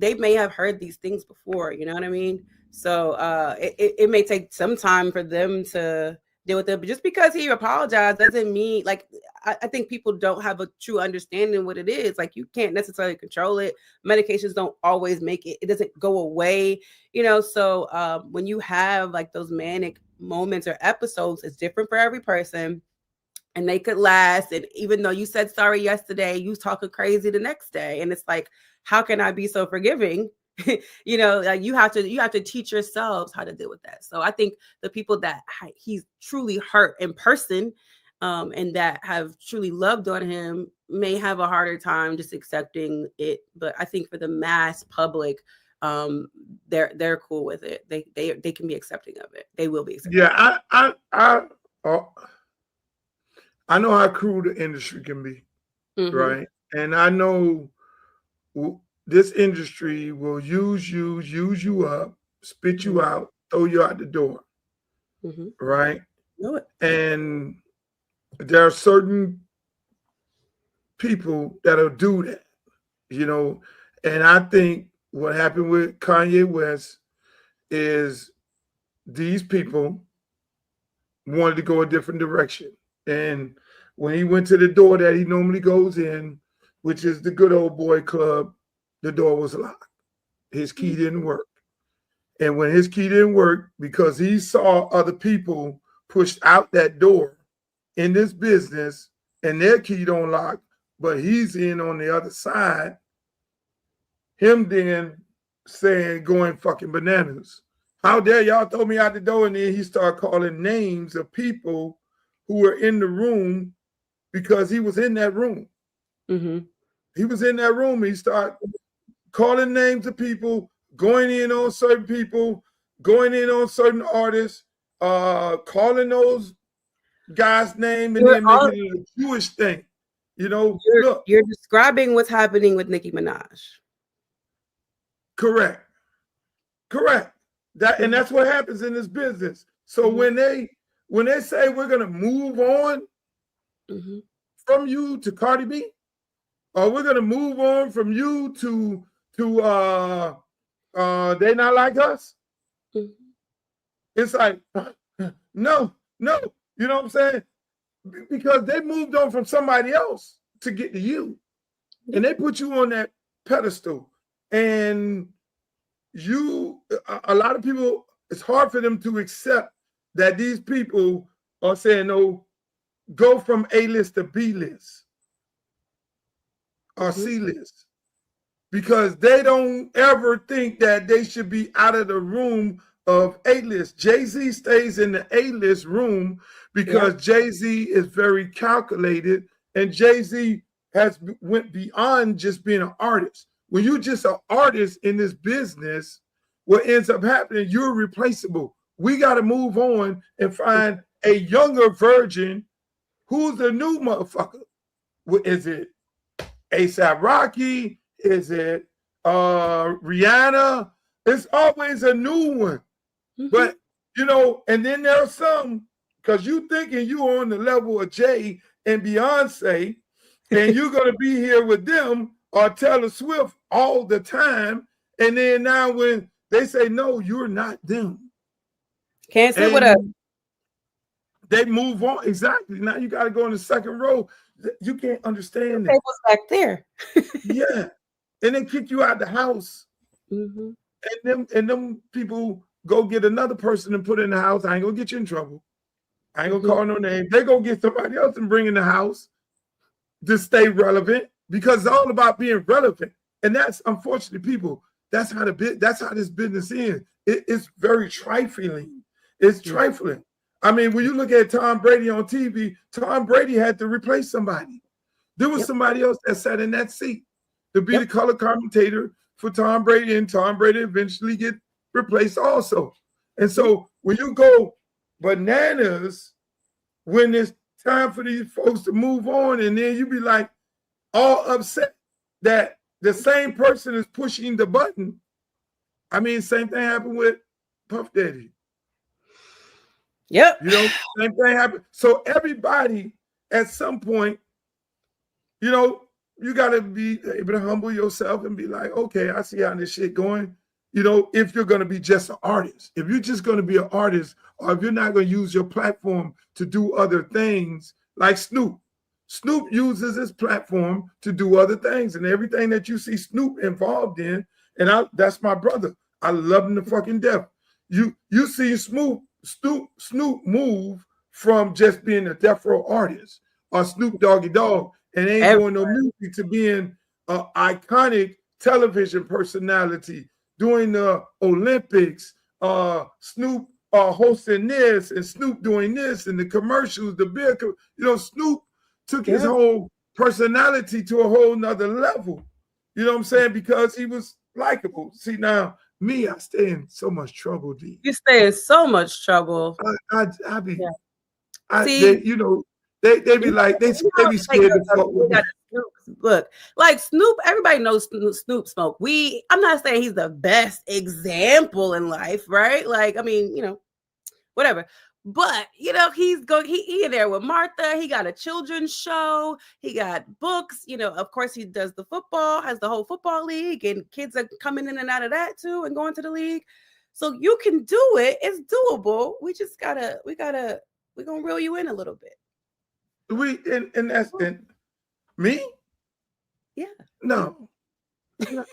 may have heard these things before, you know what I mean? So it may take some time for them to deal with it. But just because he apologized doesn't mean, like, I think people don't have a true understanding what it is. Like, you can't necessarily control it. Medications don't always make it. It doesn't go away, So when you have like those manic moments or episodes, it's different for every person. And they could last. And even though you said sorry yesterday, you talking crazy the next day. And it's like, how can I be so forgiving? Like you have to teach yourselves how to deal with that. So I think the people that he's truly hurt in person, and that have truly loved on him may have a harder time just accepting it. But I think for the mass public, they're cool with it. They can be accepting of it. They will be accepting. Yeah, I know how cruel the industry can be, mm-hmm. right? And I know this industry will use you up, spit you out, throw you out the door, mm-hmm. right? Know it. And there are certain people that'll do that, And I think what happened with Kanye West is these people wanted to go a different direction. And when he went to the door that he normally goes in, which is the good old boy club, the door was locked. His key didn't work. And when his key didn't work, because he saw other people pushed out that door in this business and their key don't lock, but he's in on the other side, him then saying, going fucking bananas. How dare y'all throw me out the door? And then he started calling names of people who were in the room because he was in that room. Mm-hmm. He was in that room. He started calling names of people, going in on certain people, going in on certain artists, calling those guys' name and then making it a Jewish thing. You know, you're describing what's happening with Nicki Minaj. Correct. And that's what happens in this business. So when they say we're gonna move on from you to Cardi B, or we're gonna move on from you to They Not Like Us, it's like no, you know what I'm saying? Because they moved on from somebody else to get to you, and they put you on that pedestal. And a lot of people, it's hard for them to accept that these people are saying, no, go from A-list to B-list or C-list, because they don't ever think that they should be out of the room of A-list. Jay-Z stays in the A-list room because Jay-Z is very calculated, and Jay-Z went beyond just being an artist. When you're just an artist in this business, what ends up happening, you're replaceable. We got to move on and find a younger version who's the new motherfucker. Is it A$AP Rocky? Is it Rihanna? It's always a new one. But, you know, and then there's some, because you thinking you on the level of Jay and Beyonce, and you're going to be here with them or Taylor Swift all the time. And then now when they say, no, you're not them. Can't sit with us. They move on. Exactly. Now you got to go in the second row. You can't understand that. Tables back there. Yeah. And then kick you out the house. And them people go get another person and put in the house. I ain't going to get you in trouble. I ain't going to call no name. They go get somebody else and bring in the house to stay relevant, because it's all about being relevant. And that's, unfortunately, people, that's how this business is. It's very trifling. It's trifling. I mean, when you look at Tom Brady on TV, Tom Brady had to replace somebody. There was somebody else that sat in that seat to be the color commentator for Tom Brady, and Tom Brady eventually get replaced also. And so when you go bananas, when it's time for these folks to move on, and then you be like all upset that the same person is pushing the button. I mean, same thing happened with Puff Daddy. Yep. You know, same thing happened. So everybody at some point, you know, you got to be able to humble yourself and be like, okay, I see how this shit going. You know, if you're going to be just an artist, if you're just going to be an artist, or if you're not going to use your platform to do other things, like Snoop. Snoop uses his platform to do other things, and everything that you see Snoop involved in, and that's my brother. I love him to fucking death. You see Snoop move from just being a death row artist or Snoop Doggy Dogg and ain't doing no music to being an iconic television personality, doing the Olympics, Snoop hosting this, and Snoop doing this, and the commercials, the beer, you know, Snoop took his whole personality to a whole nother level. You know what I'm saying? Because he was likable. See, now me, I stay in so much trouble, D. You stay in so much trouble. I be, See, they, you know, they be like, they be scared to fuck with me. Look, like Snoop, everybody knows Snoop smoke weed. I'm not saying he's the best example in life, right? Like, I mean, you know, whatever. But, you know, he in there with Martha. He got a children's show. He got books. You know, of course, he does the football, has the whole football league, and kids are coming in and out of that too and going to the league. So you can do it. It's doable. We're gonna reel you in a little bit. And me? Yeah. No.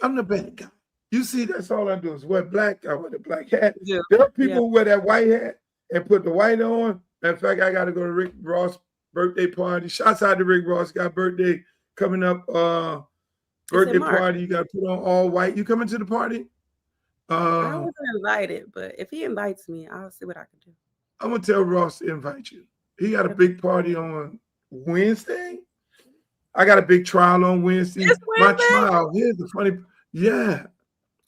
I'm the bad guy. You see, that's all I do is wear black. I wear the black hat. Yeah. There are people who wear that white hat and put the white on. In fact, I got to go to Rick Ross' birthday party. Shouts out to Rick Ross. Got birthday coming up. Birthday party. You got to put on all white. You coming to the party? I wasn't invited, but if he invites me, I'll see what I can do. I'm going to tell Ross to invite you. He got a big party on Wednesday. I got a big trial on Wednesday. My trial, here's the funny,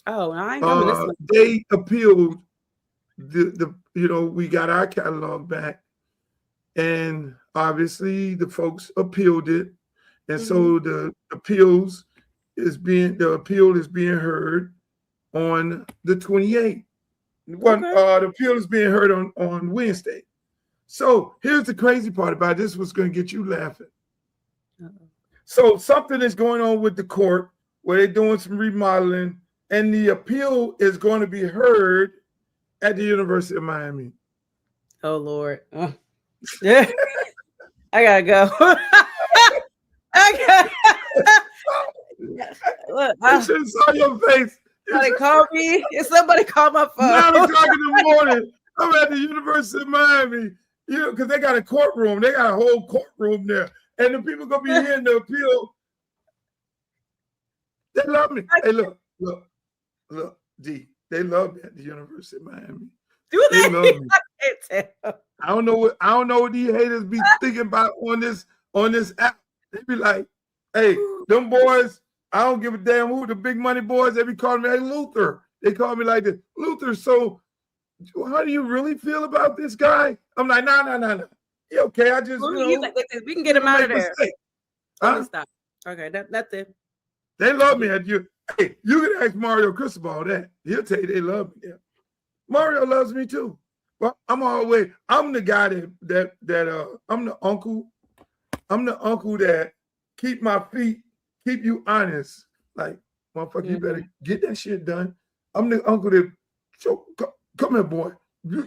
Oh, I ain't coming this month. They appealed we got our catalog back, and obviously the folks appealed it, and so the appeal is being heard on the 28th. The appeal is being heard on Wednesday. So here's the crazy part about this. Was going to get you laughing. So something is going on with the court where they're doing some remodeling, and the appeal is going to be heard at the University of Miami. Oh Lord. Yeah. I gotta go. Look, I should have saw your face. Somebody call me. If somebody call my phone. 9 o'clock in the morning. I'm at the University of Miami. Because they got a courtroom. They got a whole courtroom there. And the people gonna be hearing the appeal. They love me. Hey, look, D. They love me at the University of Miami. Do they love me. I can't tell. I don't know what these haters be thinking about on this app. They be like, hey, them boys, I don't give a damn who the big money boys, they be calling me, hey, Luther. They call me like this. Luther, so how do you really feel about this guy? I'm like, no. Yeah, okay, I just, we can get him out of there. Stop. Okay, that's it. They love me at you. Hey, you can ask Mario Cristobal that. He'll tell you they love me. Yeah. Mario loves me too. But I'm the guy that I'm the uncle. I'm the uncle that keep you honest. Like, motherfucker, you better get that shit done. I'm the uncle that come here, boy.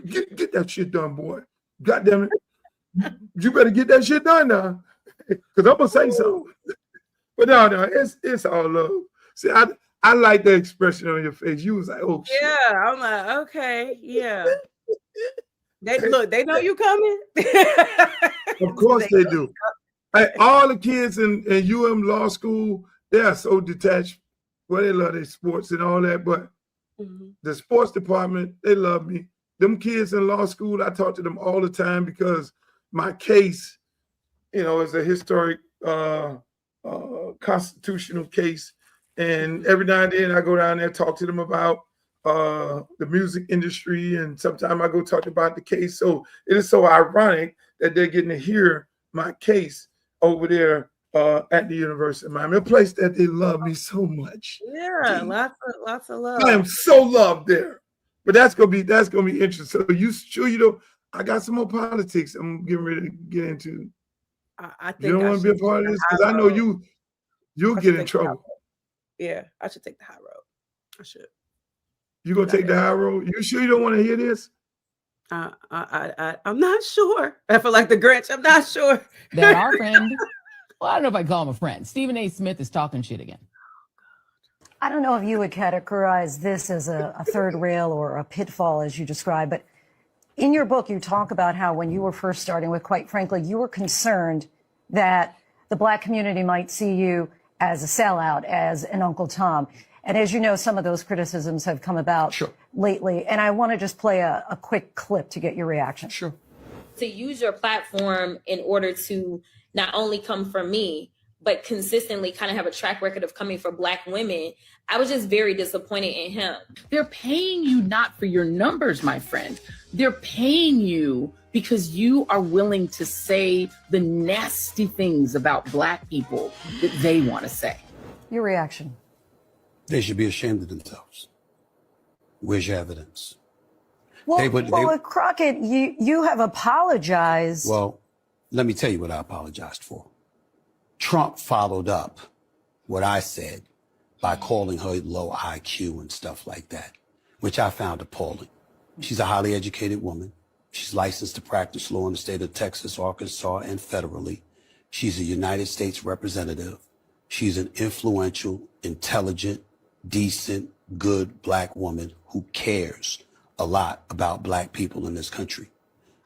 Get that shit done, boy. God damn it. You better get that shit done now. Because I'm gonna say so. But no, it's all love. See, I like the expression on your face. You was like, oh shit. Yeah, I'm like, okay, yeah. They know you coming. Of course they do. Hey, all the kids in Law School, they are so detached. Well, they love their sports and all that, but the sports department, they love me. Them kids in law school, I talk to them all the time because my case, is a historic constitutional case. And every now and then I go down there, talk to them about the music industry, and sometimes I go talk about the case. So it is so ironic that they're getting to hear my case over there at the University of Miami, a place that they love me so much. Yeah, lots of love. I am so loved there. But that's gonna be interesting. So I got some more politics I'm getting ready to get into. I think you don't want to be a part of this because I know you'll get in trouble. Yeah, I should take the high road. I should. You gonna take the high road? You sure you don't want to hear this? I'm not sure. I feel like the Grinch. I'm not sure. That our friend, well, I don't know if I call him a friend. Stephen A. Smith is talking shit again. I don't know if you would categorize this as a third rail or a pitfall, as you describe, but in your book, you talk about how when you were first starting with, quite frankly, you were concerned that the Black community might see you as a sellout, as an Uncle Tom. And as you know, some of those criticisms have come about lately. And I want to just play a quick clip to get your reaction. Sure. To use your platform in order to not only come for me, but consistently kind of have a track record of coming for Black women, I was just very disappointed in him. They're paying you not for your numbers, my friend. They're paying you because you are willing to say the nasty things about Black people that they want to say. Your reaction? They should be ashamed of themselves. Where's your evidence? Well, Crockett, you have apologized. Well, let me tell you what I apologized for. Trump followed up what I said by calling her low IQ and stuff like that. which I found appalling. She's a highly educated woman. She's licensed to practice law in the state of Texas, Arkansas, and federally. She's a United States representative. She's an influential, intelligent, decent, good black woman who cares a lot about black people in this country.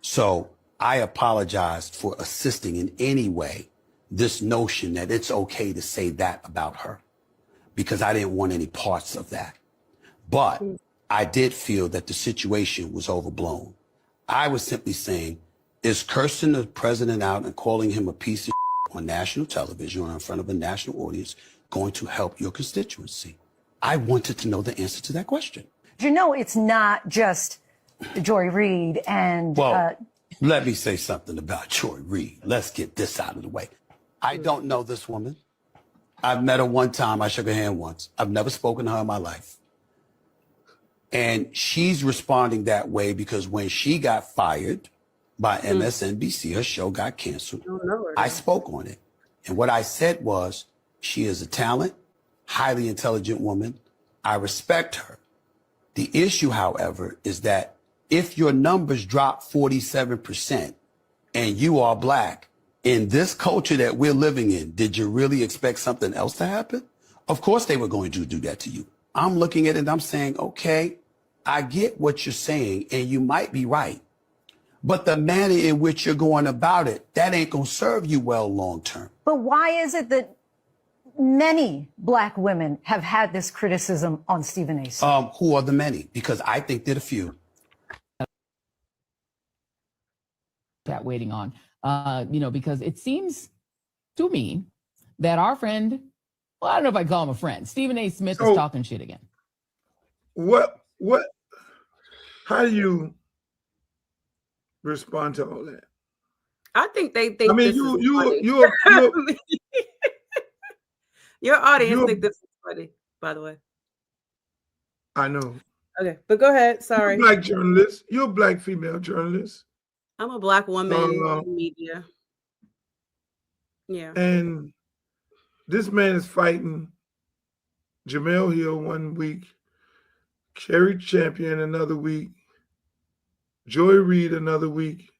So I apologized for assisting in any way this notion that it's okay to say that about her, because I didn't want any parts of that. But I did feel that the situation was overblown. I was simply saying, is cursing the president out and calling him a piece of on national television or in front of a national audience going to help your constituency? I wanted to know the answer to that question. You know, it's not just Joy Reid and... Well, let me say something about Joy Reid. Let's get this out of the way. I don't know this woman. I've met her one time. I shook her hand once. I've never spoken to her in my life. And she's responding that way because when she got fired by MSNBC, her show got canceled. I spoke on it. And what I said was, she is a talent, highly intelligent woman. I respect her. The issue, however, is that if your numbers drop 47% and you are black, in this culture that we're living in, did you really expect something else to happen? Of course they were going to do that to you. I'm looking at it and I'm saying, okay, I get what you're saying and you might be right. But the manner in which you're going about it, that ain't going to serve you well long term. But why is it that many black women have had this criticism on Stephen A. Smith? Who are the many? Because I think they're the few. That waiting on, because it seems to me that our friend, well, I don't know if I call him a friend, Stephen A. Smith is talking shit again. How do you respond to all that? I think they think. I mean, your audience think this is funny. By the way, I know. Okay, but go ahead. Sorry, you're a black journalist. You're a black female journalist. I'm a black woman in media. Yeah, and this man is fighting Jamel Hill one week, Kerry Champion another week, Joy Reid another week.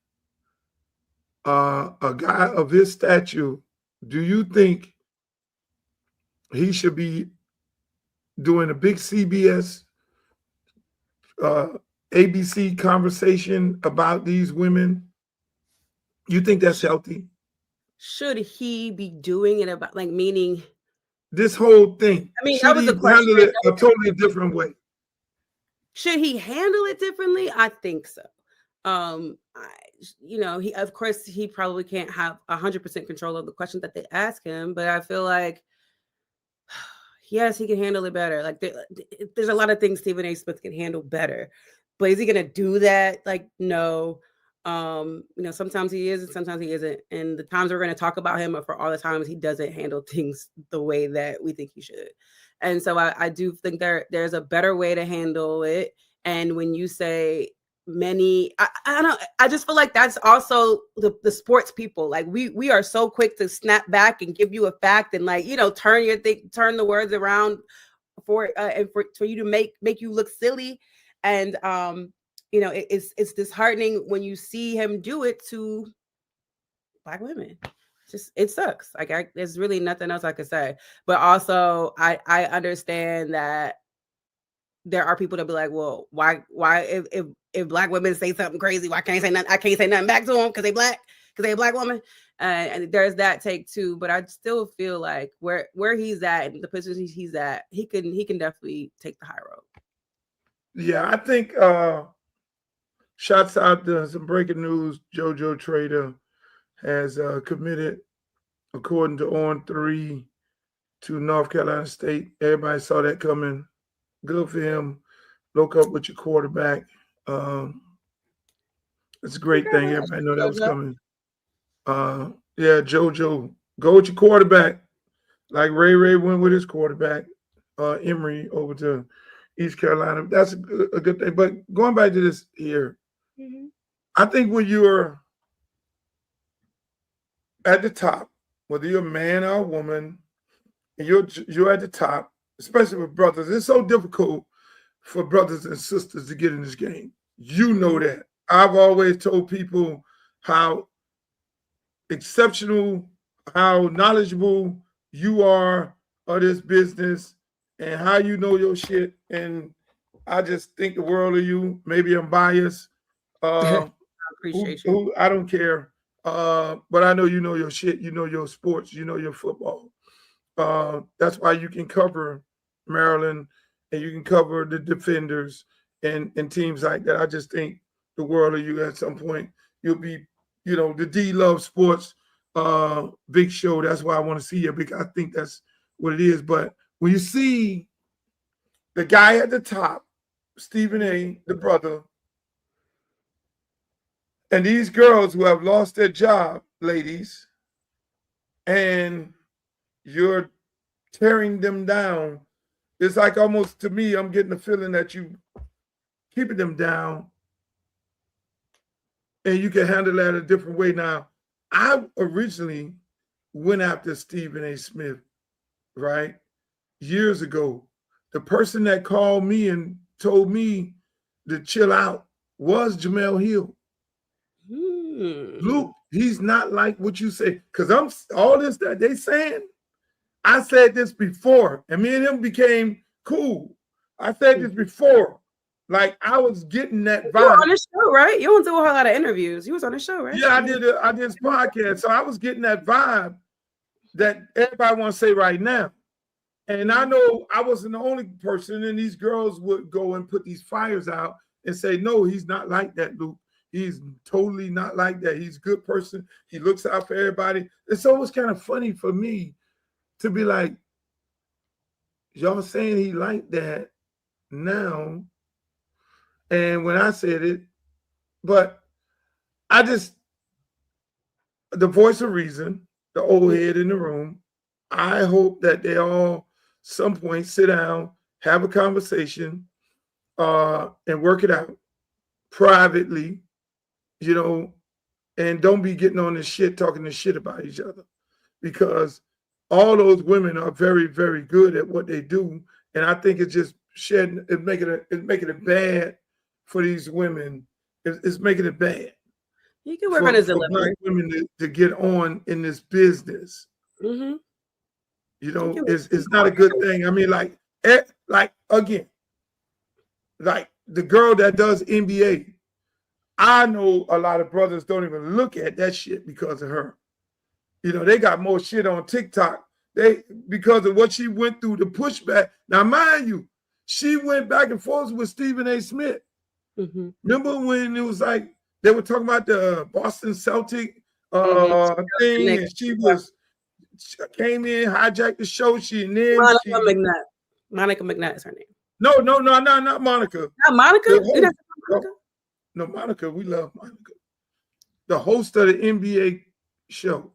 A guy of his stature, do you think he should be doing a big CBS, ABC conversation about these women? You think that's healthy? Should he be doing it about, like, meaning this whole thing? I mean, should that was the question. Handle it a totally different way? Should he handle it differently? I think so. He, of course, he probably can't have 100% control of the questions that they ask him, but I feel like, yes, he can handle it better. Like, there's a lot of things Stephen A. Smith can handle better, but is he going to do that? Like, no. Sometimes he is and sometimes he isn't. And the times we're going to talk about him are for all the times he doesn't handle things the way that we think he should. And so I do think there's a better way to handle it. And when you say many, I don't know, I just feel like that's also the sports people. Like, we are so quick to snap back and give you a fact and, like, turn the words around for you to make you look silly. And it's disheartening when you see him do it to black women. It sucks. Like, there's really nothing else I could say. But also, I understand that there are people that be like, well, why if black women say something crazy, why can't I say nothing? I can't say nothing back to them because they black, because they a black woman. And there's that take too. But I still feel like where he's at and the position he's at, he can definitely take the high road. Yeah, I think shots out to some breaking news. JoJo Trader has committed, according to On3, to North Carolina State. Everybody saw that coming. Good for him. Look up with your quarterback. It's a great thing. Everybody know that was coming. JoJo, go with your quarterback. Like Ray went with his quarterback, Emory, over to East Carolina. That's a good thing. But going back to this here, I think when you're at the top, whether you're a man or a woman, and you're at the top, especially with brothers, it's so difficult for brothers and sisters to get in this game. You know that. I've always told people how exceptional, how knowledgeable you are of this business and how you know your shit. And I just think the world of you. Maybe I'm biased. I appreciate you. I don't care. But I know you know your shit. You know your sports. You know your football. That's why you can cover Maryland and you can cover the Defenders and teams like that. I just think the world of you at some point. You'll be, you know, the D Love Sports big show. That's why I want to see you, because I think that's what it is. But when you see the guy at the top, Stephen A., the brother, and these girls who have lost their job, ladies, and you're tearing them down, it's like almost, to me, I'm getting the feeling that you keeping them down and you can handle that a different way. Now, I originally went after Stephen A. Smith, right? Years ago. The person that called me and told me to chill out was Jamel Hill. Luke, he's not like what you say. Because I'm all this that they saying, I said this before, and me and him became cool. I said this before. Like, I was getting that vibe. You were on the show, right? You don't do a whole lot of interviews. You was on the show, right? Yeah, I did this podcast. So I was getting that vibe that everybody wants to say right now. And I know I wasn't the only person, and these girls would go and put these fires out and say, no, he's not like that, Luke. He's totally not like that. He's a good person. He looks out for everybody. It's always kind of funny for me to be like, y'all saying he like that now. And when I said it, but I just, the voice of reason, the old head in the room, I hope that they all some point sit down, have a conversation, and work it out privately, you know, and don't be getting on this shit, talking this shit about each other, because all those women are very, very good at what they do. And I think it's just shedding, it's making it bad for these women. It's making it bad. You can work on his delivery. Black women to get on in this business. Mm-hmm. You know, it's not a good thing. I mean, like again, like the girl that does NBA, I know a lot of brothers don't even look at that shit because of her. You know, they got more shit on TikTok. Because of what she went through, the pushback. Now, mind you, she went back and forth with Stephen A. Smith. Mm-hmm. Remember when it was like they were talking about the Boston Celtic thing, and she came in, hijacked the show. Monica McNutt is her name. No, not Monica. Not Monica? No, Monica. We love Monica. The host of the NBA show.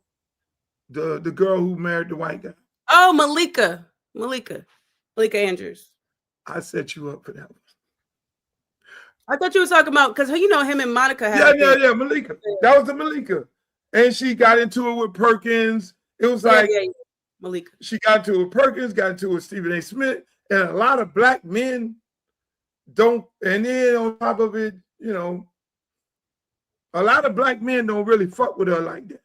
The girl who married the white guy. Oh, Malika Andrews. I set you up for that one. I thought you were talking about, because you know him and Monica had yeah, Malika. That was the Malika. And she got into it with Perkins. It was like Malika. She got into it with Perkins, got into it with Stephen A. Smith, and a lot of black men don't, and then on top of it, you know, a lot of black men don't really fuck with her like that.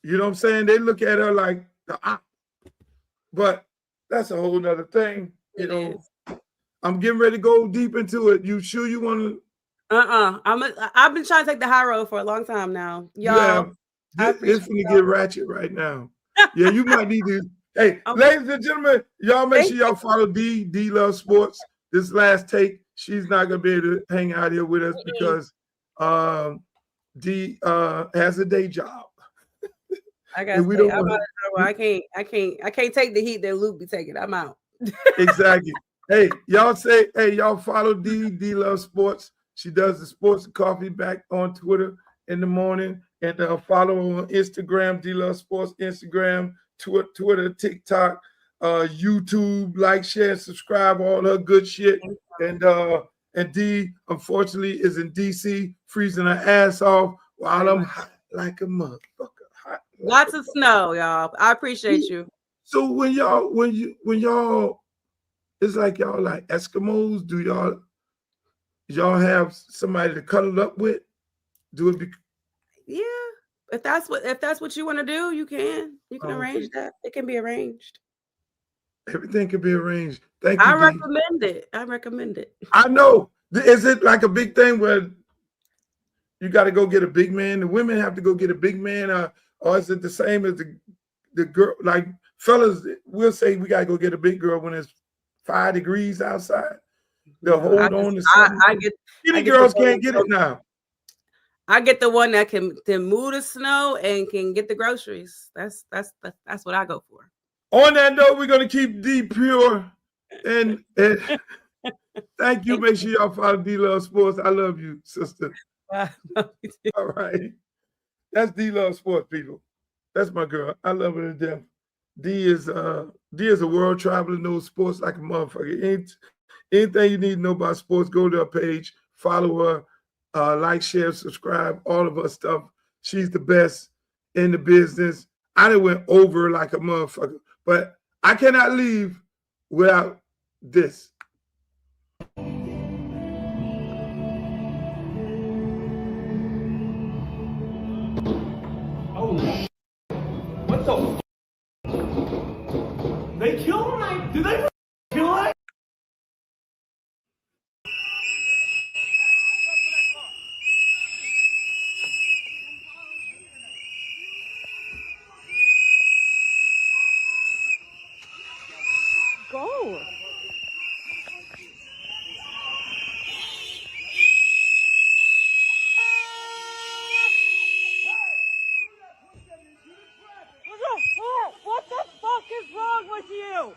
You know what I'm saying? They look at her like the op. But that's a whole nother thing. You know, I'm getting ready to go deep into it. You sure you want to? I've been trying to take the high road for a long time now. Y'all. Yeah, it's going to get ratchet right now. Yeah, you might need to. Hey, ladies and gentlemen, y'all make sure y'all follow D Love Sports. This last take, she's not going to be able to hang out here with us because D has a day job. I can't take the heat that Luke be taking. I'm out. Exactly. Hey, y'all follow D Love Sports. She does the Sports and Coffee back on Twitter in the morning, and follow her on Instagram, D Love Sports, Instagram, Twitter, TikTok, YouTube. Like, share, subscribe, all her good shit. And D, unfortunately, is in DC, freezing her ass off while I'm hot like a motherfucker. Lots of snow, y'all. I appreciate you. So when y'all It's like y'all like Eskimos. Do y'all have somebody to cuddle up with? Do it? Yeah. If that's what you want to do, you can arrange that. It can be arranged. Everything can be arranged. Thank you. I recommend it. I know. Is it like a big thing where you got to go get a big man? The women have to go get a big man, or is it the same as the girl? Like fellas, we'll say we got to go get a big girl when it's 5 degrees outside. They'll hold on to something. Skinny girls can't get it now. I get the one that can move the snow and can get the groceries. That's what I go for. On that note, we're gonna keep D pure and thank you. Make sure y'all follow D Love Sports. I love you, sister. All right, that's D Love Sports, people. That's my girl. I love her to death. D is a world traveler, knows sports like a motherfucker. Anything you need to know about sports, go to her page, follow her. Like, share, subscribe, all of her stuff. She's the best in the business. I done went over like a motherfucker, but I cannot leave without this. Oh, what the? They killed him? Did they kill him? Go. What the fuck is wrong with you?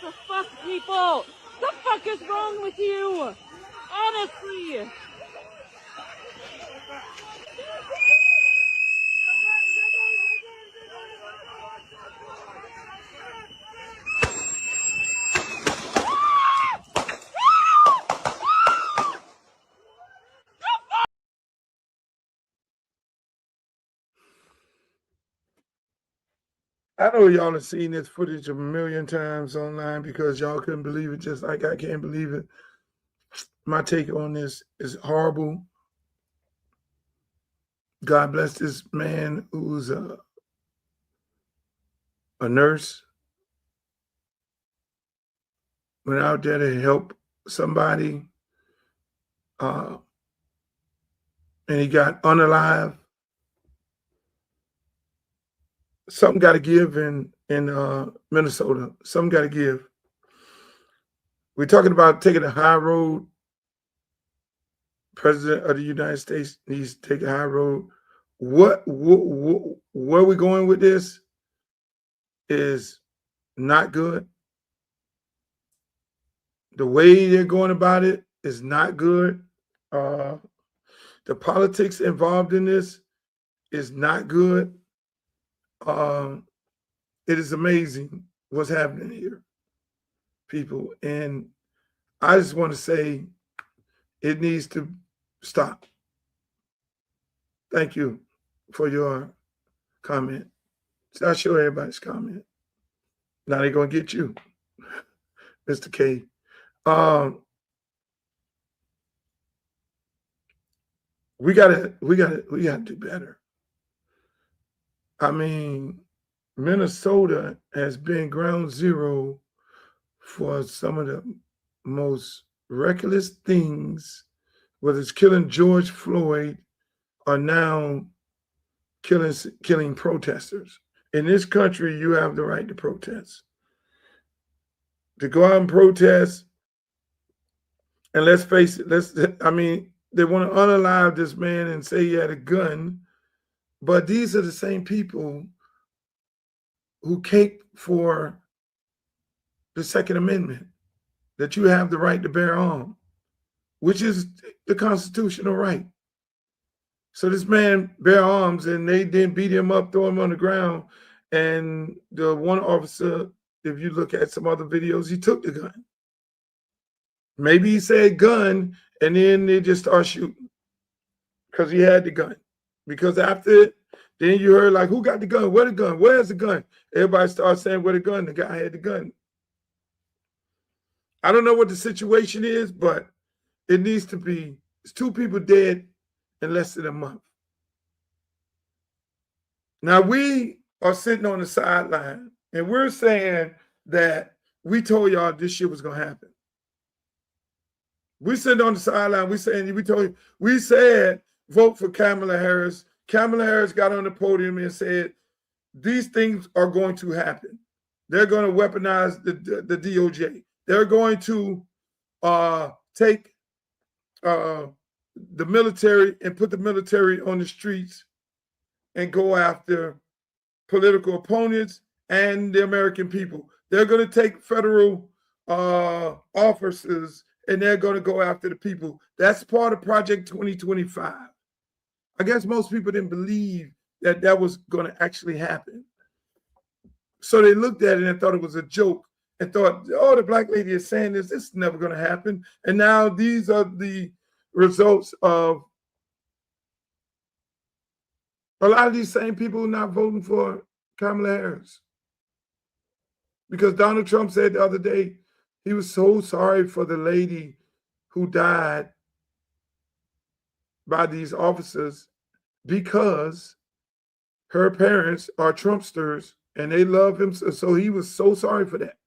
The fuck, people? The fuck is wrong with you? Honestly. I know y'all have seen this footage a million times online because y'all couldn't believe it, just like I can't believe it. My take on this is horrible. God bless this man who's a nurse, went out there to help somebody, and he got unalive. Something got to give in Minnesota. Something got to give. We're talking about taking a high road. President of the United States needs to take a high road. Where we're going with this is not good. The way they're going about it is not good. The politics involved in this is not good. It is amazing what's happening here, people. And I just want to say it needs to stop. Thank you for your comment. So I'll show everybody's comment. Now they're going to get you, Mr. K. We gotta do better. I mean, Minnesota has been ground zero for some of the most reckless things, whether it's killing George Floyd or now killing protesters. In this country, you have the right to protest. To go out and protest, and let's face it, they want to unalive this man and say he had a gun. But these are the same people who cape for the Second Amendment, that you have the right to bear arms, which is the constitutional right. So this man bear arms and they didn't beat him up, throw him on the ground. And the one officer, if you look at some other videos, he took the gun. Maybe he said gun, and then they just start shooting because he had the gun. Because after it, then you heard like, who got the gun? Where the gun? Where's the gun? Everybody starts saying where the gun. The guy had the gun. I don't know what the situation is, but it needs to be. It's 2 people dead in less than a month. Now we are sitting on the sideline, and we're saying that we told y'all this shit was gonna happen. We sitting on the sideline. We said vote for Kamala Harris. Kamala Harris got on the podium and said these things are going to happen. They're going to weaponize the DOJ. They're going to take the military and put the military on the streets and go after political opponents and the American people. They're going to take federal officers and they're going to go after the people. That's part of Project 2025. I guess most people didn't believe that that was going to actually happen. So they looked at it and thought it was a joke and thought, oh, the black lady is saying this. This is never going to happen. And now these are the results of a lot of these same people not voting for Kamala Harris. Because Donald Trump said the other day he was so sorry for the lady who died by these officers because her parents are Trumpsters and they love him. So he was so sorry for that.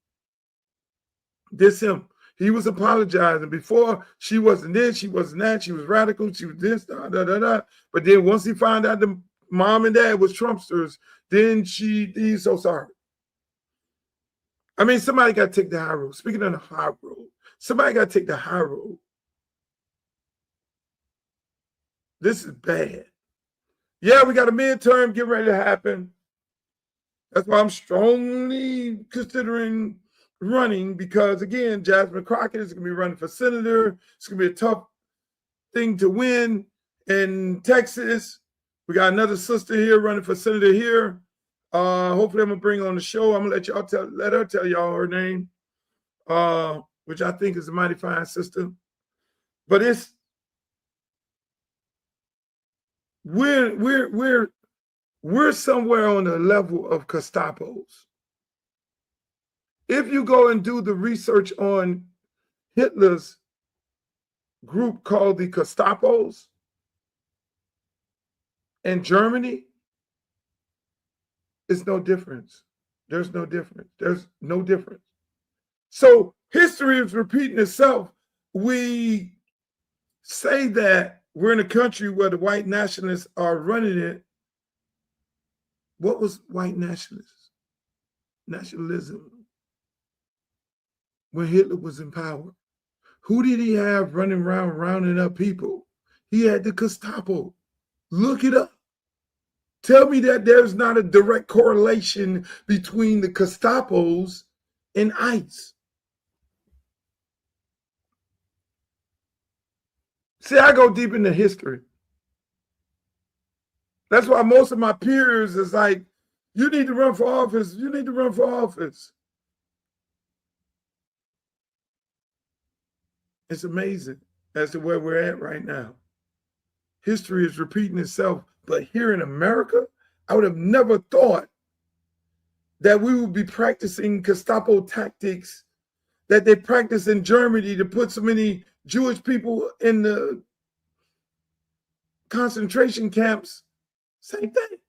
This him. He was apologizing. Before, she wasn't this, she wasn't that, she was radical, she was this, da, da, da, da. But then once he found out the mom and dad was Trumpsters, then he's so sorry. I mean, somebody got to take the high road. Speaking of the high road, somebody got to take the high road. This is bad. Yeah, we got a midterm getting ready to happen. That's why I'm strongly considering running because, again, Jasmine Crockett is going to be running for senator. It's going to be a tough thing to win in Texas. We got another sister here running for senator here. Hopefully I'm going to bring her on the show. I'm going to let her tell y'all her name, which I think is a mighty fine sister. But we're somewhere on the level of Gestapos. If you go and do the research on Hitler's group called the Gestapos in Germany, it's no difference. There's no difference. There's no difference. So history is repeating itself. We say that we're in a country where the white nationalists are running it. What was white nationalism when Hitler was in power? Who did he have running around rounding up people? He had the Gestapo. Look it up. Tell me that there's not a direct correlation between the Gestapos and ICE. See, I go deep into history. That's why most of my peers is like, you need to run for office. You need to run for office. It's amazing as to where we're at right now. History is repeating itself. But here in America, I would have never thought that we would be practicing Gestapo tactics that they practice in Germany to put so many Jewish people in the concentration camps. Same thing.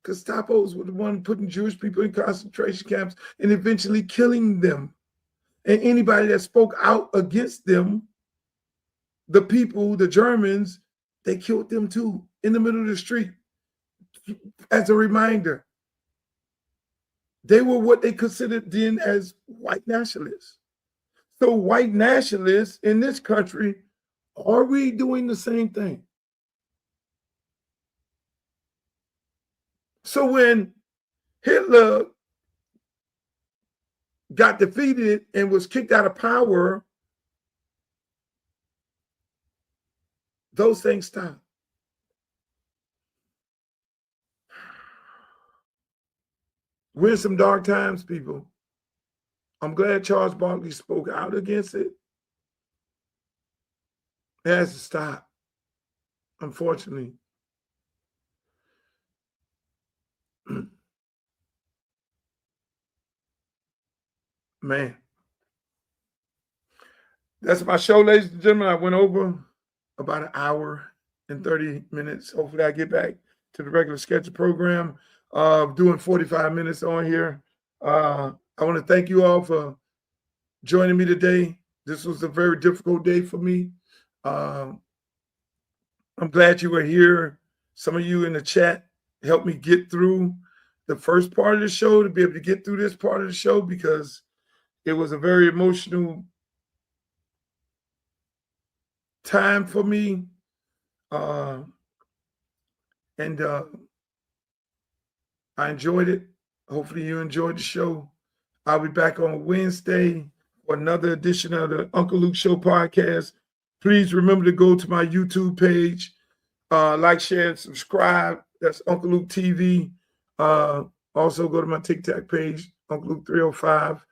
Gestapos were the one putting Jewish people in concentration camps and eventually killing them. And anybody that spoke out against them, the people, the Germans, they killed them too in the middle of the street. As a reminder, they were what they considered then as white nationalists. So white nationalists in this country, are we doing the same thing? So when Hitler got defeated and was kicked out of power, those things stopped. We're in some dark times, people. I'm glad Charles Barkley spoke out against it. It has to stop, unfortunately. Man. That's my show, ladies and gentlemen. I went over about an hour and 30 minutes. Hopefully I get back to the regular schedule program, doing 45 minutes on here. I want to thank you all for joining me today. This was a very difficult day for me. I'm glad you were here. Some of you in the chat helped me get through the first part of the show, to be able to get through this part of the show, because it was a very emotional time for me. I enjoyed it. Hopefully you enjoyed the show. I'll be back on Wednesday for another edition of the Uncle Luke Show podcast. Please remember to go to my YouTube page, like, share, and subscribe. That's Uncle Luke TV. Also go to my TikTok page, Uncle Luke 305.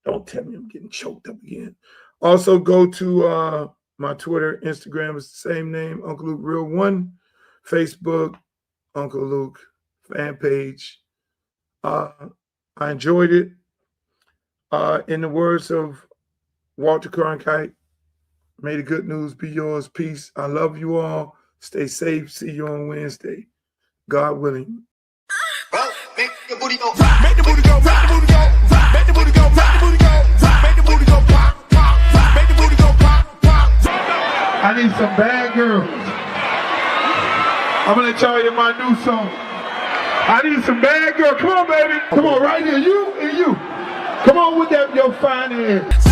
Don't tell me I'm getting choked up again. Also go to my Twitter, Instagram is the same name, Uncle Luke Real One. Facebook, Uncle Luke fan page. I enjoyed it. In the words of Walter Cronkite, may the good news be yours. Peace. I love you all. Stay safe. See you on Wednesday. God willing. Make the booty go. Make the booty go. Make the booty go. Make the booty go. Make the booty go. Make the booty go. Pop, pop. Make the booty go. Pop, pop. I need some bad girls. I'm gonna let y'all hear my new song. I need some bad girls. Come on, baby. Come on, right here. You and you. Come on with that, your fine ass.